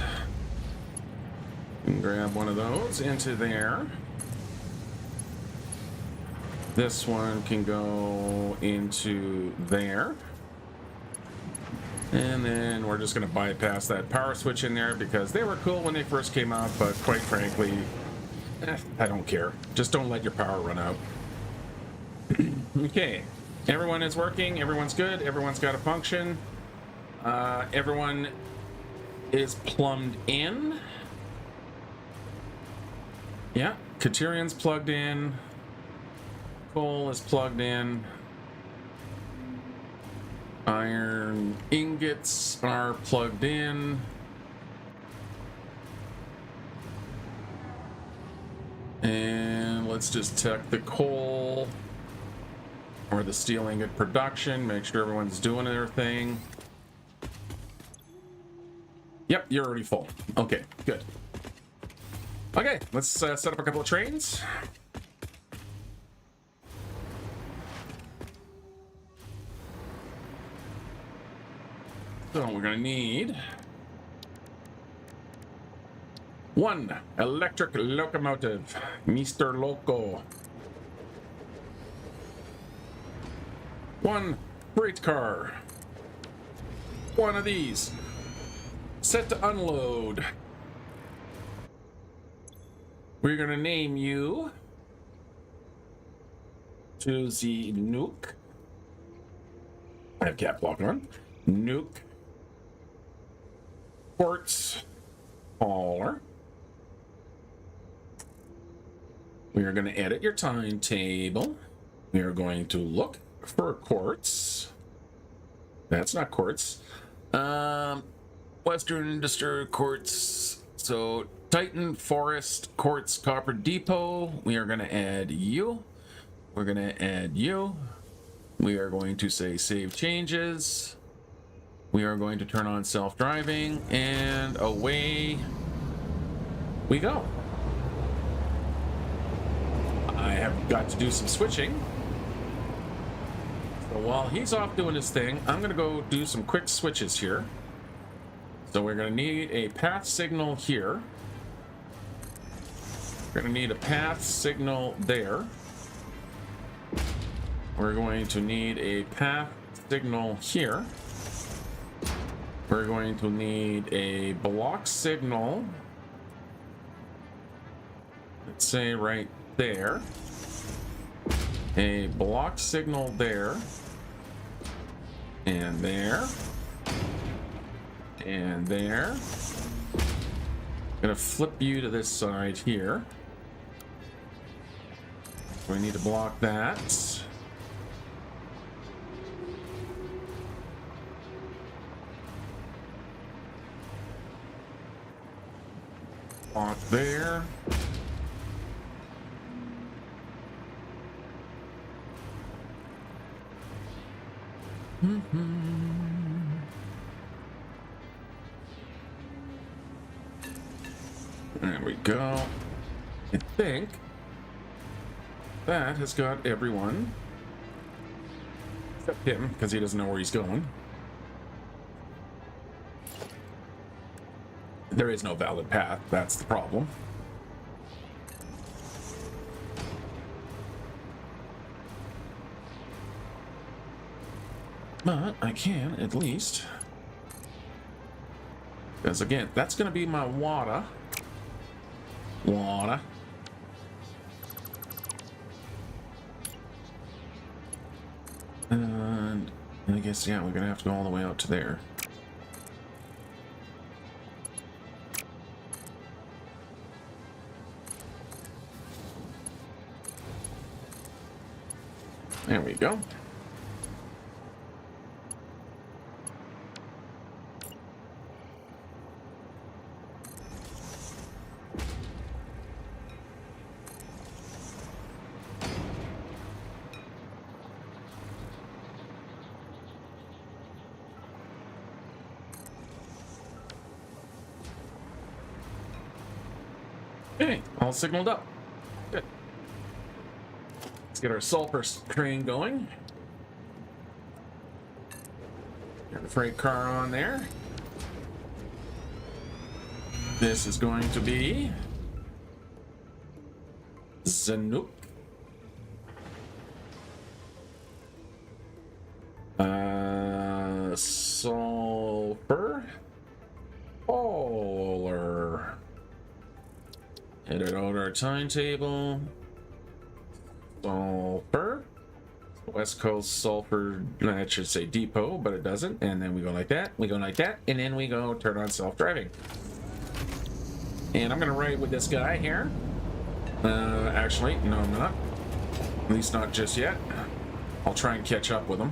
And grab one of those into there. This one can go into there. And then we're just going to bypass that power switch in there because they were cool when they first came out, but quite frankly, I don't care. Just don't let your power run out. Okay, everyone is working, everyone's good, everyone's got a function. Everyone is plumbed in. Yeah, Katerian's plugged in. Coal is plugged in. Iron ingots are plugged in. And let's just check the coal or the steel ingot production. Make sure everyone's doing their thing. Yep, you're already full. Okay, good. Okay, let's set up a couple of trains. So we're gonna need one electric locomotive, Mr. Loco. One freight car. One of these. Set to unload. We're gonna name you to the Nuke. I have cap lock on. Nuke Quartz hauler. We are going to edit your timetable. We are going to look for quartz. That's not quartz. Western District Quartz. So Titan Forest Quartz Copper Depot. We are going to add you. We're going to add you. We are going to say save changes. We are going to turn on self-driving, and away we go. I have got to do some switching. So while he's off doing his thing, I'm going to go do some quick switches here. So we're going to need a path signal here. We're going to need a path signal there. We're going to need a path signal here. We're going to need a block signal, let's say right there, a block signal there, and there, and there. I'm gonna flip you to this side here. We need to block that. Block there. There we go. I think that has got everyone. Except him, because he doesn't know where he's going. There is no valid path, that's the problem. But I can, at least. Because again, that's going to be my water. Water. And I guess, yeah, we're going to have to go all the way out to there. There we go. Okay, all signaled up. Good. Let's get our sulfur train going. Get the freight car on there. This is going to be Zanook. Sulfur. Polar. Edit out our timetable. Sulfur. West Coast Sulfur, that should say depot, but it doesn't. And then we go like that, we go like that, and then we go turn on self-driving. And I'm gonna ride with this guy here. Actually, no, I'm not. At least not just yet. I'll try and catch up with him.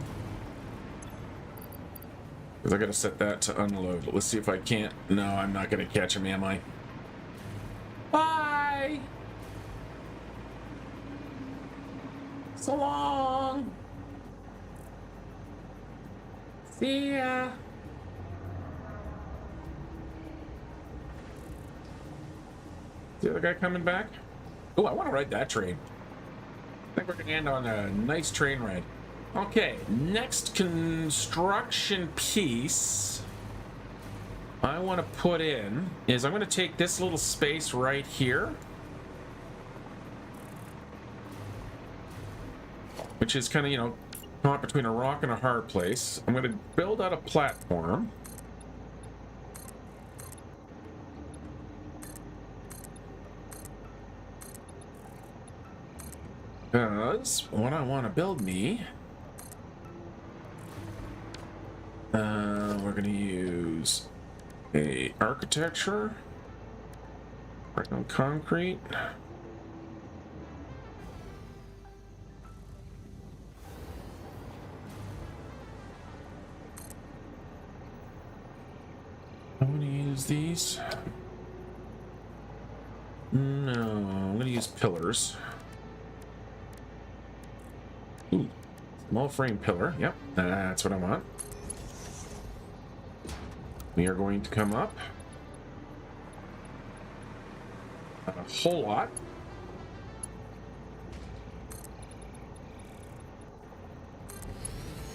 Because I gotta set that to unload. Let's see if I can't. No, I'm not gonna catch him, am I? Bye! So long! See ya! The other guy coming back? Oh, I want to ride that train. I think we're going to end on a nice train ride. Okay, next construction piece I want to put in is I'm going to take this little space right here, which is kind of, you know, caught between a rock and a hard place. I'm going to build out a platform. Because what I want to build me, we're going to use a architecture, right on concrete. I'm going to use these. No, I'm going to use pillars. Ooh, small frame pillar. Yep, that's what I want. We are going to come up a whole lot.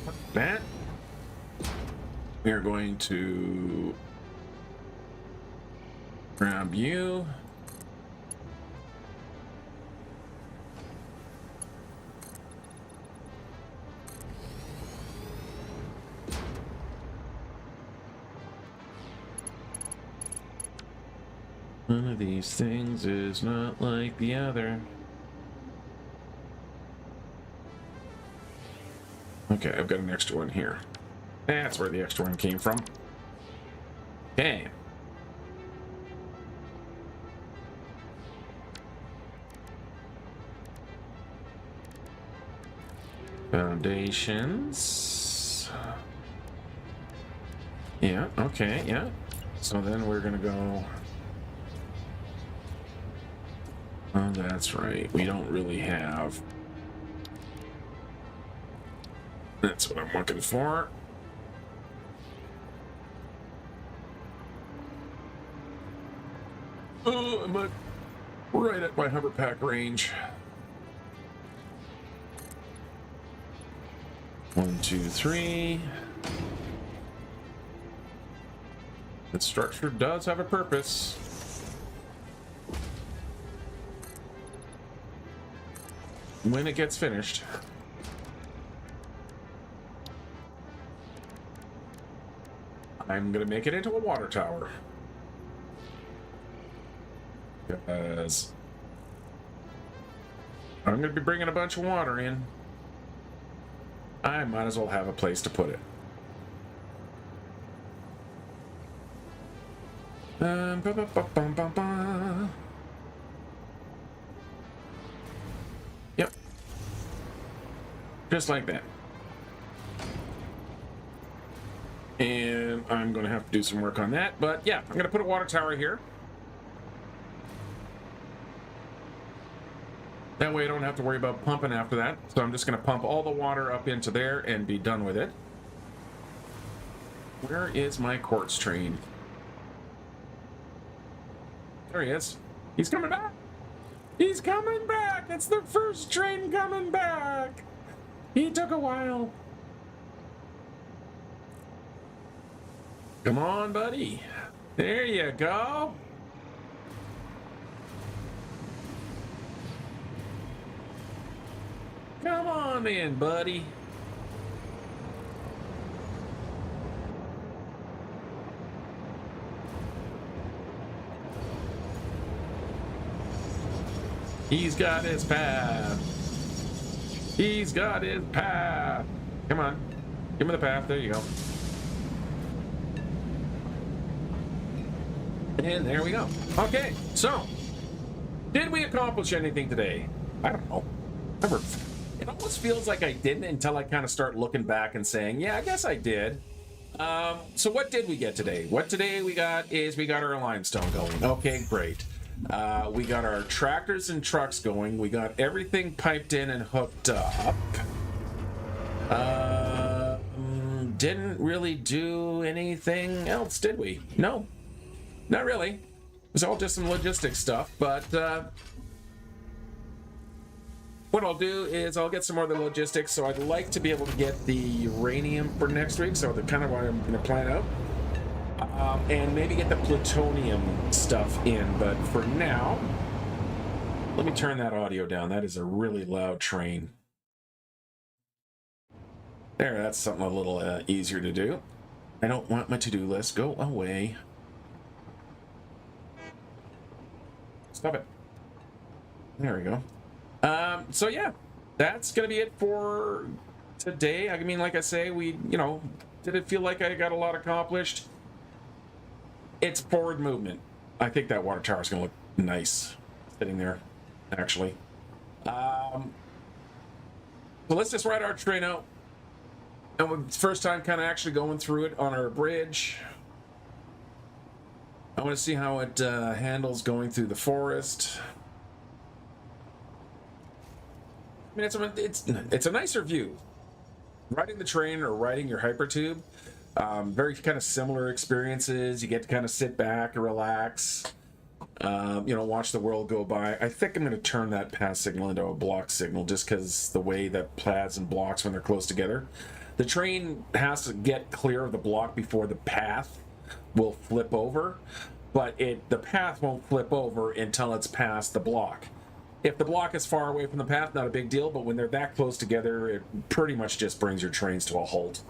Like that. We are going to grab you. One of these things is not like the other. Okay, I've got an extra one here. That's where the extra one came from. Okay. Foundations. Yeah, okay, yeah. So then we're gonna go... Oh, that's right. We don't really have... That's what I'm looking for. . Oh, I'm right at my hover pack range. 1, 2, 3. The structure does have a purpose. When it gets finished. I'm gonna make it into a water tower. Because I'm gonna be bringing a bunch of water in. I might as well have a place to put it. Ba, ba, ba, ba, ba, ba. Yep. Just like that. And I'm going to have to do some work on that. But yeah, I'm going to put a water tower here. That way I don't have to worry about pumping after that. So I'm just going to pump all the water up into there and be done with it. Where is my quartz train? There he is. He's coming back. He's coming back. It's the first train coming back. He took a while. Come on, buddy. There you go. Come on in, buddy. He's got his path. He's got his path. Come on. Give me the path. There you go. And there we go. Okay, so did we accomplish anything today? I don't know. It almost feels like I didn't until I kind of start looking back and saying, yeah, I guess I did. So what did we get today? What today we got is we got our limestone going. Okay, great. We got our tractors and trucks going. We got everything piped in and hooked up. Didn't really do anything else, did we? No, not really. It was all just some logistics stuff, but what I'll do is I'll get some more of the logistics. So I'd like to be able to get the uranium for next week. So that's kind of what I'm going to plan out. And maybe get the plutonium stuff in. But for now, let me turn that audio down. That is a really loud train. There, that's something a little easier to do. I don't want my to-do list. Go away. Stop it. There we go. So yeah, that's gonna be it for today. I mean, like I say, did it feel like I got a lot accomplished? It's forward movement. I think that water tower is gonna look nice sitting there, actually. So let's just ride our train out. And it's first time kind of actually going through it on our bridge. I want to see how it handles going through the forest. I mean, it's a nicer view. Riding the train or riding your hypertube, very kind of similar experiences. You get to kind of sit back and relax, watch the world go by. I think I'm going to turn that pass signal into a block signal just because the way that paths and blocks when they're close together. The train has to get clear of the block before the path will flip over, but the path won't flip over until it's past the block. If the block is far away from the path, not a big deal, but when they're that close together, it pretty much just brings your trains to a halt.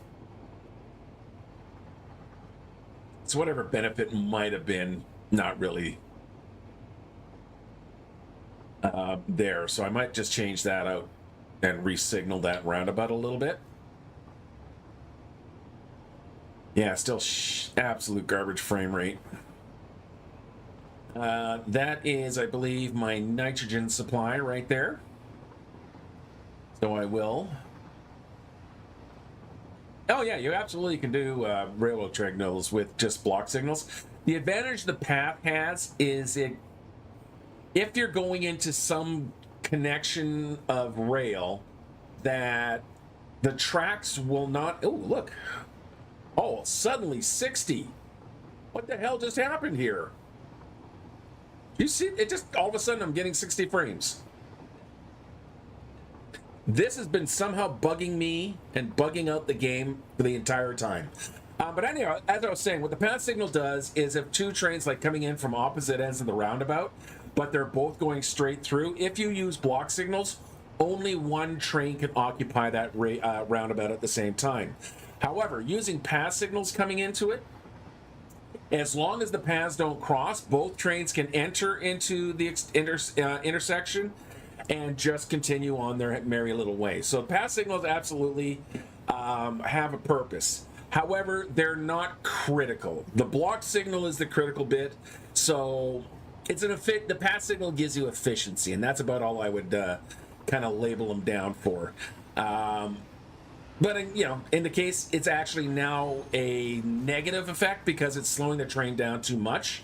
So whatever benefit might have been, not really there. So I might just change that out and re-signal that roundabout a little bit. Yeah, still absolute garbage frame rate. That is, I believe, my nitrogen supply right there. So I will. Oh yeah, you absolutely can do railroad signals with just block signals. The advantage the path has is if you're going into some connection of rail, that the tracks will not. Oh, look. Oh, suddenly 60. What the hell just happened here? You see, it just all of a sudden I'm getting 60 frames. This has been somehow bugging me and bugging out the game for the entire time. But anyhow, as I was saying, what the pass signal does is if two trains like coming in from opposite ends of the roundabout, but they're both going straight through, if you use block signals, only one train can occupy that roundabout at the same time. However, using pass signals coming into it, as long as the paths don't cross, both trains can enter into the intersection and just continue on their merry little way. So pass signals absolutely have a purpose. However, they're not critical. The block signal is the critical bit. So it's the pass signal gives you efficiency, and that's about all I would kind of label them down for. But in the case, it's actually now a negative effect because it's slowing the train down too much.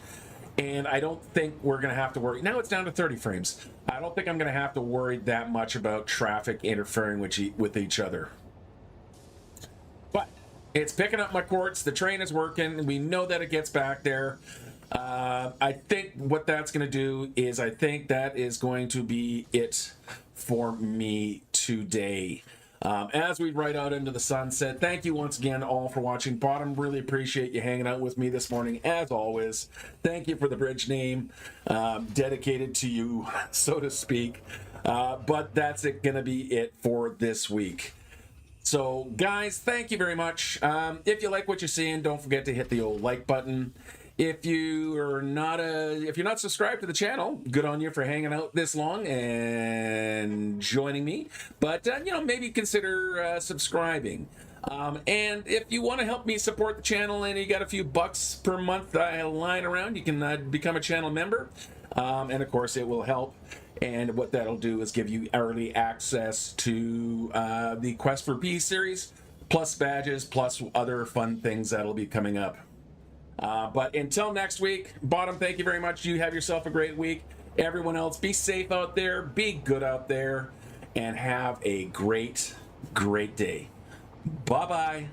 And I don't think we're going to have to worry. Now it's down to 30 frames. I don't think I'm going to have to worry that much about traffic interfering with each other. But it's picking up my quartz. The train is working. We know that it gets back there. I think what that's going to do is I think that is going to be it for me today. As we ride out into the sunset, thank you once again all for watching. Bottom, really appreciate you hanging out with me this morning, as always. Thank you for the bridge name, dedicated to you, so to speak. But that's going to be it for this week. So, guys, thank you very much. If you like what you're seeing, don't forget to hit the old like button. If you're not subscribed to the channel, good on you for hanging out this long and joining me. But maybe consider subscribing. And if you want to help me support the channel and you got a few bucks per month lying around, you can become a channel member. And of course, it will help. And what that'll do is give you early access to the Quest for Peace series, plus badges, plus other fun things that'll be coming up. But until next week, Bottom, thank you very much. You have yourself a great week. Everyone else, be safe out there, be good out there, and have a great, great day. Bye-bye.